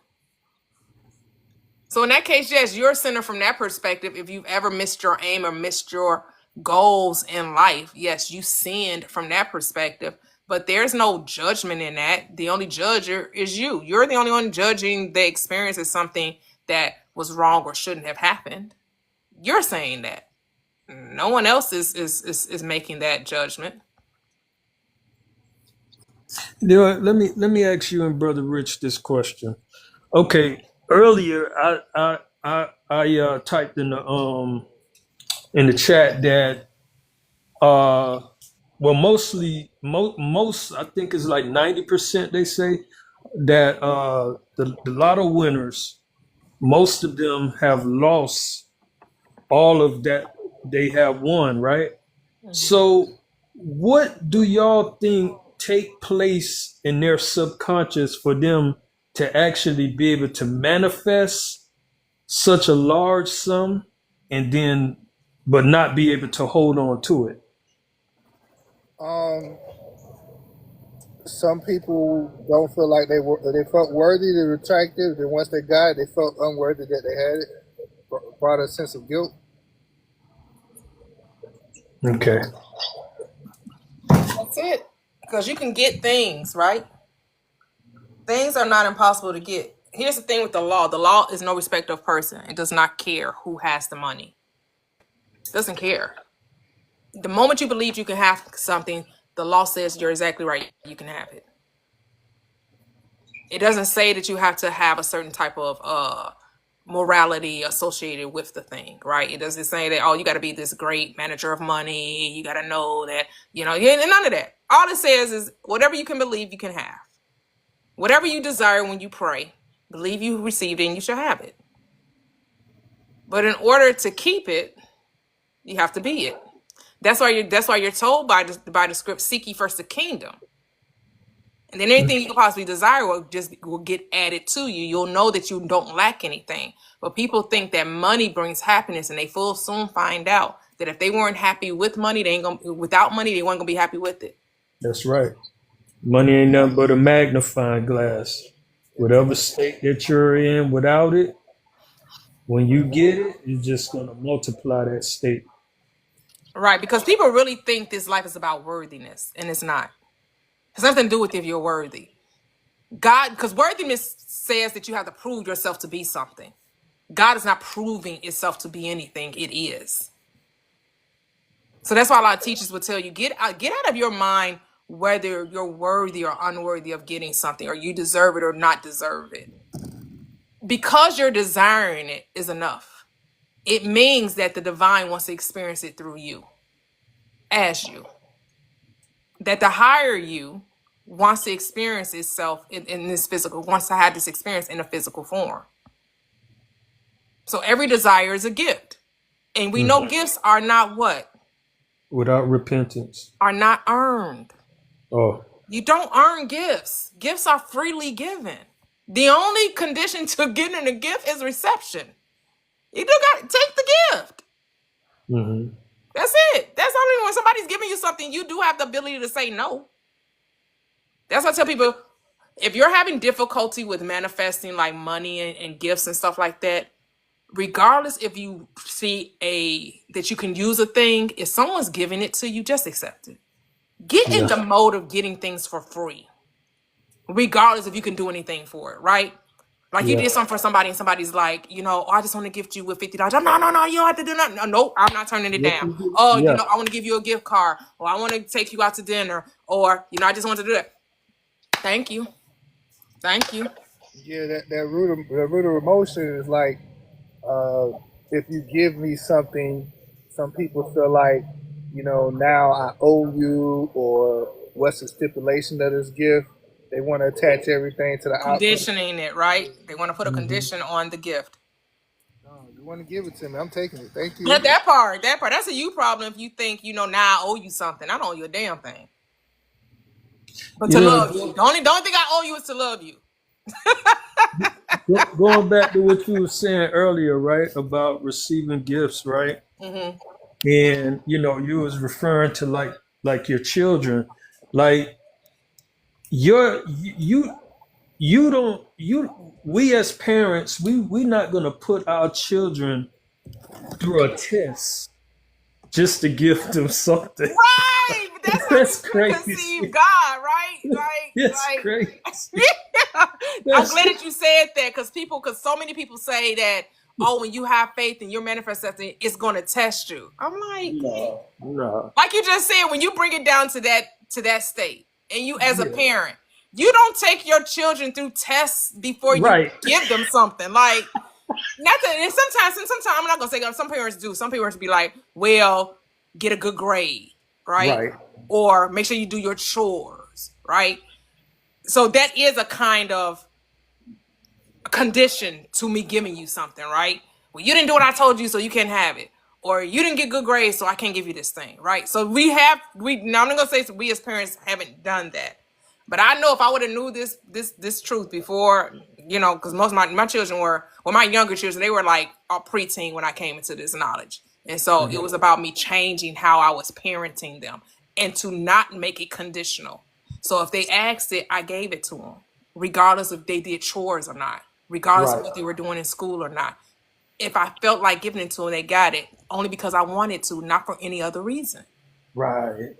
So in that case, yes, you're a sinner from that perspective. If you've ever missed your aim or missed your goals in life, yes, you sinned from that perspective. But there's no judgment in that. The only judger is you. You're the only one judging the experience as something that was wrong or shouldn't have happened. You're saying that. No one else is making that judgment. Let me ask you and Brother Rich this question. Okay, earlier I typed in the chat that well most I think it's like 90% they say that the lotto winners, most of them have lost all of that they have won, right? So what do y'all think take place in their subconscious for them to actually be able to manifest such a large sum and then but not be able to hold on to it? Some people don't feel like they felt worthy, they were attractive. Then once they got it, they felt unworthy that they had it. Brought a sense of guilt. Okay. That's it. Because you can get things, right? Things are not impossible to get. Here's the thing with the law. The law is no respecter of person. It does not care who has the money. It doesn't care. The moment you believe you can have something, the law says you're exactly right. You can have it. It doesn't say that you have to have a certain type of morality associated with the thing, right? It doesn't say that, oh, you got to be this great manager of money. You got to know that, none of that. All it says is whatever you can believe you can have. Whatever you desire when you pray, believe you received it and you shall have it. But in order to keep it, you have to be it. That's why you're told by the script, seek ye first the kingdom. And then anything you could possibly desire will get added to you. You'll know that you don't lack anything. But people think that money brings happiness, and they full soon find out that if they weren't happy with money, without money, they weren't gonna be happy with it. That's right. Money ain't nothing but a magnifying glass. Whatever state that you're in without it, when you get it, it's just gonna multiply that state. Right, because people really think this life is about worthiness, and it's not. It has nothing to do with if you're worthy. God, because worthiness says that you have to prove yourself to be something. God is not proving itself to be anything. It is. So that's why a lot of teachers would tell you, get out of your mind whether you're worthy or unworthy of getting something, or you deserve it or not deserve it. Because you're desiring it is enough. It means that the divine wants to experience it through you, as you. That the higher you wants to experience itself in this physical, wants to have this experience in a physical form. So every desire is a gift. And we know gifts are not what? Without repentance. Are not earned. Oh. You don't earn gifts. Gifts are freely given. The only condition to getting a gift is reception. You do got to take the gift. Mm-hmm. That's it. That's only when somebody's giving you something, you do have the ability to say no. That's why I tell people, if you're having difficulty with manifesting like money and gifts and stuff like that, regardless if you see that you can use a thing, if someone's giving it to you, just accept it. Get in the mode of getting things for free, regardless if you can do anything for it, right? Like you did something for somebody and somebody's like, I just want to gift you with $50. No, you don't have to do nothing. No, I'm not turning it down. Oh, I want to give you a gift card, or I want to take you out to dinner, or, I just want to do that. Thank you. Yeah, that root of emotion is like, if you give me something, some people feel like, now I owe you, or what's the stipulation of this gift? They want to attach everything to the conditioning it, right? They want to put a condition on the gift. No, you want to give it to me? I'm taking it. Thank you. Yeah, that part. That's a you problem if you think, now I owe you something. I don't owe you a damn thing. But to love you. The only thing I owe you is to love you. Going back to what you were saying earlier, right, about receiving gifts, right? Mm-hmm. And you was referring to like your children, like we as parents, we're not gonna put our children through a test just to give them something. Right, but that's how crazy. Conceive God, right? That's crazy. I'm glad that you said that, because so many people say that, when you have faith and you're manifesting, it's going to test you. I'm like, no. Like you just said, when you bring it down to that state, and you as a parent, you don't take your children through tests before you give them something. Like, nothing. And sometimes I'm not gonna say that. Some parents do. Some parents be like, well, get a good grade, right? Or make sure you do your chores, right? So that is a kind of condition to me giving you something, right? Well, you didn't do what I told you, so you can't have it. Or you didn't get good grades, so I can't give you this thing, right? So now I'm not gonna say we as parents haven't done that. But I know if I would have knew this truth before, because most of my children my younger children, they were like a preteen when I came into this knowledge. And so it was about me changing how I was parenting them and to not make it conditional. So if they asked it, I gave it to them, regardless if they did chores or not, regardless of what they were doing in school or not. If I felt like giving it to them, they got it only because I wanted to, not for any other reason. Right.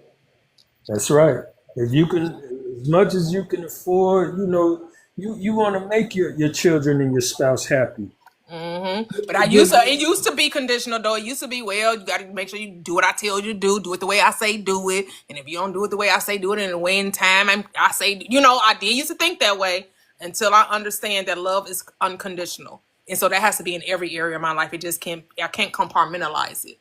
That's right. If you can, as much as you can afford, you want to make your children and your spouse happy. Mm-hmm. But it used to be conditional though. It used to be, well, you got to make sure you do what I tell you to do it the way I say do it. And if you don't do it the way I say do it in the way and time I say, I did used to think that way until I understand that love is unconditional. And so that has to be in every area of my life. I can't compartmentalize it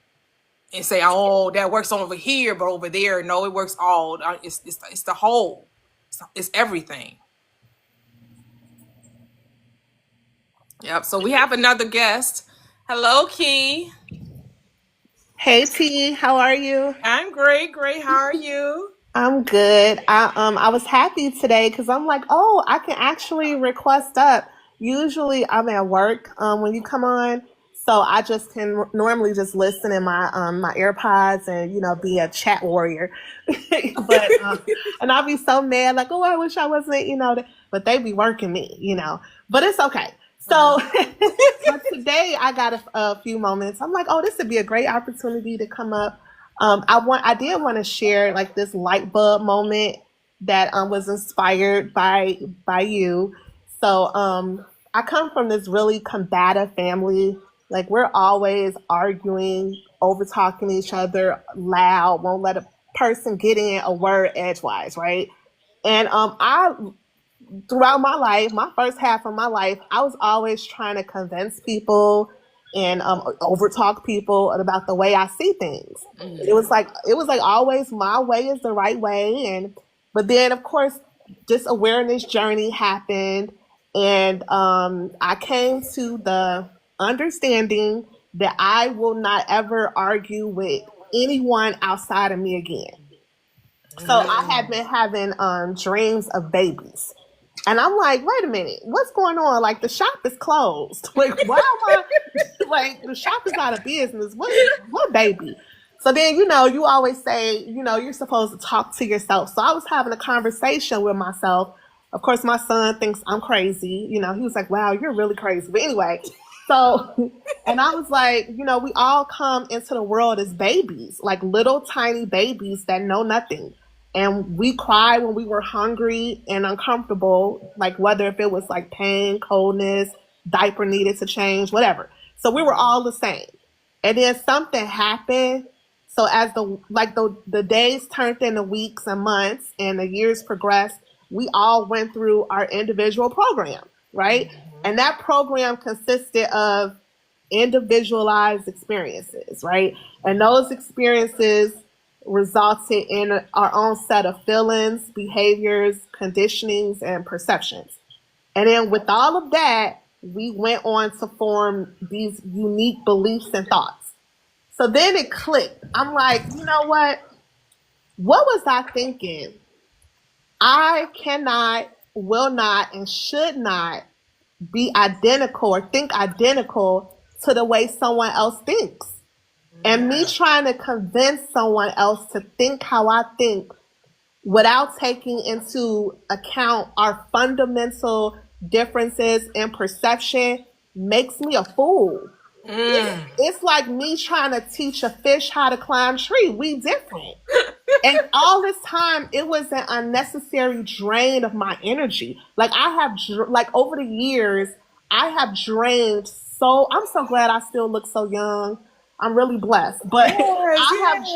and say, oh, that works over here, but over there, no, it works all. It's the whole. It's everything. Yep. So we have another guest. Hello, Key. Hey, T. How are you? I'm great. How are you? I'm good. I was happy today because I'm like, oh, I can actually request up. Usually I'm at work when you come on, so I just can normally just listen in my AirPods and be a chat warrior. But and I'll be so mad like, oh, I wish I wasn't, but they be working me. But it's okay. So, but today I got a few moments. I'm like, oh, this would be a great opportunity to come up. I did want to share like this light bulb moment that was inspired by you. So I come from this really combative family. Like we're always arguing, over talking each other, loud, won't let a person get in a word edgewise, right? And I throughout my life, my first half of my life, I was always trying to convince people and overtalk people about the way I see things. It was like always my way is the right way, and but then of course this awareness journey happened, and I came to the understanding that I will not ever argue with anyone outside of me again. So I had been having dreams of babies. And I'm like, wait a minute, what's going on? Like the shop is closed. Like, why am I like the shop is out of business? What baby? So then, you always say, you're supposed to talk to yourself. So I was having a conversation with myself. Of course, my son thinks I'm crazy. He was like, wow, you're really crazy. But anyway, so, and I was like, we all come into the world as babies, like little tiny babies that know nothing. And we cried when we were hungry and uncomfortable, like whether if it was like pain, coldness, diaper needed to change, whatever. So we were all the same. And then something happened. So as the days turned into weeks and months and the years progressed, we all went through our individual program, right? And that program consisted of individualized experiences, right? And those experiences resulted in our own set of feelings, behaviors, conditionings, and perceptions. And then with all of that, we went on to form these unique beliefs and thoughts. So then it clicked. I'm like, you know what? What was I thinking? I cannot, will not, and should not be identical or think identical to the way someone else thinks. And me trying to convince someone else to think how I think without taking into account our fundamental differences in perception makes me a fool. It's like me trying to teach a fish how to climb a tree. We different. And all this time, it was an unnecessary drain of my energy. Like over the years, I have drained I'm so glad I still look so young. I'm really blessed. But I have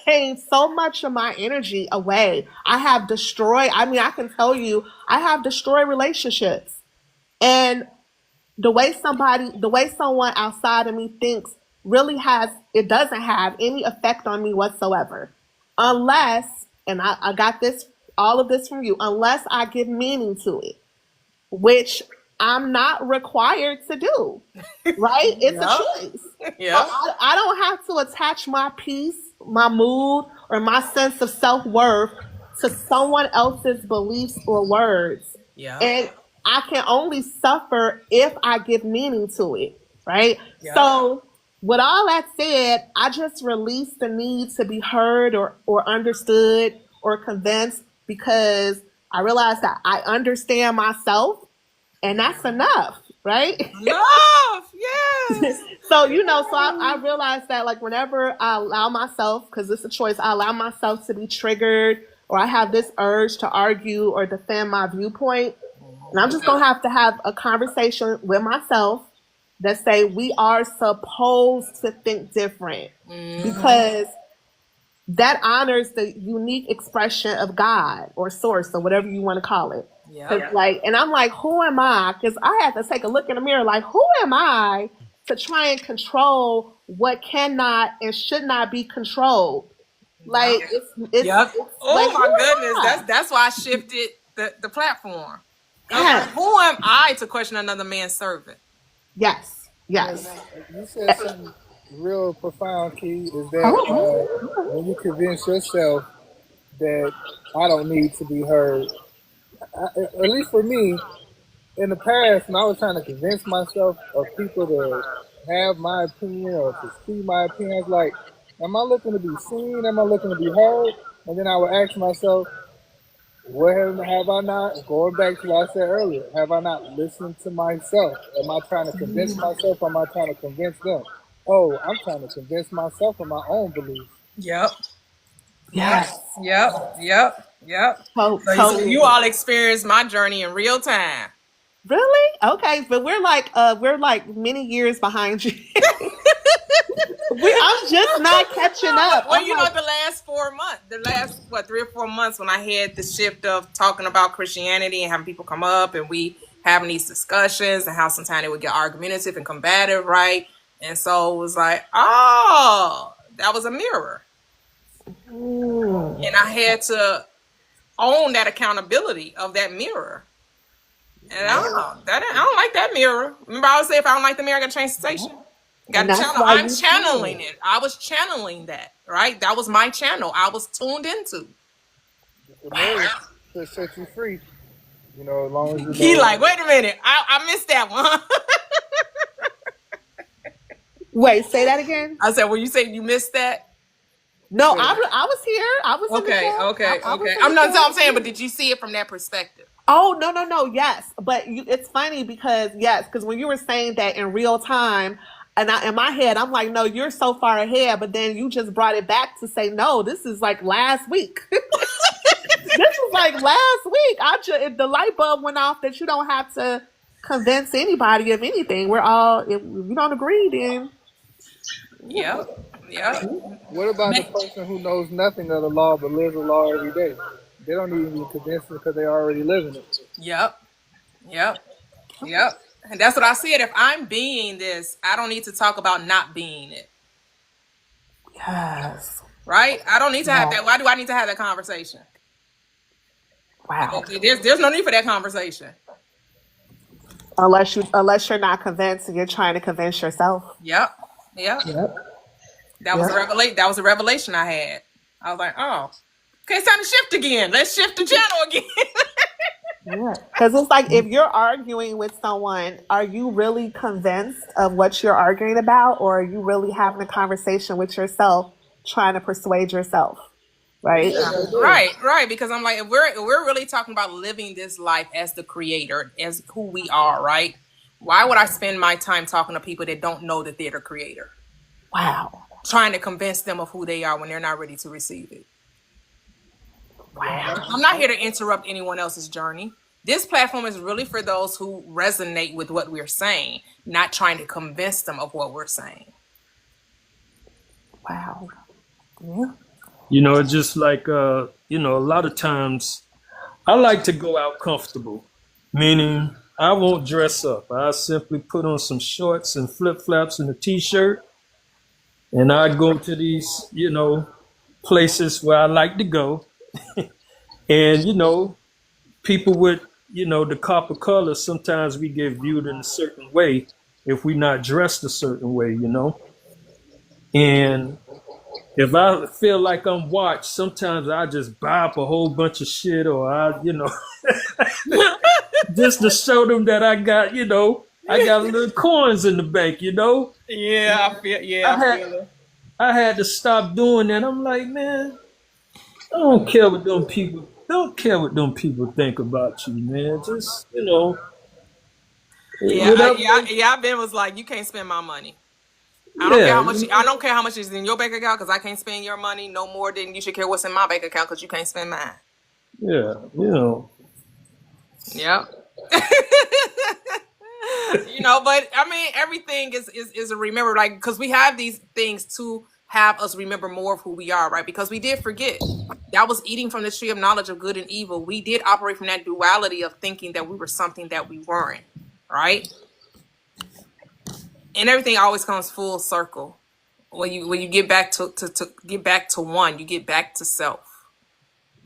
drained so much of my energy away. I have destroyed, I can tell you, I have destroyed relationships. And the way someone outside of me thinks really it doesn't have any effect on me whatsoever. Unless, and I got all of this from you, unless I give meaning to it, which I'm not required to do, right? It's a choice. Yeah. So I don't have to attach my peace, my mood, or my sense of self-worth to someone else's beliefs or words. Yeah. And I can only suffer if I give meaning to it, right? Yeah. So with all that said, I just released the need to be heard or understood or convinced because I realized that I understand myself. And that's enough, right? Enough, yes. So, I realized that like whenever I allow myself, because it's a choice, I allow myself to be triggered or I have this urge to argue or defend my viewpoint. And I'm just going to have a conversation with myself that say we are supposed to think different because that honors the unique expression of God or source or whatever you want to call it. Yeah. And I'm like, who am I? Because I had to take a look in the mirror, like, who am I to try and control what cannot and should not be controlled? Like, it's oh like, my goodness, that's why I shifted the platform. Yes. Like, who am I to question another man's servant? Yes. You said something real profound, Key, is that when you convince yourself that I don't need to be heard. At least for me, in the past, when I was trying to convince myself of people to have my opinion or to see my opinion, I was like, am I looking to be seen? Am I looking to be heard? And then I would ask myself, what have I not, going back to what I said earlier, have I not listened to myself? Am I trying to convince myself or am I trying to convince them? Oh, I'm trying to convince myself of my own beliefs. Yep. Yep. Yes. Yep. Yep. Yep. So Totally you agree. all experienced my journey in real time. Really? Okay, but we're like many years behind you. I'm just not catching up. Well, I'm you know, like, the last 4 months, the last, 3 or 4 months when I had the shift of talking about Christianity and having people come up and we having these discussions and how sometimes it would get argumentative and combative, right? And so it was like, oh, that was a mirror. And I had to own that accountability of that mirror. And I don't like that mirror. Remember I would say if I don't like the mirror, I gotta change the station. Got and to that's channel. why I'm you channeling can. it. I was channeling that, right? That was my channel. I was tuned into. The mirror should set you free. You know, as long as you He know. like, wait a minute, I missed that one. Wait, say that again. I said, well, you say you missed that? No, I was here. I was in the Okay, chat. okay, I was okay. in I'm the not. chat. I'm saying, but did you see it from that perspective? Oh, no. Yes. But it's funny because, yes, because when you were saying that in real time, and in my head, I'm like, no, you're so far ahead. But then you just brought it back to say, no, this is like last week. This was like last week. The light bulb went off that you don't have to convince anybody of anything. If we don't agree, then. Yep. Yep. What about the person who knows nothing of the law but lives the law every day? They don't need to be convinced because they already living it. Yep. Yep. Yep. And that's what I said. If I'm being this, I don't need to talk about not being it. Yes. Right? I don't need to have that. Why do I need to have that conversation? Wow. There's no need for that conversation. Unless you're not convinced and you're trying to convince yourself. Yep. Yep. That was a revelation. That was a revelation I had. I was like, oh, okay, it's time to shift again. Let's shift the channel again. Yeah. Because it's like if you're arguing with someone, are you really convinced of what you're arguing about, or are you really having a conversation with yourself, trying to persuade yourself? Right? Right. Because I'm like, if we're really talking about living this life as the creator, as who we are, right? Why would I spend my time talking to people that don't know that they're the creator? Wow. Trying to convince them of who they are when they're not ready to receive it. Wow. I'm not here to interrupt anyone else's journey. This platform is really for those who resonate with what we're saying, not trying to convince them of what we're saying. Wow. Yeah. You know, it's just like, a lot of times I like to go out comfortable, meaning I won't dress up. I simply put on some shorts and flip-flops and a t-shirt, and I go to these, places where I like to go. And, people with, the copper color, sometimes we get viewed in a certain way if we're not dressed a certain way, And if I feel like I'm watched, sometimes I just buy up a whole bunch of shit, or just to show them that I got, I got little coins in the bank, Yeah, I had to stop doing that. I'm like, man, I don't care what them people think about you, man. Just, Ben was like, you can't spend my money. I don't care how much is in your bank account because I can't spend your money no more than you should care what's in my bank account because you can't spend mine. Yeah, Yep. But I mean, everything is a remember, like, because we have these things to have us remember more of who we are, right? Because we did forget. That was eating from the tree of knowledge of good and evil. We did operate from that duality of thinking that we were something that we weren't, right? And everything always comes full circle. When you get back to get back to one, you get back to self.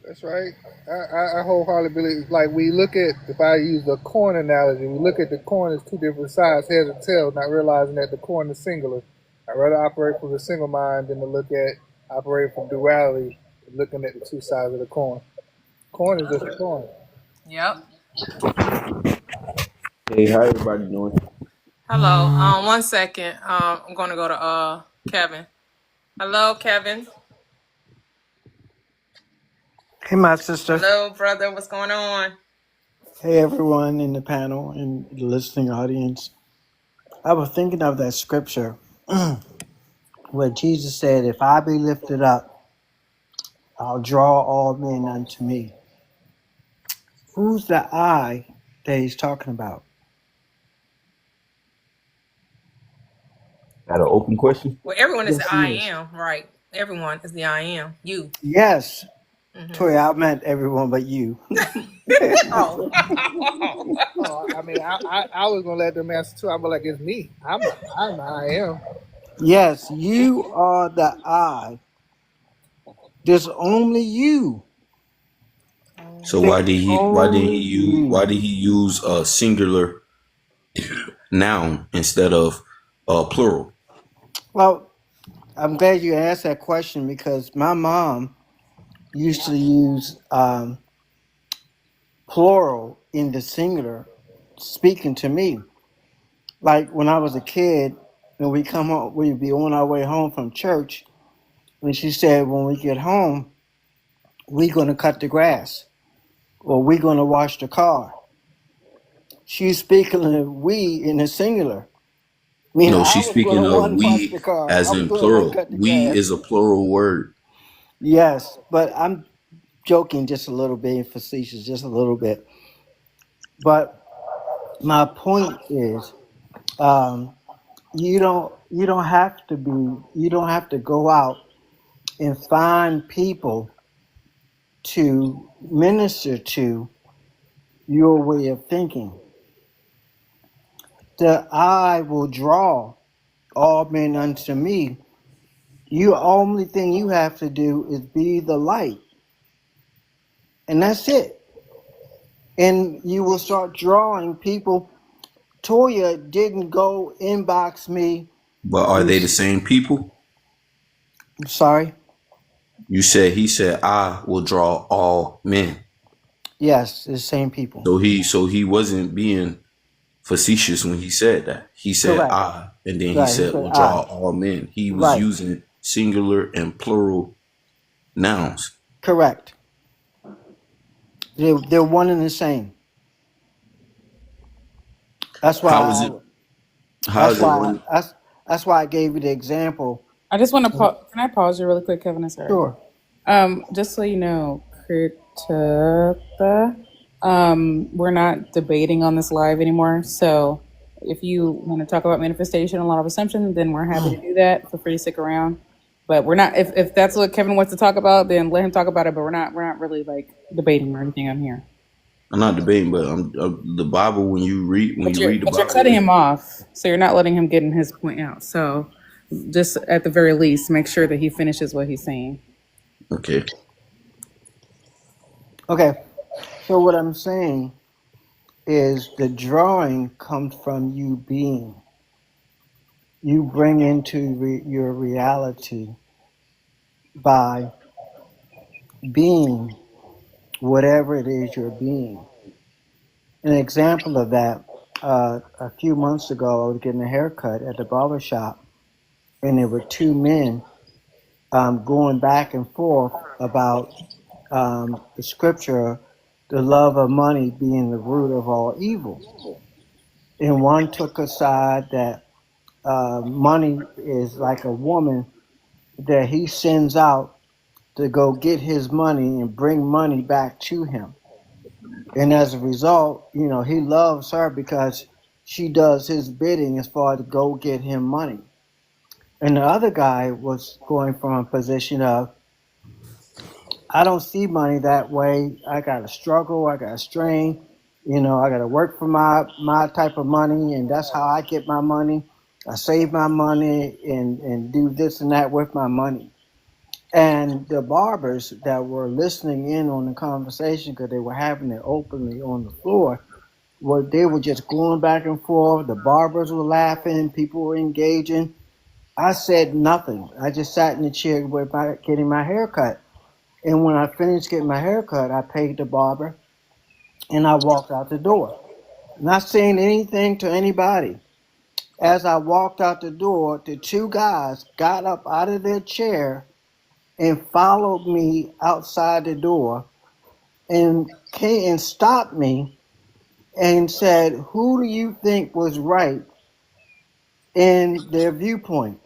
That's right. I wholeheartedly believe. Like, we look at, if I use the coin analogy, we look at the coin as two different sides, heads and tails, not realizing that the coin is singular. I'd rather operate from the single mind than to look at operating from duality. looking at the two sides of the coin. Coin is just a coin. Yep. Hey, how everybody doing? Hello. 1 second. I'm gonna go to Kevin. Hello, Kevin. Hey, my sister. Hello, brother. What's going on? Hey, everyone in the panel and the listening audience. I was thinking of that scripture where Jesus said, "If I be lifted up, I'll draw all men unto me." Who's the I that he's talking about? Got an open question? Well, everyone is Yes, the he I is. am, right? Everyone is the I am. You. Yes, Mm-hmm. Toyia, I meant everyone but you. Oh. Oh, I mean, I was gonna let them answer too. I'm like, it's me. I am. Yes, you are the I. There's only you. So There's only why you. did he use a singular noun instead of plural? Well, I'm glad you asked that question because my mom used to use plural in the singular speaking to me. Like when I was a kid, when we come home, we'd be on our way home from church, and she said, when we get home, we're going to cut the grass or we're going to wash the car. She's speaking of we in the singular. Meaning No, I she's was going speaking to of one wash the we car. as I was in going to one plural. cut the We grass. is a plural word. Yes, but I'm joking just a little bit and facetious just a little bit. But my point is, you don't have to go out and find people to minister to your way of thinking. The I will draw all men unto me. You only thing you have to do is be the light, and that's it. And you will start drawing people. Toya didn't go inbox me. But are they the same people? I'm sorry. He said I will draw all men. Yes, it's the same people. So he wasn't being facetious when he said that. He said Correct. I, and then he Right. He said said will draw I. all men. He was Right. using singular and plural nouns. Correct. They're one and the same. That's How is why. it? How That's is it why. one? That's why I gave you the example. I just want to can I pause you really quick, Kevin? I'm sorry. Sure. Just so you know, Kurtapa, we're not debating on this live anymore. So if you want to talk about manifestation, a lot of assumptions, then we're happy to do that. Feel free to stick around. But we're not. If that's what Kevin wants to talk about, then let him talk about it. But we're not really like debating or anything on here. I'm not debating, but the Bible. When you read the But you're Bible, cutting him off, so you're not letting him get in his point out. So just at the very least, make sure that he finishes what he's saying. okay. Okay. So what I'm saying is the drawing comes from you being. You bring into your reality by being whatever it is you're being. An example of that, a few months ago, I was getting a haircut at the barber shop, and there were two men going back and forth about the scripture, the love of money being the root of all evil. And one took a side that money is like a woman that he sends out to go get his money and bring money back to him. And as a result, he loves her because she does his bidding as far as to go get him money. And the other guy was going from a position of, I don't see money that way. I got to struggle. I got to strain. I got to work for my type of money, and that's how I get my money. I save my money and do this and that with my money. And the barbers that were listening in on the conversation, because they were having it openly on the floor, they were just going back and forth. The barbers were laughing. People were engaging. I said nothing. I just sat in the chair getting my hair cut. And when I finished getting my hair cut, I paid the barber and I walked out the door. Not saying anything to anybody. As I walked out the door, the two guys got up out of their chair and followed me outside the door and came and stopped me and said, "Who do you think was right in their viewpoint?"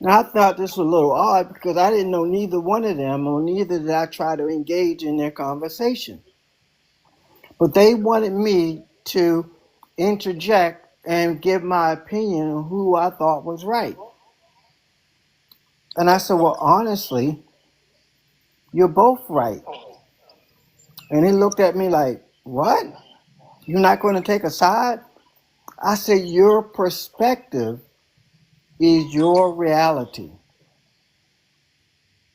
Now, I thought this was a little odd because I didn't know neither one of them, or neither did I try to engage in their conversation. But they wanted me to interject and give my opinion on who I thought was right. And I said, "Well, honestly, you're both right." And he looked at me like, "What? You're not going to take a side?" I said, "Your perspective is your reality.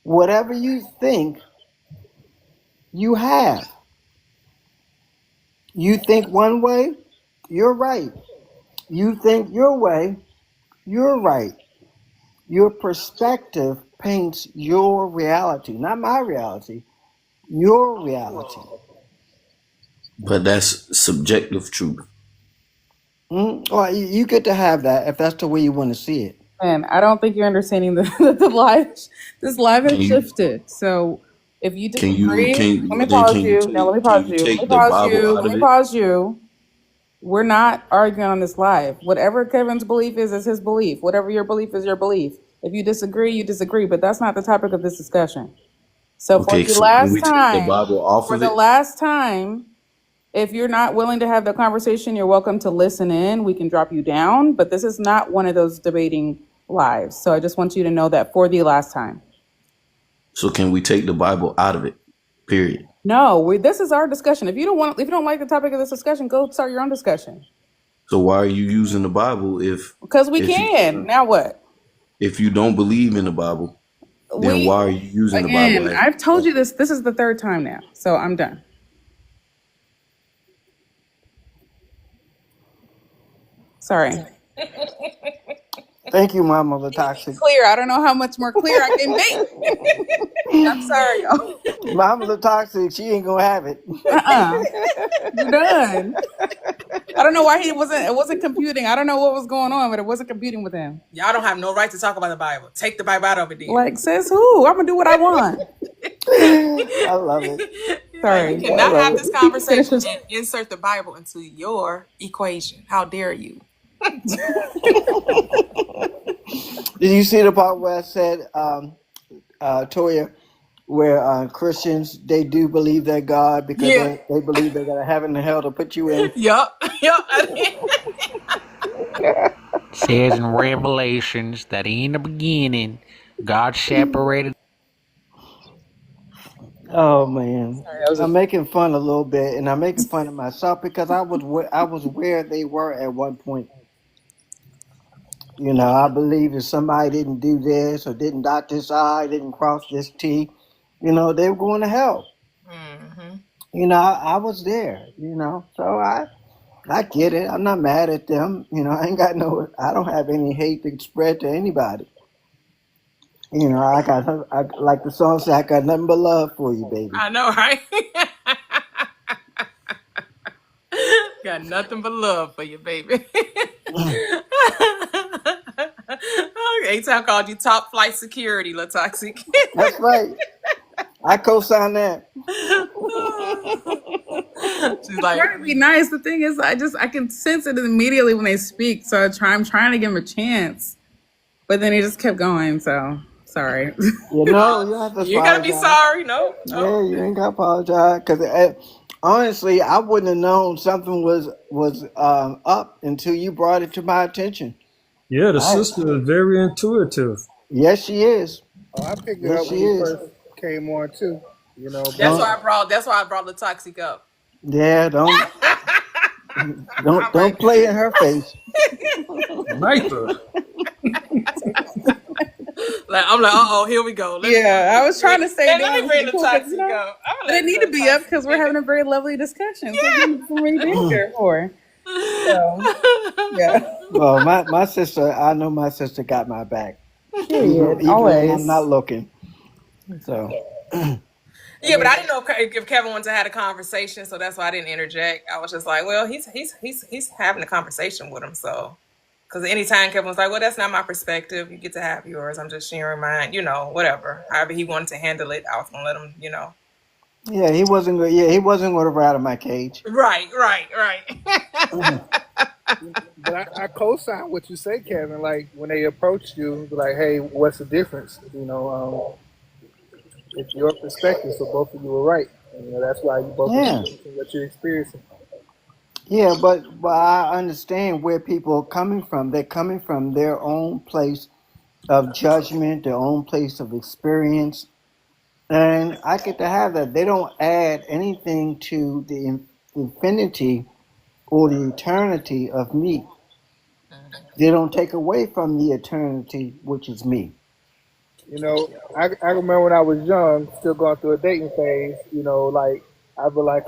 Whatever you think, you have. You think one way, you're right. You think your way, you're right. Your perspective paints your reality, not my reality, your reality." But that's subjective truth. Well, you get to have that if that's the way you want to see it. And I don't think you're understanding the live. This live Can has you shifted. So if you can you disagree, can let me then pause you. No, let me can pause you you. Let me take the pause Bible you. out Let of me it? pause you. We're not arguing on this live. Whatever Kevin's belief is his belief. Whatever your belief is your belief. If you disagree, you disagree. But that's not the topic of this discussion. So Okay, so can we take the Bible off for of the it? last time, if you're not willing to have the conversation, you're welcome to listen in. We can drop you down, but this is not one of those debating lives. So I just want you to know that for the last time. So can we take the Bible out of it? Period. No, this is our discussion. If you don't like the topic of this discussion, go start your own discussion. So why are you using the Bible Because we if can. Now what? you don't believe in the Bible, then why are you using the Bible as I've told you this. This is the third time now, so I'm done. Sorry. Thank you, Mama Latoxic. Clear. I don't know how much more clear I can be. I'm sorry, y'all. Mama Latoxic, she ain't gonna have it. We're done. I don't know why it wasn't computing. I don't know what was going on, but it wasn't computing with him. Y'all don't have no right to talk about the Bible. Take the Bible out of it then. Like, says who? I'm gonna do what I want. I love it. Sorry. You cannot have this conversation and insert the Bible into your equation. How dare you? Did you see the part where I said, Toyia, where Christians, they do believe that God because they believe they got a heaven and hell to put you in? Yup. Says in Revelations that in the beginning, God separated. Oh man, Sorry, I'm making fun a little bit, and I'm making fun of myself because I was where they were at one point. You know, I believe if somebody didn't do this or didn't dot this I, didn't cross this T, you know, they were going to hell. Mm-hmm. You know, I was there. You know, so I get it. I'm not mad at them. You know, I don't have any hate to spread to anybody. You know, I like the song said, I got nothing but love for you, baby. I know, right? Got nothing but love for you, baby. A-Town called you top flight security, Latoxic. That's right. I co-sign that. She's like, trying to be nice. The thing is, I can sense it immediately when they speak. So I'm trying to give him a chance, but then he just kept going. So sorry. You know, you have to you gotta be sorry. No. Yeah, you ain't gotta apologize. Because honestly, I wouldn't have known something was up until you brought it to my attention. Yeah, the sister is very intuitive. Yes, she is. Oh, I picked it Yes, up when she you is. first came on too. You know, That's why I brought Latoxic up. Yeah, don't play in her face. Sniper. I'm like, here we go. I was trying to say, let me bring Latoxic up. But it need to be up because we're having a very lovely discussion. So what are we being here for? So, yeah. Well, my sister, I know my sister got my back. Period. Even when Always. I'm not looking. So Yeah, but I didn't know if Kevin wanted to have a conversation, so that's why I didn't interject. I was just like, well, he's having a conversation with him, so because anytime Kevin was like, well, that's not my perspective, you get to have yours. I'm just sharing mine, whatever. However he wanted to handle it, I was gonna let him. Yeah, he wasn't. Yeah, he wasn't going to rattle my cage. Right. But I co-sign what you say, Kevin. Like when they approach you, be like, hey, what's the difference? It's your perspective, so both of you are right. And, that's why you both Yeah, experiencing what you're experiencing. yeah, but I understand where people are coming from. They're coming from their own place of judgment, their own place of experience, and I get to have that. They don't add anything to the infinity or the eternity of me. They don't take away from the eternity, which is me. I remember when I was young, still going through a dating phase. Like I'd be like,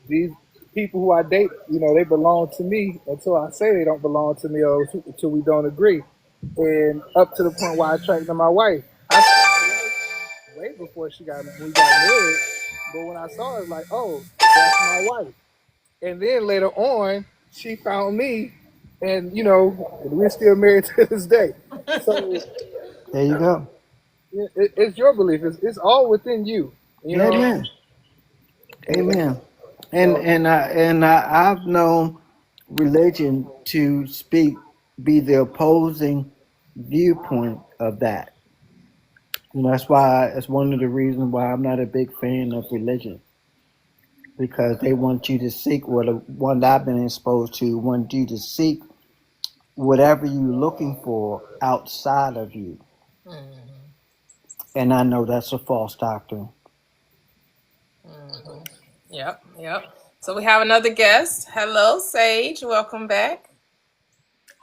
these people who I date, they belong to me until I say they don't belong to me or until we don't agree. And up to the point where I attracted to my wife, I saw my wife way before we got married. But when I saw her, it's like, oh, that's my wife. And then later on, she found me, and we're still married to this day. So There you go. it's your belief. It's all within you. Amen. And Amen. And so I've known religion to be the opposing viewpoint of that. That's why it's one of the reasons why I'm not a big fan of religion, because they want you to seek what one that I've been exposed to want you to seek whatever you're looking for outside of you. And I know that's a false doctrine. Yep. So we have another guest. Hello, Sage. Welcome back.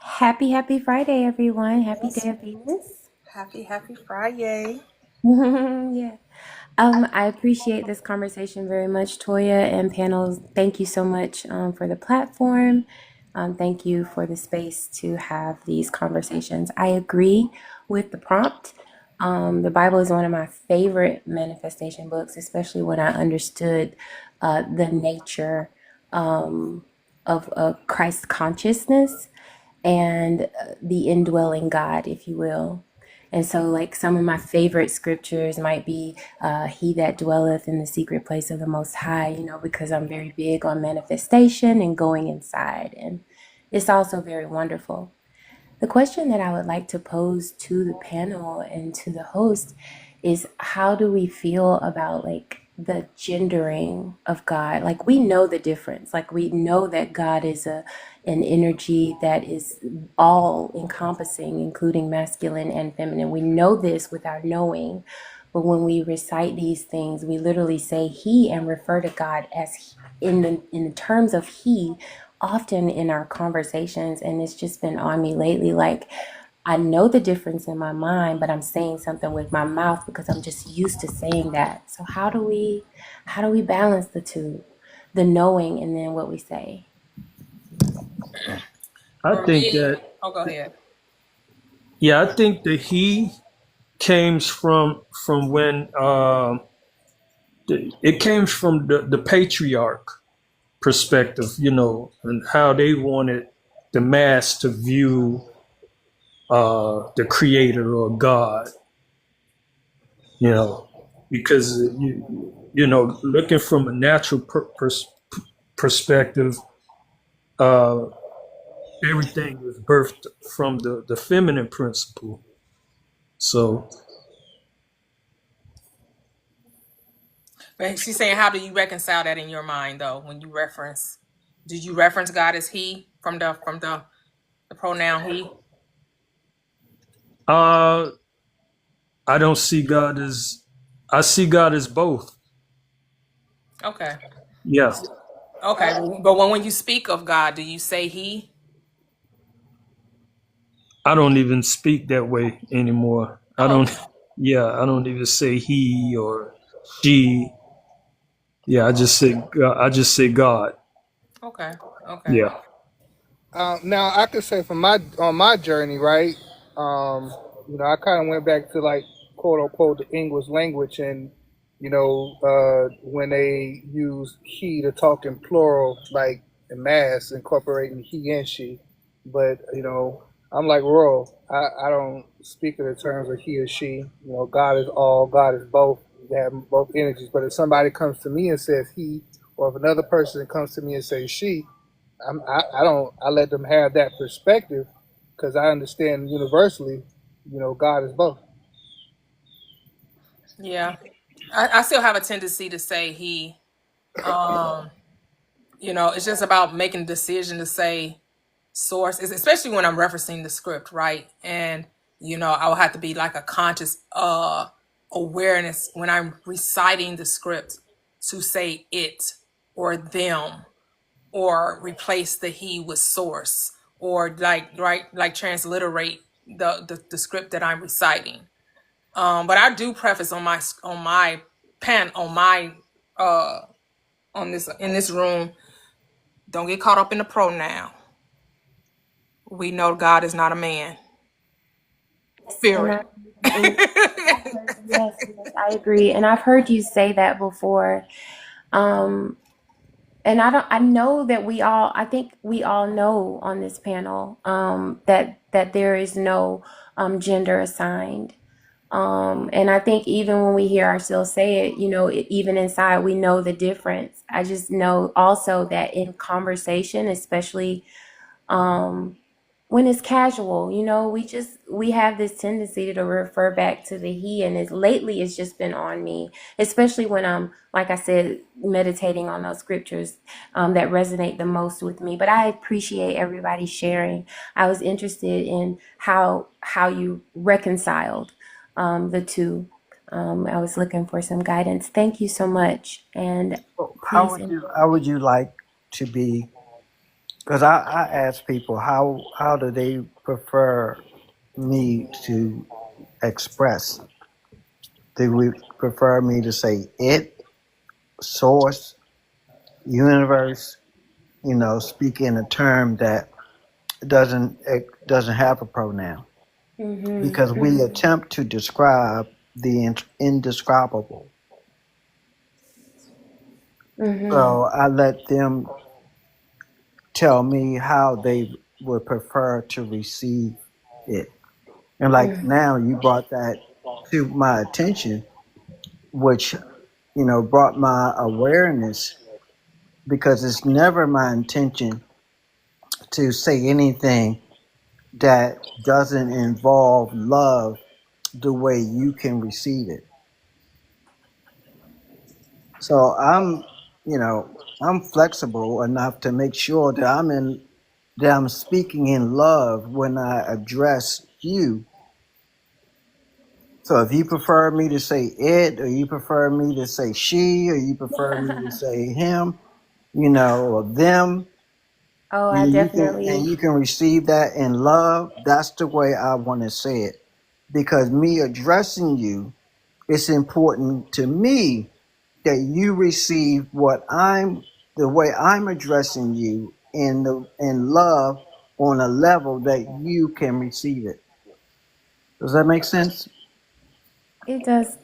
Happy Friday, everyone. Happy day of Venus. Happy Friday. Yeah. I appreciate this conversation very much, Toya and panels. Thank you so much for the platform. Thank you for the space to have these conversations. I agree with the prompt. The Bible is one of my favorite manifestation books, especially when I understood the nature of Christ consciousness and the indwelling God, if you will. And so, like, some of my favorite scriptures might be he that dwelleth in the secret place of the Most High, because I'm very big on manifestation and going inside. And it's also very wonderful. The question that I would like to pose to the panel and to the host is, how do we feel about like the gendering of God? Like, we know the difference. Like, we know that God is an energy that is all encompassing, including masculine and feminine. We know this with our knowing. But when we recite these things, we literally say he and refer to God as he, in the terms of he, often in our conversations. And it's just been on me lately. Like, I know the difference in my mind, but I'm saying something with my mouth because I'm just used to saying that. So how do we balance the two, the knowing and then what we say? I For think me, that, oh, go ahead. yeah, I think the he came from when it came from the patriarch perspective, and how they wanted the mass to view the creator or God, because looking from a natural perspective, uh, everything was birthed from the feminine principle. So But she's saying, how do you reconcile that in your mind, though, when you reference? Did you reference God as he from the pronoun he? I don't see God as I see God as both. Okay. Yeah, Okay. But when you speak of God, do you say he? I don't even speak that way anymore. I Oh, don't. okay. Yeah, I don't even say he or she. Yeah, I just say God. Okay. Okay. Yeah. now I could say from my journey, right? I kind of went back to like quote unquote the English language, and when they use he to talk in plural, like in mass, incorporating he and she. But I'm like Royal. I don't speak in the terms of he or she. God is all. God is both. They have both energies. But if somebody comes to me and says he, or if another person comes to me and says she, I don't. I let them have that perspective because I understand universally. God is both. Yeah. I still have a tendency to say he. Um, it's just about making a decision to say source, especially when I'm referencing the script, right? And I will have to be like a conscious awareness when I'm reciting the script to say it or them or replace the he with source or like transliterate the script that I'm reciting. But I do preface on my pen on my on this in this room. Don't get caught up in the pronoun. We know God is not a man. And Spirit. yes, yes, I agree. And I've heard you say that before. Um, and I know that I think we all know on this panel, that there is no, gender assigned. And I think even when we hear ourselves say it, even inside, we know the difference. I just know also that in conversation, especially, um, when it's casual, we have this tendency to refer back to the he, and lately it's just been on me, especially when I'm, like I said, meditating on those scriptures, that resonate the most with me. But I appreciate everybody sharing. I was interested in how you reconciled, the two. I was looking for some guidance. Thank you so much, and please. How would you like to be? Because I ask people how do they prefer me to express? Do we prefer me to say it, source, universe? Speak in a term that doesn't have a pronoun, because we attempt to describe the indescribable. So I let them tell me how they would prefer to receive it. And like now, you brought that to my attention, which brought my awareness, because it's never my intention to say anything that doesn't involve love the way you can receive it. So I'm flexible enough to make sure that I'm speaking in love when I address you. So if you prefer me to say it, or you prefer me to say she, or you prefer me to say him, or them, Oh, I you can receive that in love. That's the way I want to say it, because me addressing you, it's important to me that you receive the way I'm addressing you in love, on a level that you can receive it. Does that make sense? It does,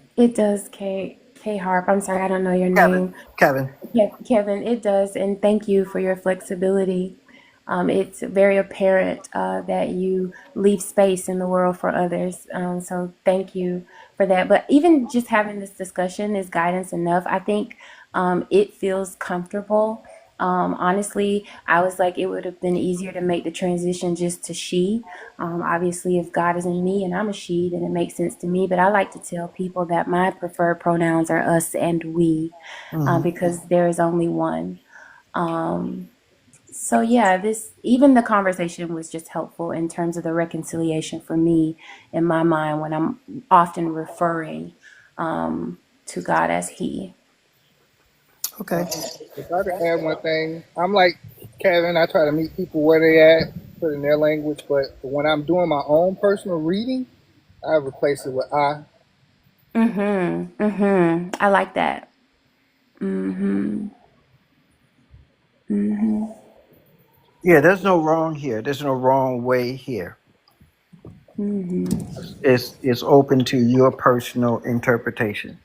K Harp. I'm sorry, I don't know your Kevin. name. Kevin. Yeah, Kevin, it does, and thank you for your flexibility. It's very apparent, that you leave space in the world for others. So thank you for that. But even just having this discussion is guidance enough. I think, it feels comfortable. Honestly, I was like, it would have been easier to make the transition just to she. Obviously, if God is in me and I'm a she, then it makes sense to me. But I like to tell people that my preferred pronouns are us and we, because there is only one. So yeah, this even the conversation was just helpful in terms of the reconciliation for me in my mind when I'm often referring, to God as He. Okay. If I could add one thing, I'm like Kevin. I try to meet people where they at, put in their language. But when I'm doing my own personal reading, I replace it with I. I like that. Mm-hmm. Mm-hmm. Yeah, there's no wrong here. There's no wrong way here. It's open to your personal interpretation.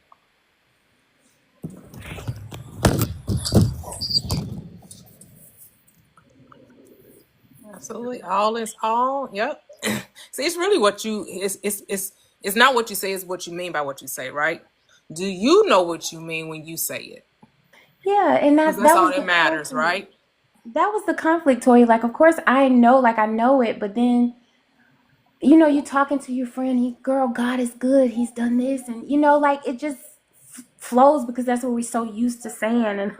Absolutely. All is all. Yep. See, it's really what you it's not what you say, it's what you mean by what you say, right? Do you know what you mean when you say it? Yeah, and Because that that's that all was that the matters, conflict. right? That was the conflict, Toy. Like, of course, I know, like, I know it, but then, you talking to your friend, girl, God is good. He's done this, and like it just flows because that's what we're so used to saying, and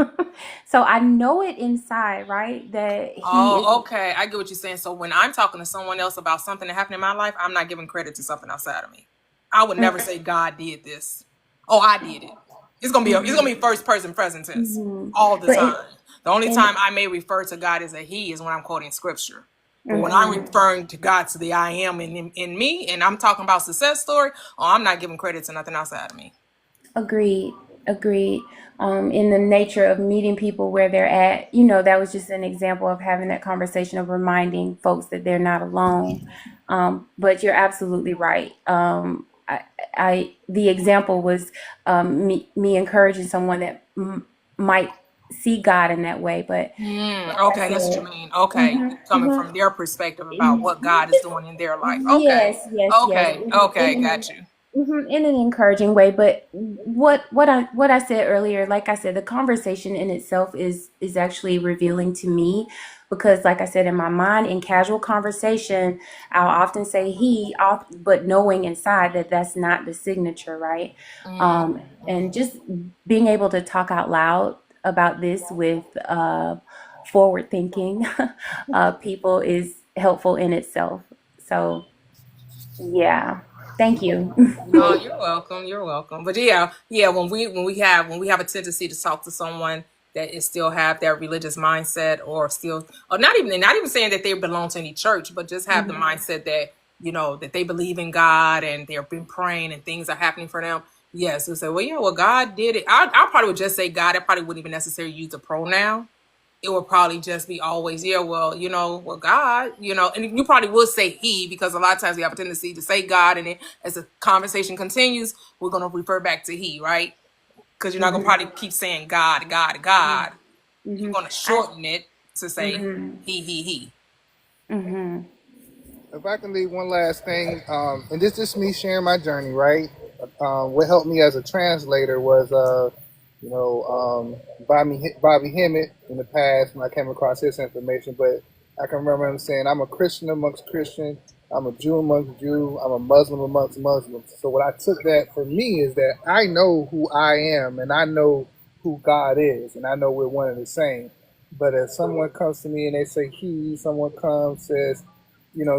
so I know it inside, right? That He is. Oh, okay. I get what you're saying. So when I'm talking to someone else about something that happened in my life, I'm not giving credit to something outside of me. I would never say God did this. Oh, I did it. It's gonna be first person present tense Mhm. all the But time. The only and time I may refer to God as a He is when I'm quoting scripture. But when I'm mhm. referring to God to the I am in me, and I'm talking about success story, oh, I'm not giving credit to nothing outside of me. Agreed. Agreed. In the nature of meeting people where they're at, that was just an example of having that conversation of reminding folks that they're not alone. But you're absolutely right. The example was me encouraging someone that might see God in that way. But like I Okay, that's what you said, mean. Okay, hmm coming from their perspective about what God is doing in their life. Okay, yes, yes, yes. okay, okay, got you. In an encouraging way, but what I said earlier, like I said, the conversation in itself is actually revealing to me, because like I said, in my mind, in casual conversation, I'll often say but knowing inside that that's not the signature, right? And just being able to talk out loud about this with forward thinking people is helpful in itself. So yeah, thank you. No, you're welcome. You're welcome. But yeah, when we have a tendency to talk to someone that is still have that religious mindset, or not even saying that they belong to any church, but just have the mindset that that they believe in God and they've been praying and things are happening for them. Yes, we say, well, yeah, well, God did it. I probably would just say God. I probably wouldn't even necessarily use the pronoun. It would probably just be always, yeah, well, well, God, and you probably would say he, because a lot of times we have a tendency to say God, and then as the conversation continues, we're going to refer back to he, right? Because you're not going to probably keep saying God, God, God. You're Hmm. going to I, shorten it to say hmm he. hmm If I can leave one last thing, and this is me sharing my journey, right? What helped me as a translator was, Bobby Hemmett in the past when I came across his information. But I can remember him saying, "I'm a Christian amongst Christians. I'm a Jew amongst Jews. I'm a Muslim amongst Muslims." So what I took that for me is that I know who I am, and I know who God is, and I know we're one and the same. But if someone comes to me and they say he, someone comes says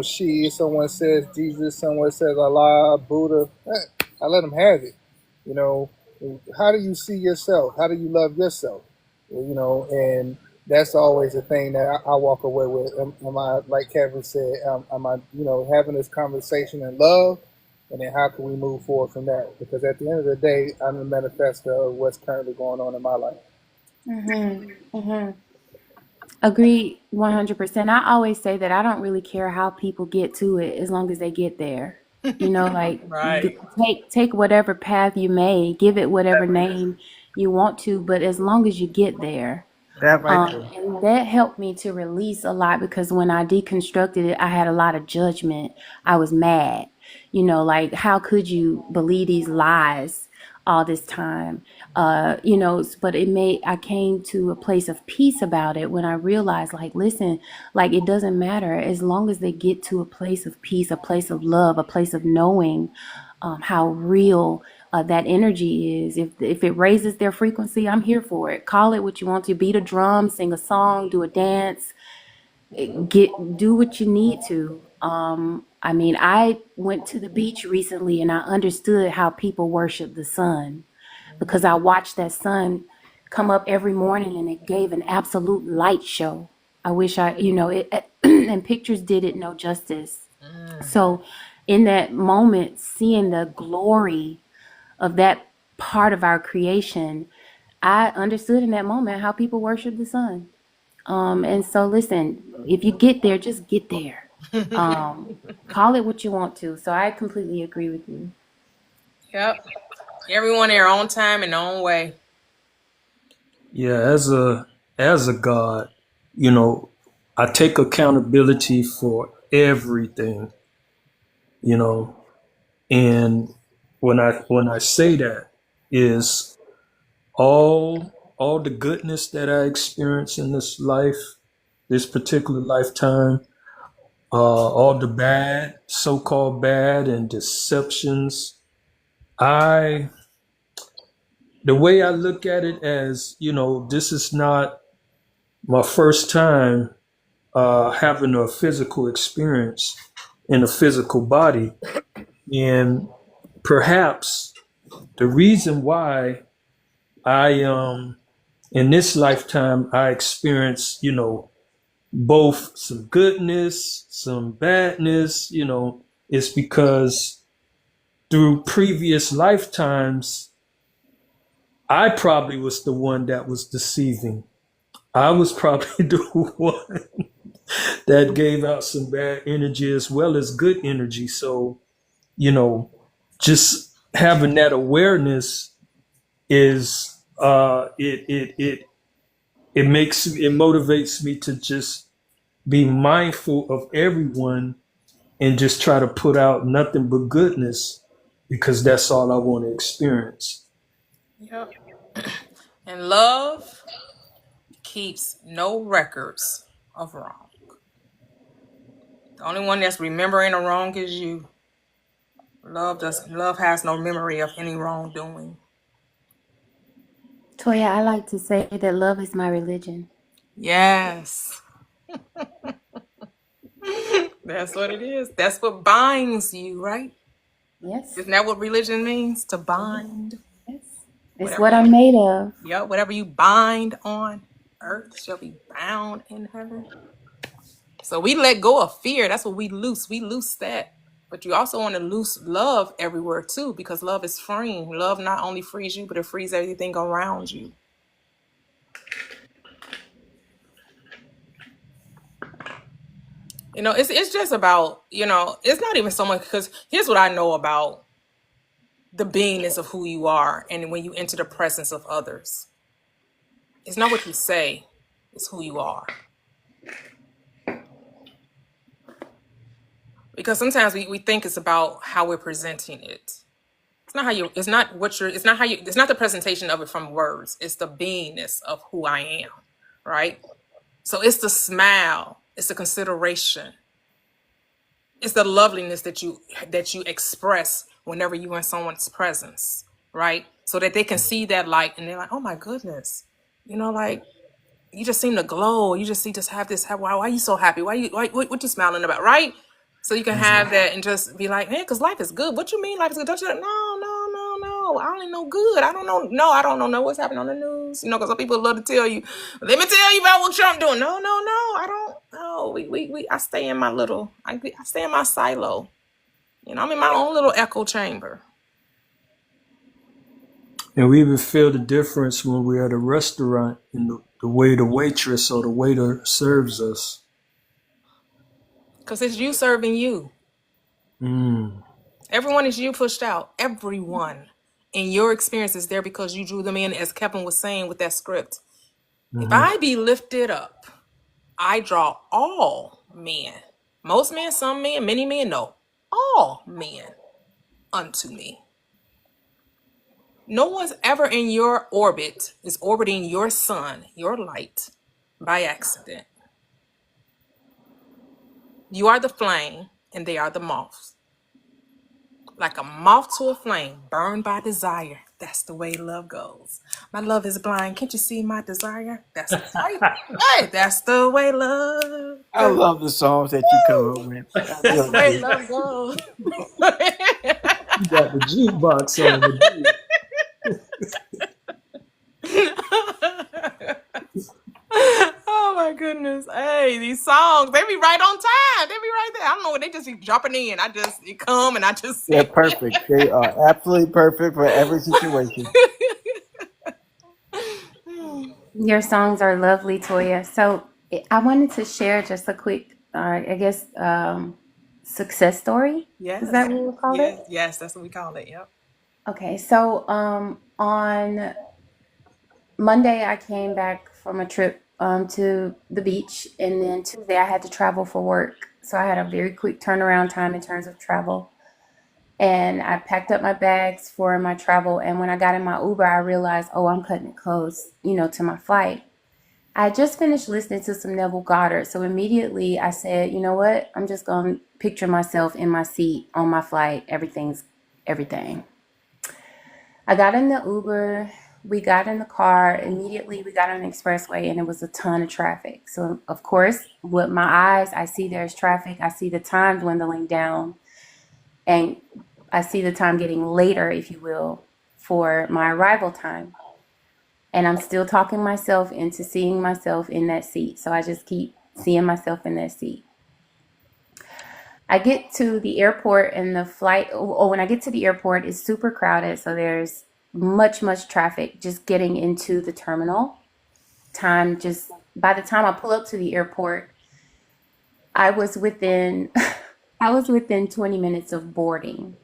she, someone says Jesus, someone says Allah, Buddha, I let them have it. You know, how do you see yourself? How do you love yourself? And that's always a thing that I walk away with. Am I, like Kevin said, am I, having this conversation in love? And then how can we move forward from that? Because at the end of the day, I'm a manifesto of what's currently going on in my life. hmm hmm Agree 100%. I always say that I don't really care how people get to it as long as they get there. Like Right. take whatever path you may, give it whatever name you want to, but as long as you get there. That right there. And that helped me to release a lot, because when I deconstructed it, I had a lot of judgment. I was mad, like, how could you believe these lies all this time? But I came to a place of peace about it when I realized, like, listen, like, it doesn't matter as long as they get to a place of peace, a place of love, a place of knowing how real that energy is. If it raises their frequency, I'm here for it. Call it what you want to. Beat a drum, sing a song, do a dance, do what you need to. I mean, I went to the beach recently and I understood how people worship the sun, because I watched that sun come up every morning and it gave an absolute light show. I wish it, and pictures did it no justice. So, in that moment, seeing the glory of that part of our creation, I understood in that moment how people worship the sun. And so, listen, if you get there, just get there. Call it what you want to. So I completely agree with you. Yep. Everyone in their own time and their own way. Yeah, as a God, you know, I take accountability for everything, you know, and when I say that is all the goodness that I experience in this life, this particular lifetime, all the bad, so-called bad and deceptions. I The way I look at it as, you know, this is not my first time having a physical experience in a physical body. And perhaps the reason why I in this lifetime I experienced, you know, both some goodness, some badness, you know, is because through previous lifetimes I probably was the one that was deceiving. I was probably the one that gave out some bad energy as well as good energy. So, you know, just having that awareness is it motivates me to just be mindful of everyone and just try to put out nothing but goodness because that's all I want to experience. Yep. And love keeps no records of wrong. The only one that's remembering a wrong is you. Love has no memory of any wrongdoing. Toya, I like to say that love is my religion. Yes. That's what it is. That's what binds you, right? Yes. Isn't that what religion means? To bind. Yes. It's what I'm made of. Yeah, whatever you bind on earth shall be bound in heaven. So we let go of fear. That's what we loose. We loose that. But you also want to loose love everywhere too, because love is freeing. Love not only frees you, but it frees everything around you. You know, it's just about, you know, it's not even so much, because here's what I know about the beingness of who you are. And when you enter the presence of others, it's not what you say, it's who you are. Because sometimes we think it's about how we're presenting it. It's not how you, it's not what you're, it's not how you, it's not the presentation of it from words. It's the beingness of who I am, right? So it's the smile, it's the consideration, it's the loveliness that you express whenever you're in someone's presence, right? So that they can see that light and they're like, oh my goodness, you know, like you just seem to glow. You just have this. Why are you so happy? What you smiling about, right? So you can have that and just be like, man, because life is good. What you mean life is good? Don't you? No. I only know good. I don't know. No, I don't know what's happening on the news. You know, because some people love to tell you, let me tell you about what Trump doing. No. I don't know. I stay in my little, I stay in my silo. You know, I'm in my own little echo chamber. And we even feel the difference when we're at a restaurant and the way the waitress or the waiter serves us. Because it's you serving you. Mm. Everyone is you pushed out. Everyone. And your experience is there because you drew them in, as Kevin was saying with that script. Mm-hmm. If I be lifted up, I draw all men. Most men, some men, many men, no. All men unto me. No one's ever in your orbit is orbiting your sun, your light, by accident. You are the flame and they are the moths. Like a moth to a flame, burned by desire. That's the way love goes. My love is blind. Can't you see my desire? That's right. Hey, that's the way love goes. I love the songs that you come up with. That's the way love goes. You got the jukebox on the Oh my goodness. Hey, these songs, they be right on time. They be right there. I don't know what they just be jumping in. You come and I just They're perfect. They are absolutely perfect for every situation. Your songs are lovely, Toya. So I wanted to share just a quick I guess, success story. Is that Yes. what we call it? Yes. Yes. That's what we call it. Yep. Okay, so on Monday I came back from a trip to the beach, and then Tuesday I had to travel for work. So I had a very quick turnaround time in terms of travel. And I packed up my bags for my travel. And when I got in my Uber, I realized, oh, I'm cutting it close, to my flight. I just finished listening to some Neville Goddard. So immediately I said, you know what? I'm just going to picture myself in my seat on my flight. Everything's everything. I got in the Uber. We got in the car. Immediately we got on the expressway and it was a ton of traffic. So, of course, with my eyes, I see there's traffic. I see the time dwindling down. And I see the time getting later, if you will, for my arrival time. And I'm still talking myself into seeing myself in that seat. So I just keep seeing myself in that seat. I get to the airport and the flight, when I get to the airport, it's super crowded. So there's much traffic just getting into the terminal. By the time I pull up to the airport, I was within 20 minutes of boarding.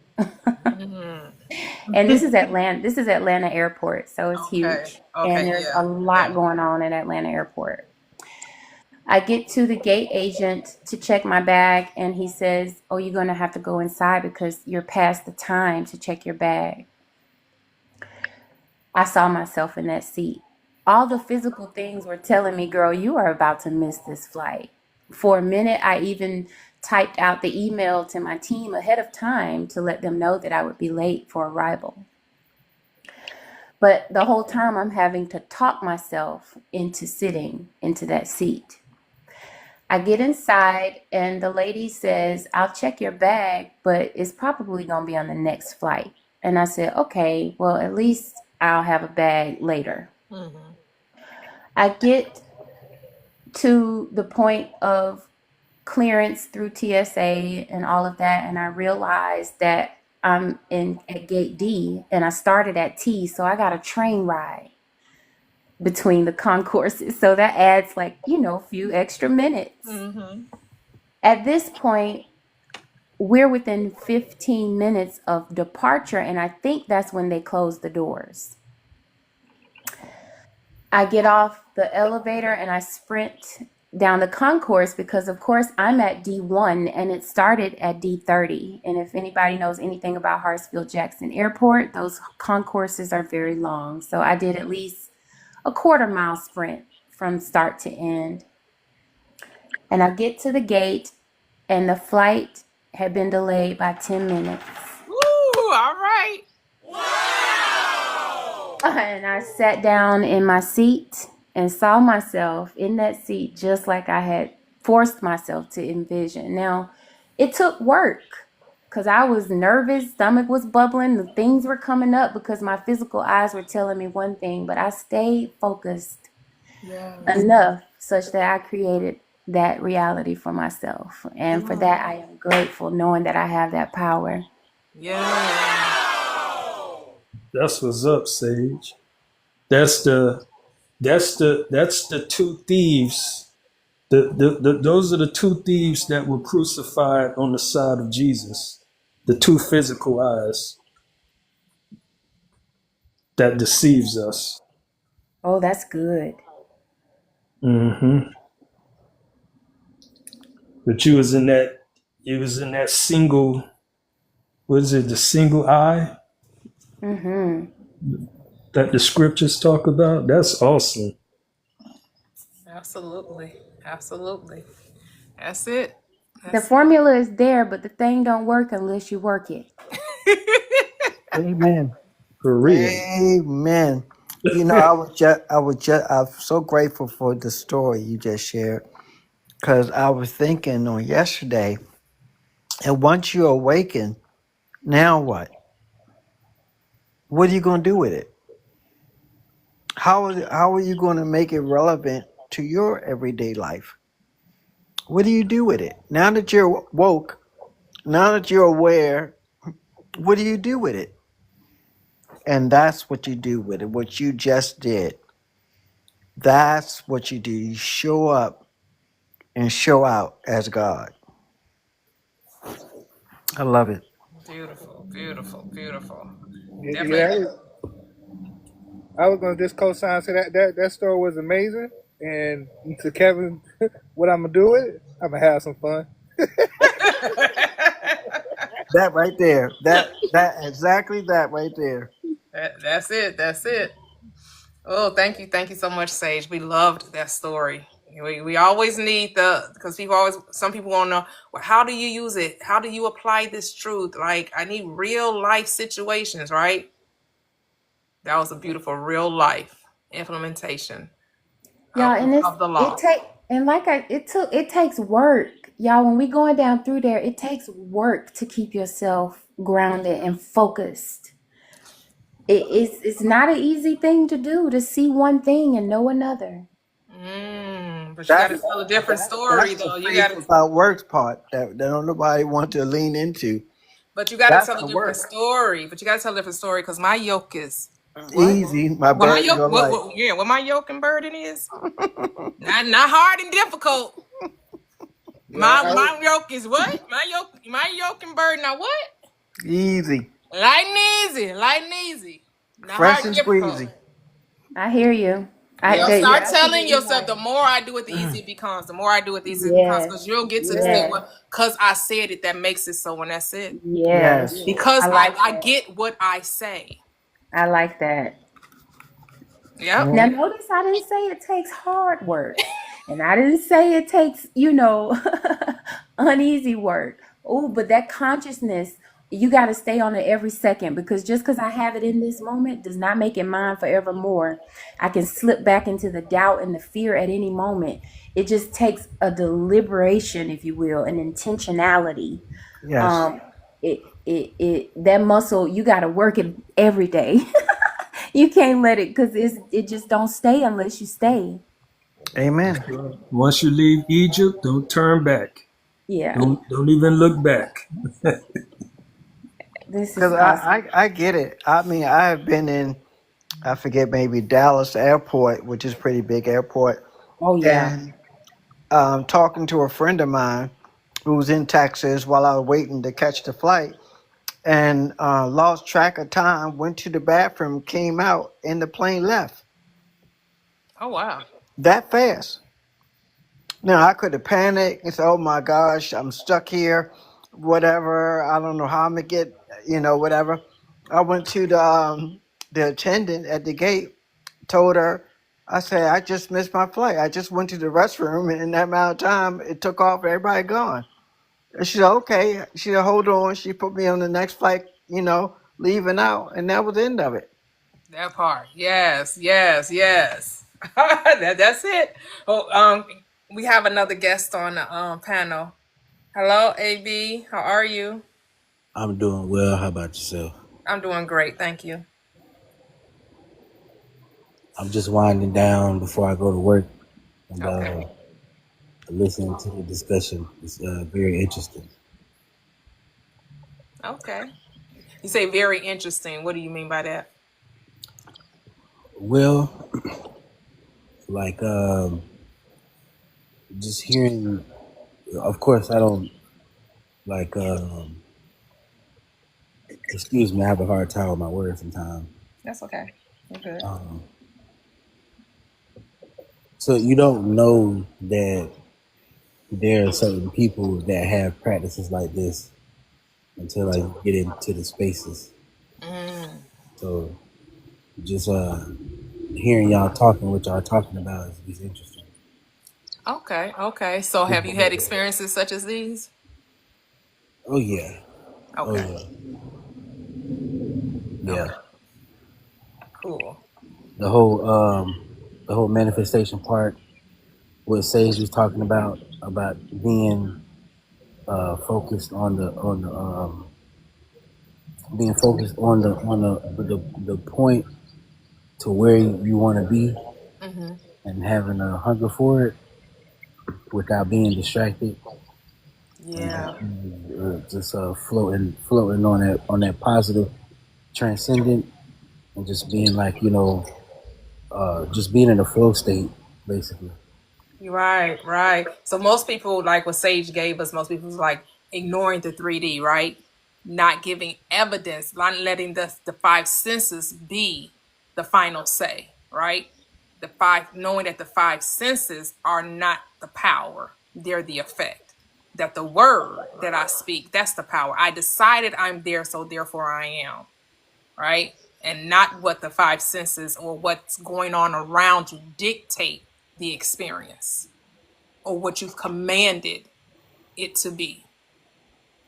And this is Atlanta Airport, so it's huge. And Okay. there's Yeah. a lot going on at Atlanta Airport. I get to the gate agent to check my bag, and he says, oh, you're going to have to go inside because you're past the time to check your bag. I saw myself in that seat. All the physical things were telling me, girl, you are about to miss this flight. For a minute, I even typed out the email to my team ahead of time to let them know that I would be late for arrival. But the whole time I'm having to talk myself into sitting into that seat. I get inside and the lady says, I'll check your bag, but it's probably going to be on the next flight. And I said, okay, well, at least I'll have a bag later. I get to the point of clearance through TSA and all of that, and I realized that I'm at gate D and I started at T, so I got a train ride between the concourses. So that adds a few extra minutes. At this point, we're within 15 minutes of departure, and I think that's when they close the doors. I get off the elevator and I sprint down the concourse because, of course, I'm at D1 and it started at D30. And if anybody knows anything about Hartsfield-Jackson Airport, those concourses are very long. So I did at least a quarter-mile sprint from start to end. And I get to the gate and the flight had been delayed by 10 minutes. Woo! All right. And I sat down in my seat and saw myself in that seat just like I had forced myself to envision. Now, it took work because I was nervous, stomach was bubbling, the things were coming up because my physical eyes were telling me one thing, but I stayed focused enough such that I created that reality for myself. And for that, I am grateful knowing that I have that power. Yeah. That's what's up, Sage. That's the two thieves. Those are the two thieves that were crucified on the side of Jesus. The two physical eyes that deceives us. Oh, that's good. But you was in that single, what is it, the single eye that the scriptures talk about? That's awesome. Absolutely. That's it. The formula is there, but the thing don't work unless you work it. Amen. For real. Amen. I'm so grateful for the story you just shared, because I was thinking on yesterday, and once you awaken, now what? What are you going to do with it? How are you going to make it relevant to your everyday life? What do you do with it? Now that you're woke, now that you're aware, what do you do with it? And that's what you do with it, what you just did. That's what you do. You show up and show out as God. I love it. Beautiful, beautiful, beautiful. Definitely. Yeah, I was gonna just co-sign. So that store was amazing. And to Kevin, what I'm gonna do with it? I'm gonna have some fun. That right there. That exactly that right there. That's it. That's it. Oh, thank you so much, Sage. We loved that story. We always need because some people want to know, well, how do you use it? How do you apply this truth? Like, I need real life situations, right? That was a beautiful real life implementation Y'all, and of the it law. take and like it takes work. Y'all, when we going down through there, it takes work to keep yourself grounded and focused. It's not an easy thing to do, to see one thing and know another. But you got to That's tell a different story, that's the though. You got faith to, without works part that don't nobody want to lean into. but you got to That's tell a the different work. story. But you got to tell a different story because my yoke is what? Easy, my What my burdens yoke? are light. What my yoke and burden is? Not hard and difficult. My yoke is what? My yoke and burden are what? Easy, Light and easy. Not hard fresh and and difficult. squeezy. I hear you. Yeah, start I see telling where you're yourself the going. more I do it, the easier it becomes. The more I do it, the easier it becomes. Yes, Because you'll get to the state yes, where, because I said it, that makes it so, and that's it. yes. Yes, Because I like I that. get what I say. I like that. Yep. Now, notice I didn't say it takes hard work, and I didn't say it takes, uneasy work. Oh, but that consciousness, you got to stay on it every second, because just because I have it in this moment does not make it mine forevermore. I can slip back into the doubt and the fear at any moment. It just takes a deliberation, if you will, an intentionality. yes. Um, that muscle, you got to work it every day. You can't let it, because it just don't stay unless you stay. Amen. Once you leave Egypt, don't turn back. Yeah, Don't even look back. this is Because awesome. I get it. I mean, I have been in, I forget, maybe Dallas Airport, which is a pretty big airport, Oh yeah. and talking to a friend of mine who was in Texas while I was waiting to catch the flight, and lost track of time, went to the bathroom, came out, and the plane left Oh, wow. that fast. Now, I could have panicked and said, oh my gosh, I'm stuck here, whatever. I don't know how I'm going to get, whatever. I went to the attendant at the gate, told her, I said, I just missed my flight. I just went to the restroom, and in that amount of time, it took off, everybody gone. And she said, okay. She said, hold on. She put me on the next flight, leaving out, and that was the end of it. That part. Yes, yes, yes. That's it. Oh, we have another guest on the panel. Hello, AB. How are you? I'm doing well. How about yourself? I'm doing great. Thank you. I'm just winding down before I go to work and Okay. listening to the discussion. It's very interesting. Okay. You say very interesting. What do you mean by that? Well, like just hearing. Of course, I don't like. Excuse me, I have a hard time with my words sometimes. That's okay. Okay. So you don't know that there are certain people that have practices like this until like you get into the spaces. So just hearing y'all talking, what y'all talking about is interesting. Okay. Okay. So have you had experiences such as these? Oh yeah. Oh Okay. yeah. Yeah. Okay. Cool. The whole manifestation part, what Sage was talking about being focused on the being focused on the point to where you want to be and having a hunger for it without being distracted Yeah. and just floating on that positive transcendent and just being like just being in a flow state basically. Right, right. So most people, like what Sage gave us, most people was like ignoring the 3D, right? Not giving evidence, not letting the five senses be the final say, right? The five, knowing that the five senses are not the power, they're the effect. That the word that I speak, that's the power. I decided I'm there, so therefore I am, right? And not what the five senses or what's going on around you dictate the experience or what you've commanded it to be.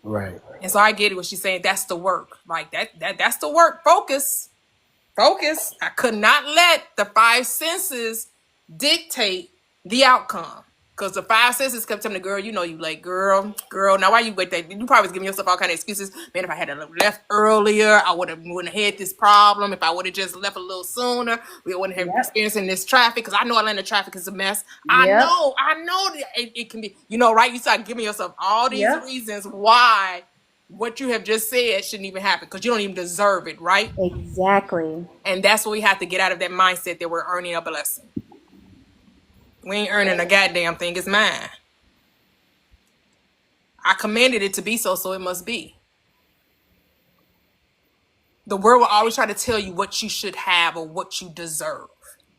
Right. And so I get it what she's saying. That's the work. Like that's the work. Focus. Focus. I could not let the five senses dictate the outcome. Because the five senses kept telling the girl, you know you late, girl. Now why you wait that? You probably was giving yourself all kind of excuses. Man, if I had left earlier, I wouldn't have had this problem. If I would have just left a little sooner, we wouldn't have Yep. experiencing this traffic. Because I know Atlanta traffic is a mess. Yep. I know that it can be, right? You start giving yourself all these Yep. reasons why what you have just said shouldn't even happen because you don't even deserve it, right? Exactly. And that's what we have to get out of that mindset that we're earning a blessing. We ain't earning a goddamn thing. It's mine. I commanded it to be so, so it must be. The world will always try to tell you what you should have or what you deserve.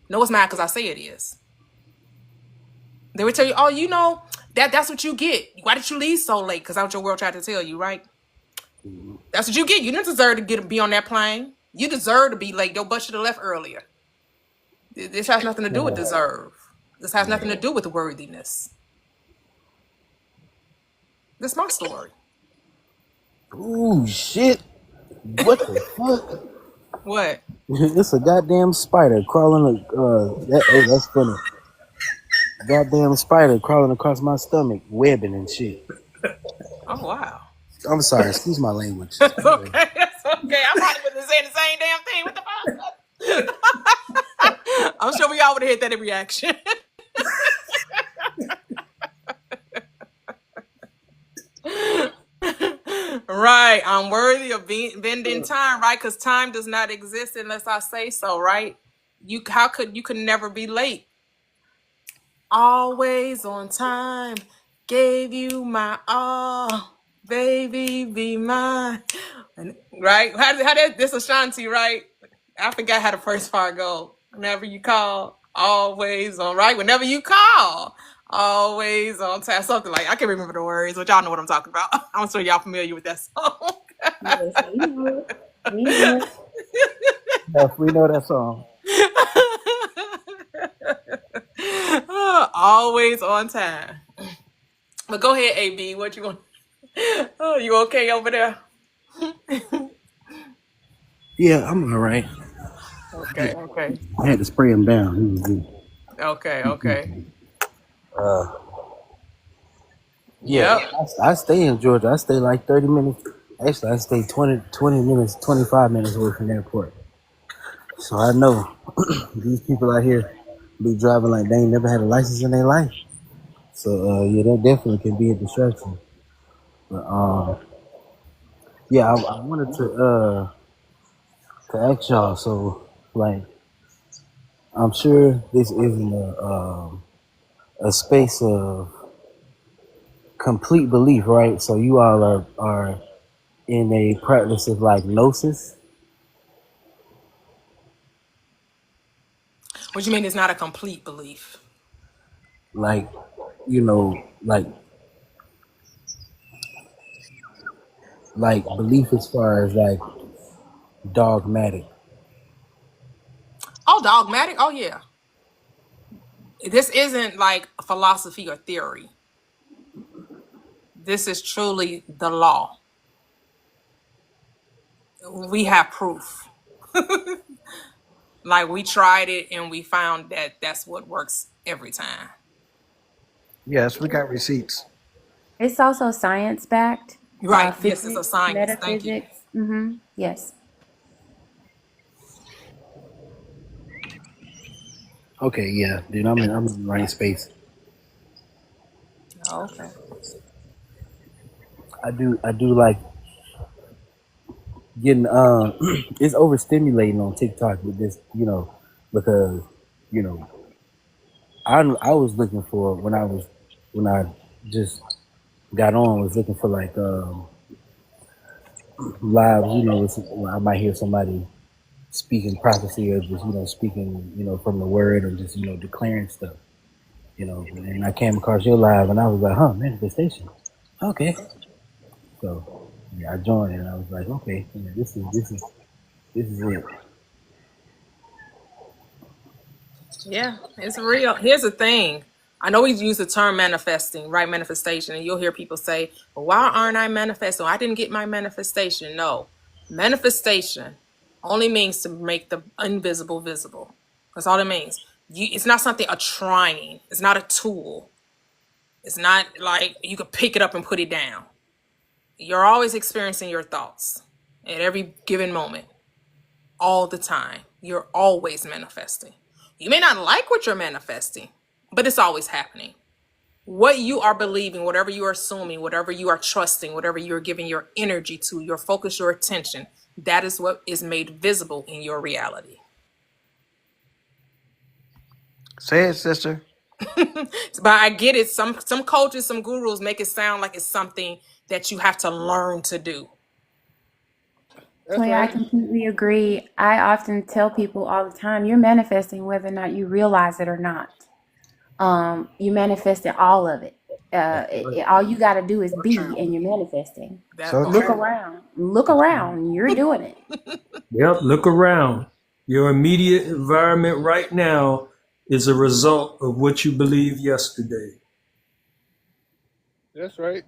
No, it's mine because I say it is. They would tell you, oh, that's what you get. Why did you leave so late? Because that's what your world tried to tell you, right? That's what you get. You didn't deserve to be on that plane. You deserve to be late. Your butt should have left earlier. This has nothing to do with deserve. This has nothing to do with worthiness. This is my story. Ooh, shit. What the fuck? What? It's a goddamn spider crawling. That's funny. Goddamn spider crawling across my stomach, webbing and shit. Oh, wow. I'm sorry. Excuse my language. That's okay. That's okay. I probably wasn't saying the same damn thing. What the fuck? I'm sure we all would have hit that in reaction. Right. I'm worthy of bending time, right? Because time does not exist unless I say so, right? You could never be late. Always on time. Gave you my all. Baby, be mine. Right? This Ashanti, right? I forgot how the first part go. Whenever you call, always on, right? Whenever you call, always on time. Something like I can't remember the words, but y'all know what I'm talking about. I'm sure y'all familiar with that song. Yes, we know. We know. Yes, we know that song. Always on time. But go ahead, AB. What you want? Oh, you okay over there? Yeah, I'm all right. Okay. I had to spray him down. He was good. Okay. Yeah, Yep. I stay in Georgia. I stay like 30 minutes. Actually, I stay 20 minutes, 25 minutes away from the airport. So I know these people out here be driving like they ain't never had a license in their life. So yeah, that definitely can be a distraction. But yeah, I wanted to ask y'all. So like, I'm sure this isn't a space of complete belief, right? So you all are in a practice of like gnosis. What you mean it's not a complete belief? Like, you know, like belief as far as like dogmatic. Oh, dogmatic? Oh, yeah. This isn't like philosophy or theory. This is truly the law. We have proof. Like we tried it and we found that that's what works every time. Yes, we got receipts. It's also science backed. Right. Yes, it's a Physics, science. Thank you. metaphysics. Yes. Okay, yeah, dude, I'm in the right space. Oh, okay. I do like getting it's overstimulating on TikTok with this, because you know I was looking for when I just got on, was looking for like lives, I might hear somebody speaking prophecy or just speaking from the word or just declaring stuff, and I came across your live and I was like, huh, manifestation, okay. So yeah, I joined and I was like, okay, yeah, this is it. Yeah, it's real. Here's the thing. I know we use the term manifesting, right? Manifestation. And you'll hear people say, well, why aren't I manifesting? I didn't get my manifestation. No. Manifestation only means to make the invisible visible. That's all it means. It's not something a trying. It's not a tool. It's not like you could pick it up and put it down. You're always experiencing your thoughts at every given moment, all the time. You're always manifesting. You may not like what you're manifesting, but it's always happening. What you are believing, whatever you are assuming, whatever you are trusting, whatever you're giving your energy to, your focus, your attention, that is what is made visible in your reality. Say it, sister. But I get it. Some coaches, some gurus make it sound like it's something that you have to learn to do. Toyia, I completely agree. I often tell people all the time, you're manifesting whether or not you realize it or not. You manifested all of it. All you got to do is be, and you're manifesting. So Look around. Look around. You're doing it. Yep, look around. Your immediate environment right now is a result of what you believed yesterday. That's right.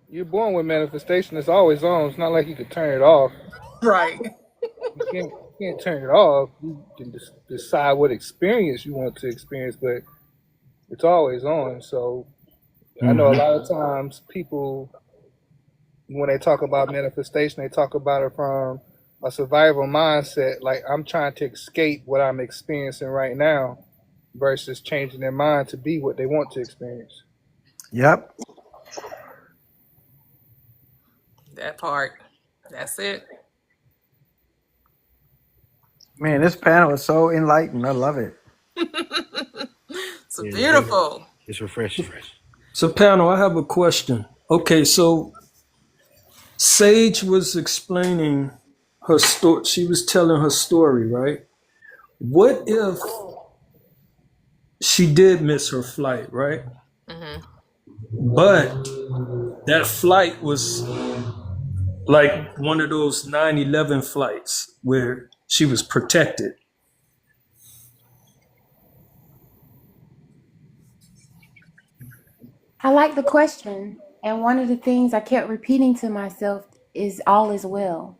You're born with manifestation. It's always on. It's not like you could turn it off. Right. You can't turn it off. You can decide what experience you want to experience, but it's always on. So I know a lot of times people, when they talk about manifestation, they talk about it from a survival mindset. Like, I'm trying to escape what I'm experiencing right now versus changing their mind to be what they want to experience. Yep. That part. That's it. Man, this panel is so enlightened. I love it. It's beautiful. It's refreshing. So, panel, I have a question. Okay, so Sage was explaining her story. She was telling her story, right? What if she did miss her flight, right? Mm-hmm. But that flight was like one of those 9/11 flights where she was protected. I like the question. And one of the things I kept repeating to myself is all is well.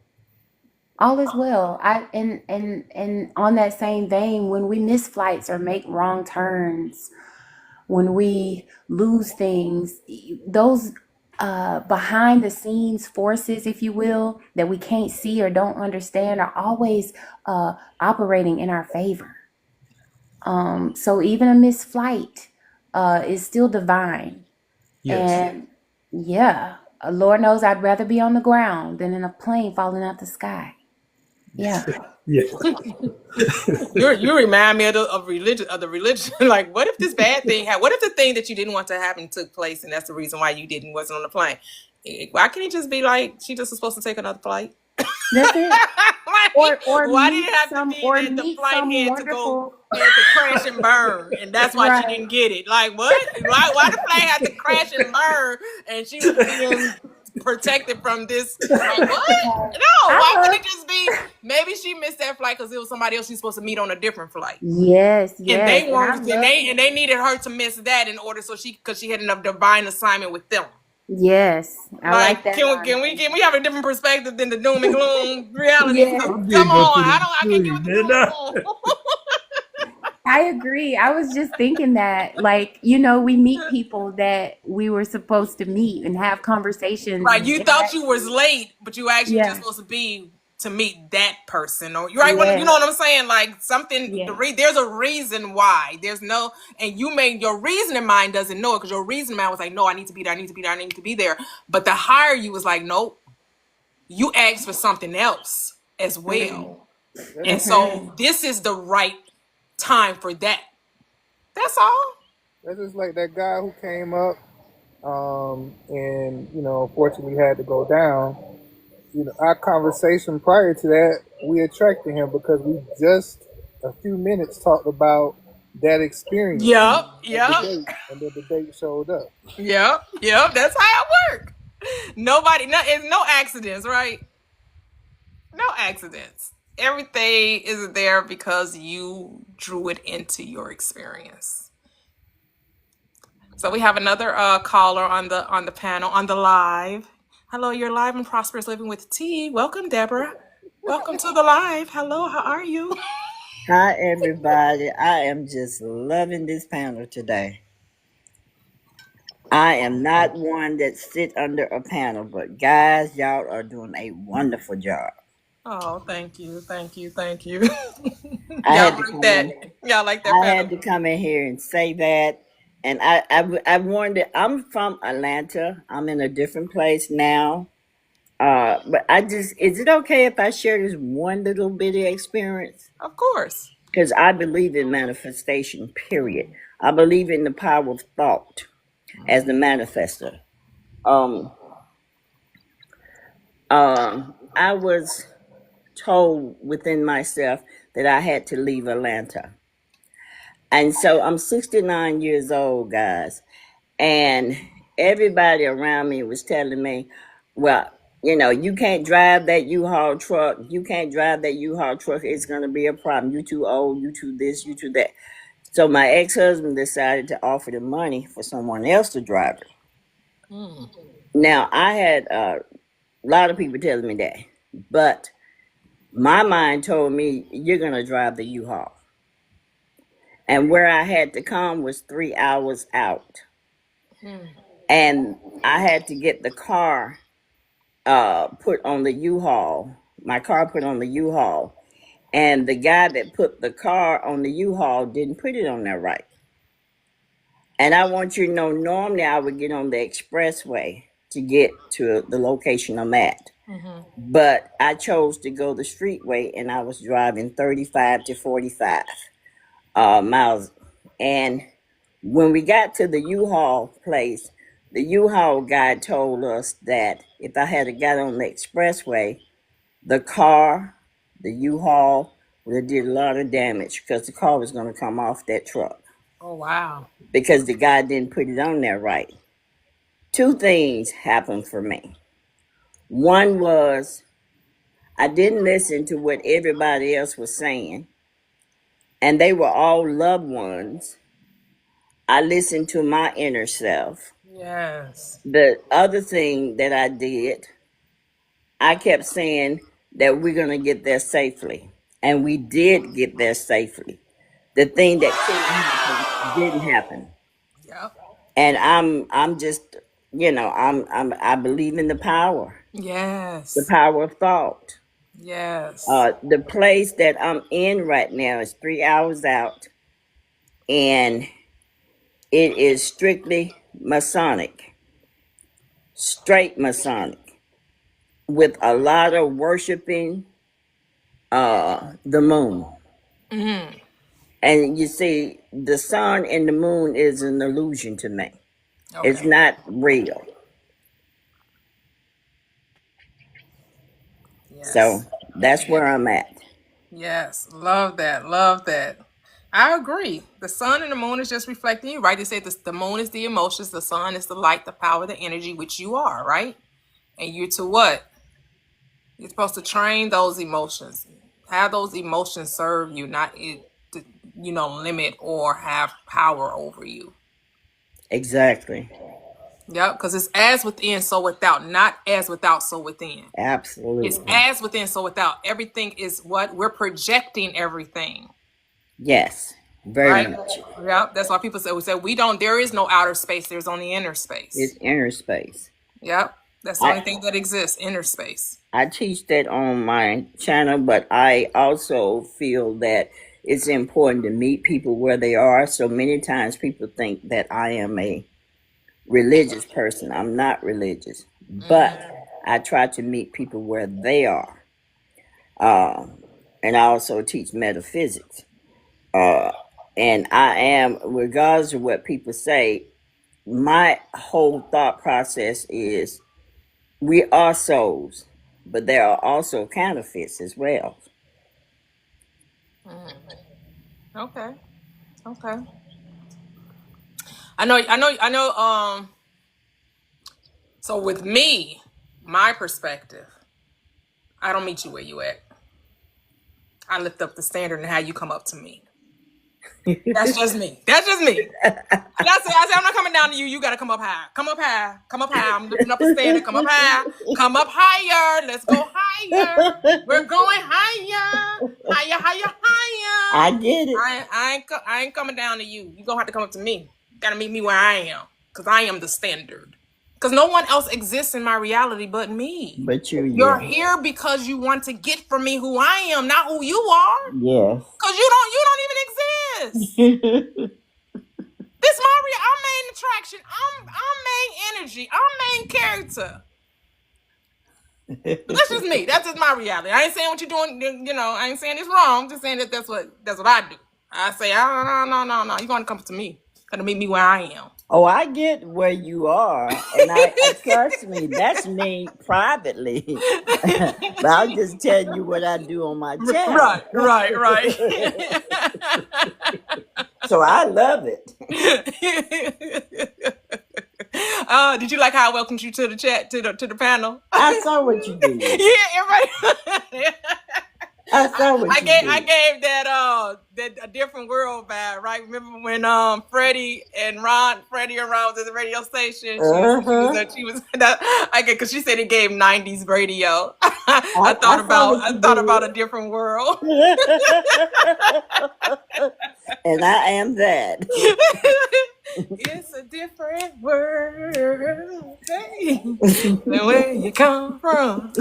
All is well. And on that same vein, when we miss flights or make wrong turns, when we lose things, those behind the scenes forces, if you will, that we can't see or don't understand are always operating in our favor. So even a missed flight is still divine. Yes. And yeah, Lord knows I'd rather be on the ground than in a plane falling out the sky. Yeah. Yeah. You remind me of the religion. Like, what if this bad thing happened? What if the thing that you didn't want to happen took place, and that's the reason why you wasn't on the plane? Why can't it just be like she just was supposed to take another flight? That's it. Like, Or why meet did it have some, to be or that the meet flight some had wonderful. to crash and burn, and that's why Right. she didn't get it? Like, what? Why the plane had to crash and burn, and she was being protected from this? Like, what? No, why couldn't it just be? Maybe she missed that flight because it was somebody else she's supposed to meet on a different flight. Yes, And yes. they weren't, and they needed her to miss that in order because she had enough divine assignment with them. Yes, I like that. Can we have a different perspective than the doom and gloom reality? Yes. Come on, I can't get with the doom and gloom. I agree. I was just thinking that, like, we meet people that we were supposed to meet and have conversations. Right, you thought you was late, but you actually just supposed to be to meet that person, or you right? You know what I'm saying? Like something. There's a reason why. There's no, and your reasoning mind doesn't know it because your reasoning mind was like, no, I need to be there. I need to be there. I need to be there. But the higher you was like, nope. You asked for something else as well, and so this is the right time for that. That's all. That's just like that guy who came up, and unfortunately had to go down. Our conversation prior to that, we attracted him because we just a few minutes talked about that experience Yep, of the yep, date, and then the date showed up. yep. That's how it works. It's no accidents, right? No accidents. Everything is there because you drew it into your experience. So we have another caller on the panel on the live. Hello, you're live in Prosperous Living with T. Welcome, Deborah. Welcome to the live. Hello, how are you? Hi, everybody. I am just loving this panel today. I am not one that sit under a panel, but guys, y'all are doing a wonderful job. Oh, thank you, thank you, thank you. I Y'all had to like come that? in. Y'all like that I panel? had to come in here and say that. And I wanted. I'm from Atlanta. I'm in a different place now. But is it okay if I share this one little bitty experience? Of course. Because I believe in manifestation. Period. I believe in the power of thought as the manifester. Um, I was told within myself that I had to leave Atlanta. And so I'm 69 years old, guys. And everybody around me was telling me, well, you can't drive that U-Haul truck. You can't drive that U-Haul truck. It's going to be a problem. You too old. You too this. You too that. So my ex-husband decided to offer the money for someone else to drive it. Mm. Now, I had a lot of people telling me that. But my mind told me, you're going to drive the U-Haul. And where I had to come was 3 hours out. And I had to get the car put on the U-Haul, my car put on the U-Haul. And the guy that put the car on the U-Haul didn't put it on there right. And I want you to know, normally I would get on the expressway to get to the location I'm at. Mm-hmm. But I chose to go the streetway, and I was driving 35 to 45 miles. And when we got to the U-Haul place, the U-Haul guy told us that if I had got on the expressway, the car, the U-Haul, would have did a lot of damage because the car was going to come off that truck Oh, wow. because the guy didn't put it on there right. Two things happened for me. One was I didn't listen to what everybody else was saying, and they were all loved ones. I listened to my inner self. Yes. The other thing that I did, I kept saying that we're going to get there safely. And we did get there safely. The thing that couldn't happen didn't happen. Yep. And I'm just, I believe in the Yes. power of thought. Yes. The place that I'm in right now is 3 hours out, and it is strictly Masonic, straight Masonic, with a lot of worshiping the moon. Mm-hmm. And you see, the sun and the moon is an illusion to me. Okay. It's not real. Yes. So that's where I'm at. Yes. Love that. Love that. I agree. The sun and the moon is just reflecting you, right? They say the moon is the emotions, the sun is the light, the power, the energy, which you are, right? And you're to what? You're supposed to train those emotions. Have those emotions serve you, not limit or have power over you. Exactly. Yep, because it's as within, so without, not as without, so within. Absolutely. It's as within, so without. Everything is what? We're projecting everything. Yes, very Right? much. Yep, that's why people say, there is no outer space, there's only inner space. It's inner space. Yep, that's the only thing that exists, inner space. I teach that on my channel, but I also feel that it's important to meet people where they are. So many times people think that I am a religious person. I'm not religious, but I try to meet people where they are. And I also teach metaphysics. And I am, regardless of what people say, my whole thought process is we are souls, but there are also counterfeits as well. Okay. Okay. I know. So with me, my perspective, I don't meet you where you at. I lift up the standard and how you come up to me. That's just me. That's just me. I say, I'm not coming down to you. You got to come up high. Come up high. Come up high. I'm lifting up the standard. Come up high. Come up higher. Let's go higher. We're going higher. Higher, higher, higher. I get it. I ain't coming down to you. You're going to have to come up to me. You got to meet me where I am. Because I am the standard. Because no one else exists in my reality but me. But you, You're here because you want to get from me who I am, not who you are. Yes. Because you don't even exist. This Mario, I'm main attraction. I'm main energy. I'm main character. That's just me. That's just my reality. I ain't saying what you're doing. You know, I ain't saying it's wrong. I'm just saying that that's what I do. I say, no. You're gonna come to me. Gonna meet me where I am. Oh, I get where you are, and I trust me. That's me privately. But I'll just tell you what I do on my channel. Right. So I love it. Did you like how I welcomed you to the chat, to the panel? I saw what you did. Yeah, everybody. I saw what you did. I gave that a different world vibe, right? Remember when Freddie and Ron was at the radio station? She was because she said it gave 90s radio. I thought about a different world. And I am that. It's a different world, hey, than where you come from.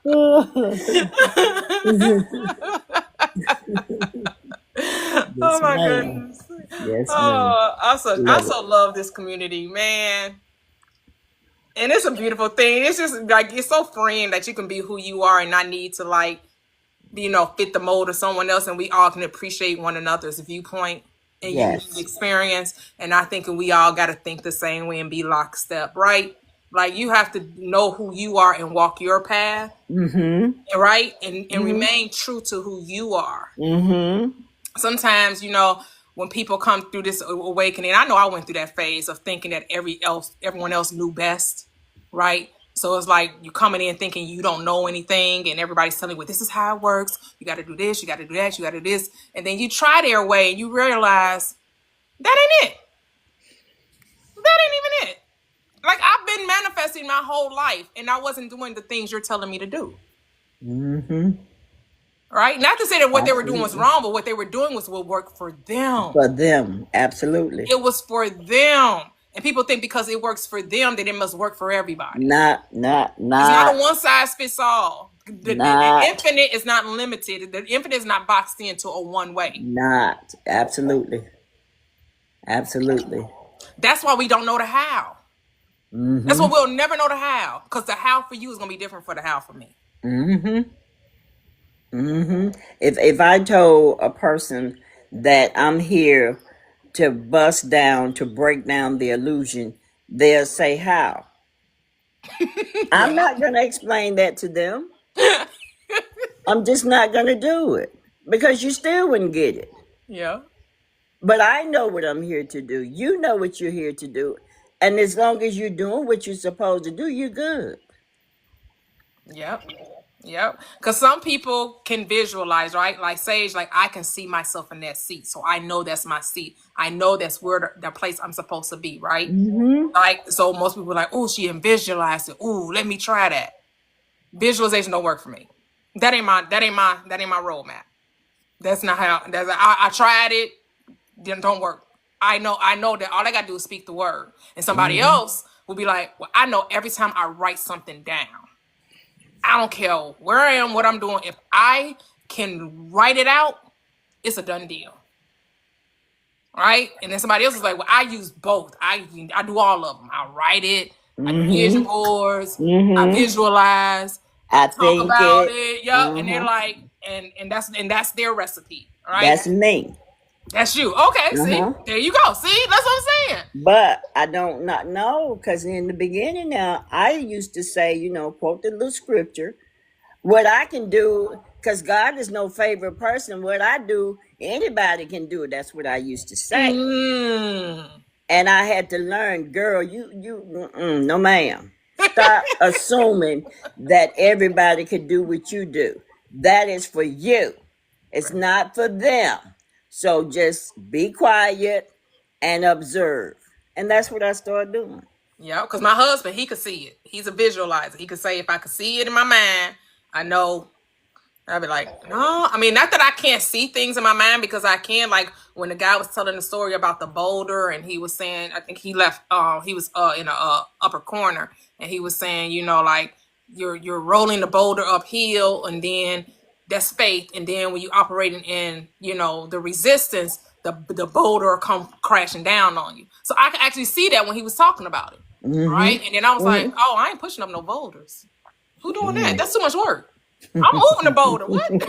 Oh my goodness. Yes, I so love this community, man. And it's a beautiful thing. It's just like, it's so freeing that you can be who you are and not need to, like, fit the mold of someone else, and we all can appreciate one another's viewpoint and unique experience. And I think we all got to think the same way and be lockstep, right? Like, you have to know who you are and walk your path, right? And remain true to who you are. Sometimes, when people come through this awakening, I know I went through that phase of thinking that everyone else knew best, right? So it's like you coming in thinking you don't know anything, and everybody's telling you, well, this is how it works. You got to do this, you got to do that, you got to do this. And then you try their way and you realize that ain't it. That ain't even it. Like, I've been manifesting my whole life and I wasn't doing the things you're telling me to do. Right? Not to say that what they were doing was wrong, but what they were doing was what worked for them. For them, absolutely. It was for them. And people think because it works for them that it must work for everybody. Not. It's not a one size fits all. The infinite is not limited. The infinite is not boxed into a one way. Not. Absolutely. That's why we don't know the how. That's why we'll never know the how. Because the how for you is going to be different for the how for me. If I told a person that I'm here to bust down, to break down the illusion, they'll say how. I'm not going to explain that to them. I'm just not going to do it because you still wouldn't get it. Yeah. But I know what I'm here to do. You know what you're here to do. And as long as you're doing what you're supposed to do, you're good. Yep. Because some people can visualize, right? Like Sage, like, I can see myself in that seat. So I know that's my seat. I know that's where the place I'm supposed to be, right? Like, so most people are like, oh, she visualized it. Ooh, let me try that. Visualization don't work for me. That ain't my roadmap. That's not how. I tried it. Didn't don't work. I know that all I gotta do is speak the word, and somebody else will be like, well, I know every time I write something down, I don't care where I am, what I'm doing. If I can write it out, it's a done deal. Right? And then somebody else is like, well, I use both. I do all of them. I write it. I do vision boards. I visualize. I talk about it. Yep. And they're like, and that's their recipe, right? That's me. That's you. Okay, see, Uh-huh. there you go. See, that's what I'm saying. But I don't not know, because in the beginning now, I used to say, quote the little scripture. What I can do, because God is no favorite person. What I do, anybody can do it. That's what I used to say. And I had to learn, girl, no ma'am. Stop assuming that everybody can do what you do. That is for you. It's not for them. So just be quiet and observe. And that's what I started doing. Yeah, because my husband, he could see it. He's a visualizer. He could say, if I could see it in my mind, I know. I'd be like, no. I mean, not that I can't see things in my mind, because I can. Like when the guy was telling the story about the boulder, and he was saying, I think he left. He was in a upper corner, and he was saying, like you're rolling the boulder uphill, and then that's faith, and then when you operating in the resistance, the boulder will come crashing down on you. So I could actually see that when he was talking about it, right? And then I was like, oh, I ain't pushing up no boulders. Who doing that? That's too much work. I'm moving the boulder. What? That's my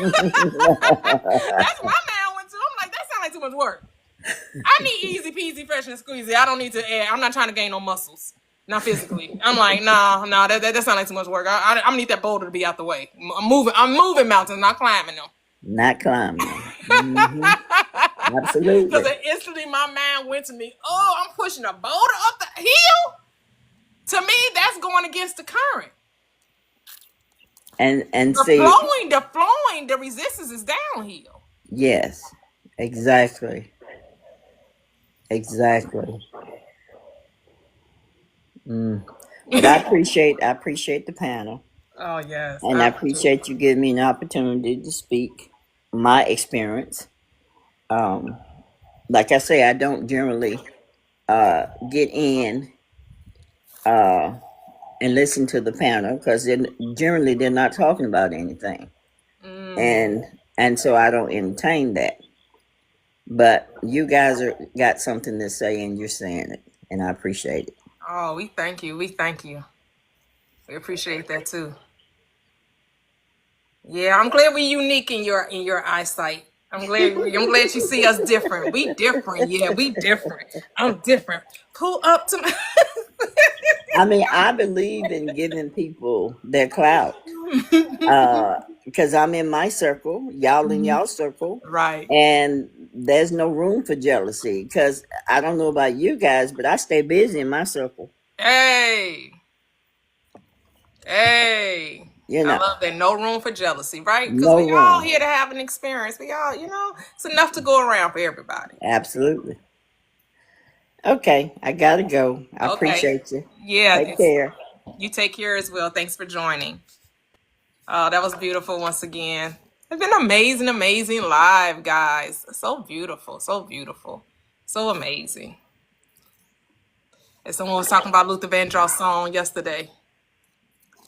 man went to. I'm like, that sounds like too much work. I need easy peasy, fresh and squeezy. I don't need to add. I'm not trying to gain no muscles. Not physically. I'm like, no, that sounds like too much work. I need that boulder to be out the way. I'm moving mountains, not climbing them. Not climbing. Absolutely. Because instantly my mind went to me, oh, I'm pushing a boulder up the hill? To me, that's going against the current. And the flowing, the resistance is downhill. Yes, exactly. But I appreciate the panel. Oh yes. And I appreciate you giving me an opportunity to speak my experience. Like I say, I don't generally get in and listen to the panel, because they're not talking about anything, and so I don't entertain that. But you guys got something to say, and you're saying it, and I appreciate it. Oh, we thank you. We appreciate that too. Yeah, I'm glad we're unique in your eyesight. I'm glad you see us different. We different. Yeah, we different. I'm different. Pull up to me. I mean, I believe in giving people their clout, because I'm in my circle, y'all in y'all circle, right? And there's no room for jealousy, because I don't know about you guys, but I stay busy in my circle. Hey. I love that. No room for jealousy, right? Because we all here to have an experience. We all, it's enough to go around for everybody. Absolutely. Okay, I gotta go. I appreciate you. Yeah. Take care. You take care as well. Thanks for joining. Oh, that was beautiful once again. It's been amazing, amazing live, guys. So beautiful, so beautiful. So amazing. And someone was talking about Luther Vandross's song yesterday.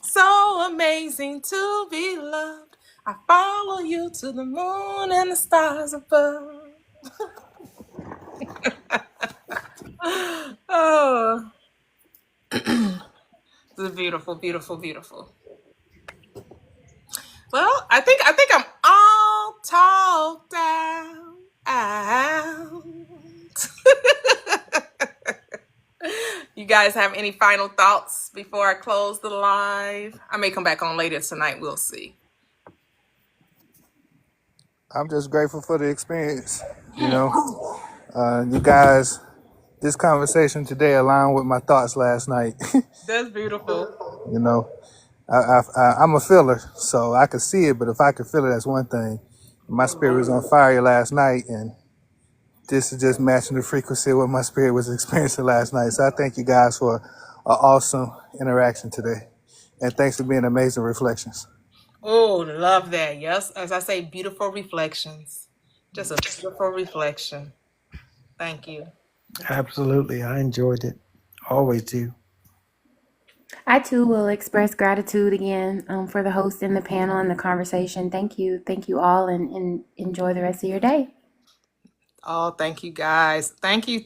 So amazing to be loved. I follow you to the moon and the stars above. Oh. This is beautiful, beautiful, beautiful. Well, I think I'm all talked out. You guys have any final thoughts before I close the live? I may come back on later tonight. We'll see. I'm just grateful for the experience. You guys, this conversation today aligned with my thoughts last night. That's beautiful. I'm a feeler, so I could see it, but if I could feel it, that's one thing. My spirit was on fire last night, and this is just matching the frequency of what my spirit was experiencing last night. So I thank you guys for an awesome interaction today. And thanks for being amazing reflections. Oh, love that. Yes, as I say, beautiful reflections. Just a beautiful reflection. Thank you. Absolutely. I enjoyed it. Always do. I too will express gratitude again for the host and the panel and the conversation. Thank you all, and enjoy the rest of your day. Oh, thank you guys. Thank you.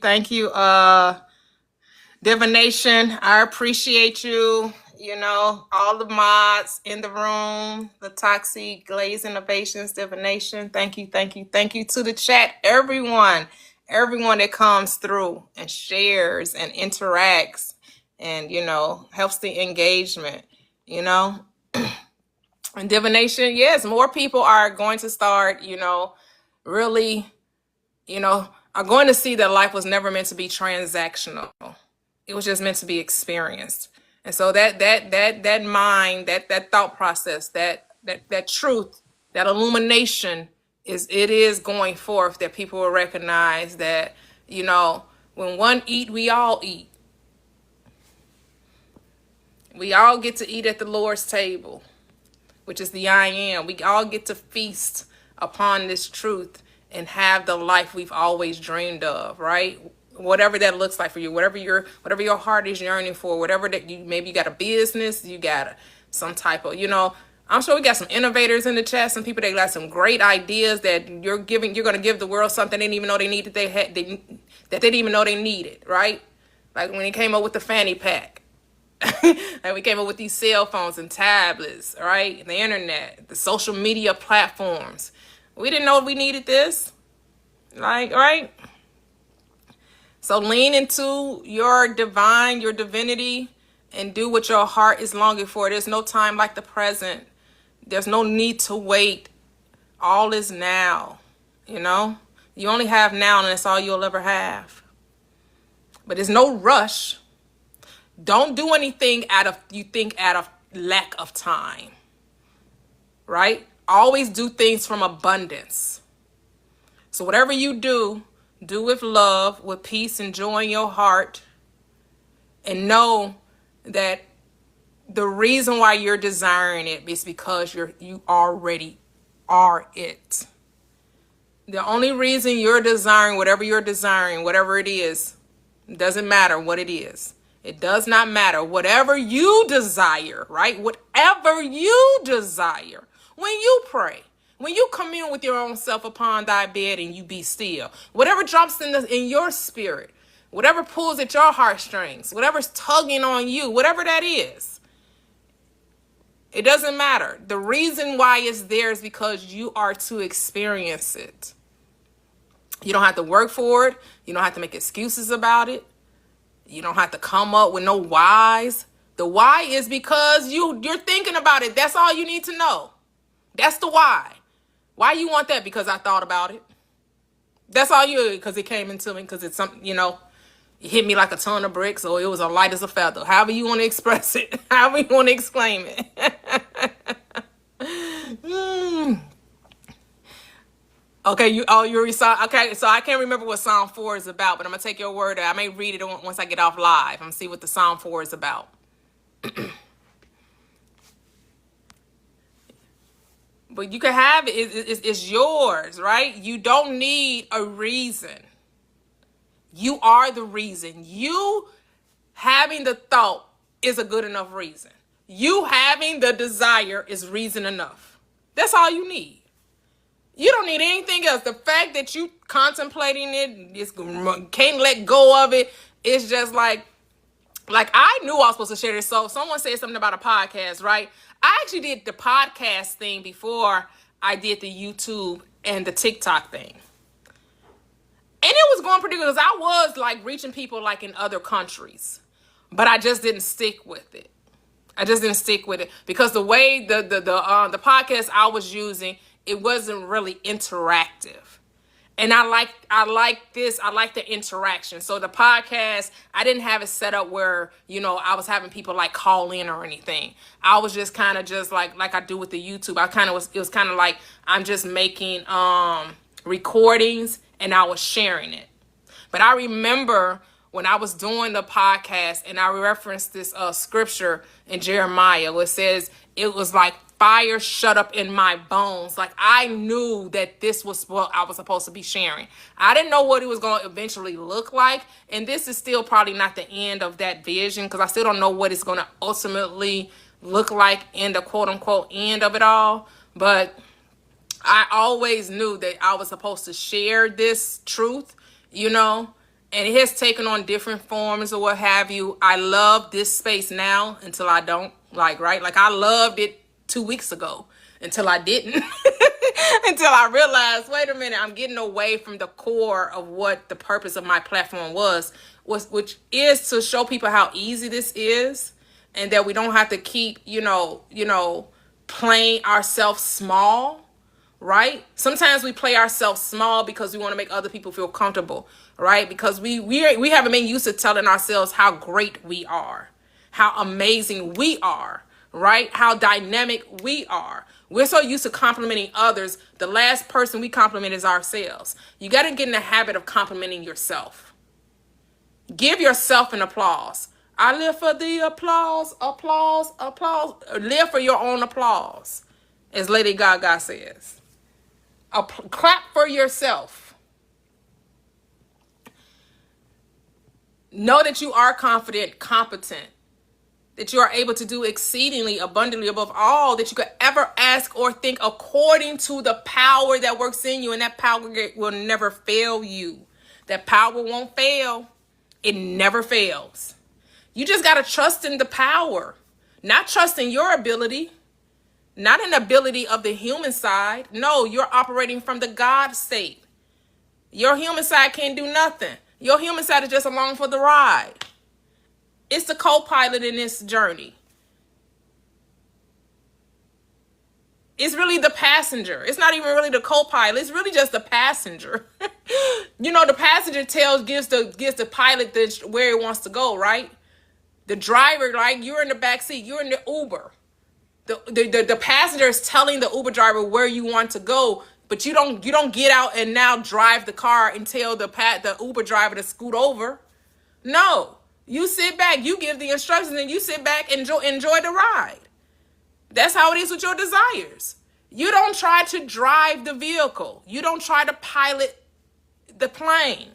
Divination, I appreciate you. You know, all the mods in the room, the Toxic Glaze Innovations, Divination. Thank you, thank you, thank you to the chat. Everyone that comes through and shares and interacts and, you know, helps the engagement, you know. And divination, yes, more people are going to start, you know, really, you know, are going to see that life was never meant to be transactional. It was just meant to be experienced. And so that mind, that thought process, that truth, that illumination is going forth, that people will recognize that, you know, when one eat, we all eat. We all get to eat at the Lord's table, which is the I am. We all get to feast upon this truth and have the life we've always dreamed of, right? Whatever that looks like for you, whatever your heart is yearning for, whatever that maybe you got a business, you got some type of, you know, I'm sure we got some innovators in the chat, some people that got some great ideas that you're going to give the world something they didn't even know they needed, that they didn't even know they needed, right? Like when he came up with the fanny pack. And we came up with these cell phones and tablets, right? The internet, the social media platforms. We didn't know we needed this. Like, right? So lean into your divinity, and do what your heart is longing for. There's no time like the present. There's no need to wait. All is now, you know? You only have now, and that's all you'll ever have. But there's no rush. Don't do anything out of lack of time, right? Always do things from abundance. So whatever you do with love, with peace and joy in your heart, and know that the reason why you're desiring it is because you already are it. The only reason you're desiring, whatever it is, doesn't matter what it is. It does not matter. Whatever you desire, right? Whatever you desire. When you pray, when you commune with your own self upon thy bed and you be still, whatever drops in your spirit, whatever pulls at your heartstrings, whatever's tugging on you, whatever that is, it doesn't matter. The reason why it's there is because you are to experience it. You don't have to work for it. You don't have to make excuses about it. You don't have to come up with no whys. The why is because you're thinking about it. That's all you need to know. That's the why. Why you want that? Because I thought about it. That's all because it came into me, because it's something, you know, it hit me like a ton of bricks, or it was a light as a feather. However you want to express it. However you want to exclaim it. Okay, you're okay, so I can't remember what Psalm 4 is about, but I'm gonna take your word. I may read it once I get off live. I'm gonna see what the Psalm 4 is about. But you can have it. It's yours, right? You don't need a reason. You are the reason. You having the thought is a good enough reason. You having the desire is reason enough. That's all you need. You don't need anything else. The fact that you contemplating it, can't let go of it, it's just like I knew I was supposed to share this. So someone said something about a podcast, right? I actually did the podcast thing before I did the YouTube and the TikTok thing. And it was going pretty good because I was like reaching people like in other countries. But I just didn't stick with it. Because the way the podcast I was using, it wasn't really interactive. And I like the interaction. So the podcast, I didn't have it set up where, you know, I was having people like call in or anything. I was just kind of just like I do with the YouTube. It was kind of like I'm just making recordings and I was sharing it. But I remember when I was doing the podcast and I referenced this scripture in Jeremiah where it says it was like fire shut up in my bones. Like I knew that this was what I was supposed to be sharing. I didn't know what it was going to eventually look like. And this is still probably not the end of that vision because I still don't know what it's going to ultimately look like in the quote unquote end of it all. But I always knew that I was supposed to share this truth, you know, and it has taken on different forms or what have you. I love this space now until I don't, like, right? Like, I loved it 2 weeks ago until I didn't. Until I realized, wait a minute, I'm getting away from the core of what the purpose of my platform was, which is to show people how easy this is, and that we don't have to keep, playing ourselves small. Right? Sometimes we play ourselves small because we want to make other people feel comfortable, right? Because we haven't been used to telling ourselves how great we are, how amazing we are, right? How dynamic we are. We're so used to complimenting others. The last person we compliment is ourselves. You got to get in the habit of complimenting yourself. Give yourself an applause. I live for the applause, applause, applause. Live for your own applause, as Lady Gaga says. Clap for yourself. Know that you are confident, competent, that you are able to do exceedingly abundantly above all that you could ever ask or think, according to the power that works in you. And that power will never fail you. That power won't fail. It never fails. You just got to trust in the power, not trust in your ability. Not an ability of the human side. No, you're operating from the God state. Your human side can't do nothing. Your human side is just along for the ride. It's the co-pilot in this journey. It's really the passenger. It's not even really the co-pilot. It's really just the passenger. The passenger gives the pilot where it wants to go, right? The driver, like, you're in the back seat. You're in the Uber. The passenger is telling the Uber driver where you want to go, but you don't get out and now drive the car and tell the Uber driver to scoot over. No, you sit back, you give the instructions, and you sit back and enjoy the ride. That's how it is with your desires. You don't try to drive the vehicle. You don't try to pilot the plane.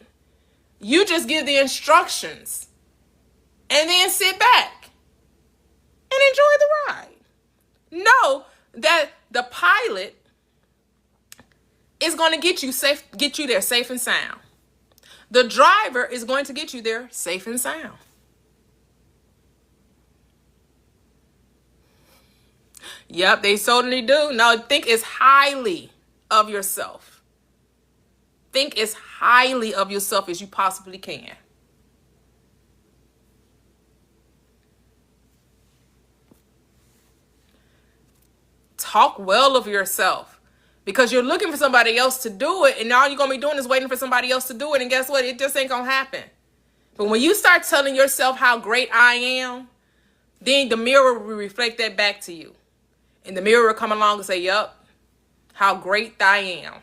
You just give the instructions and then sit back and enjoy the ride. Know that the pilot is going to get you there safe and sound. The driver is going to get you there safe and sound. Yep, they certainly do. Now, think as highly of yourself. Think as highly of yourself as you possibly can. Talk well of yourself, because you're looking for somebody else to do it, and all you're going to be doing is waiting for somebody else to do it, and guess what? It just ain't going to happen. But when you start telling yourself how great I am, then the mirror will reflect that back to you. And the mirror will come along and say, yup, how great I am.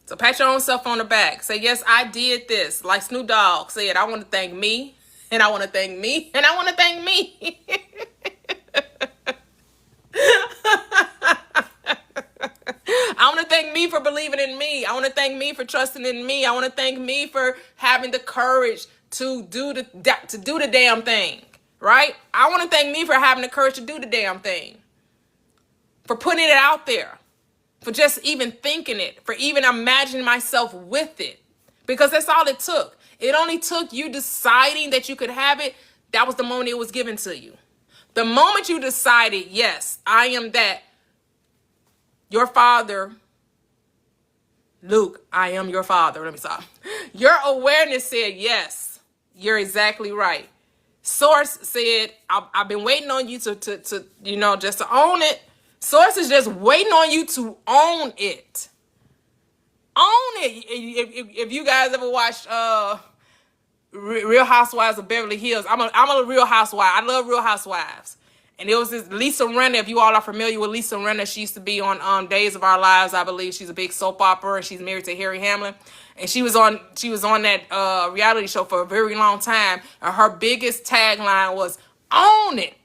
So pat your own self on the back. Say, yes, I did this. Like Snoop Dogg said, I want to thank me, and I want to thank me, and I want to thank me. I want to thank me for believing in me. I want to thank me for trusting in me. I want to thank me for having the courage to do the damn thing, right? I want to thank me for having the courage to do the damn thing, for putting it out there, for just even thinking it, for even imagining myself with it, because that's all it took. It only took you deciding that you could have it. That was the moment it was given to you. The moment you decided, yes, I am that. Your father, Luke, I am your father. Let me stop. Your awareness said, yes, you're exactly right. Source said, I've been waiting on you to just to own it. Source is just waiting on you to own it. Own it. If you guys ever watched Real Housewives of Beverly Hills, I'm a Real Housewife. I love Real Housewives. And it was this Lisa Rinna. If you all are familiar with Lisa Rinna, she used to be on Days of Our Lives, I believe. She's a big soap opera, and she's married to Harry Hamlin. And she was on that reality show for a very long time. And her biggest tagline was, own it,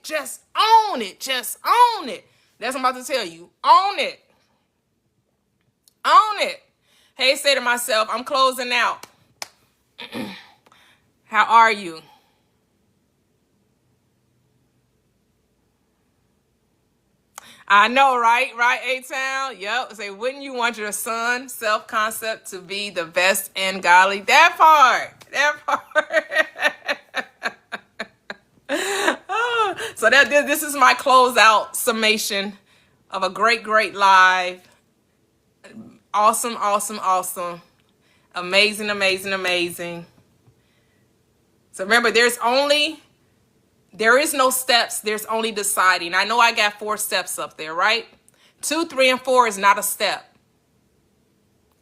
just own it, just own it. That's what I'm about to tell you. Own it. Own it. Hey, say to myself, I'm closing out. How are you? I know, right? Right, A-Town? Yep. Say, wouldn't you want your son's self-concept to be the best and godly? That part. That part. Oh, so this is my closeout summation of a great, great live. Awesome, awesome, awesome. Amazing, amazing, amazing. So remember, there is no steps. There's only deciding. I know I got 4 steps up there, right? 2, 3, and 4 is not a step.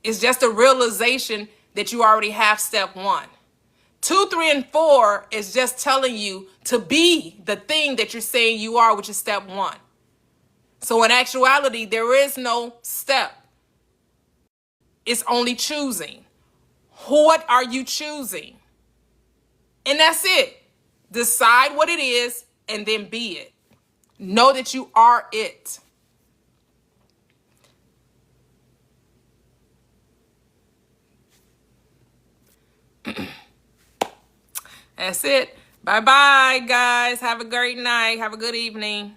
It's just a realization that you already have step 1. 2, 3, and 4 is just telling you to be the thing that you're saying you are, which is step 1. So in actuality, there is no step. It's only choosing. What are you choosing? And that's it. Decide what it is and then be it. Know that you are it. That's it. Bye-bye, guys. Have a great night. Have a good evening.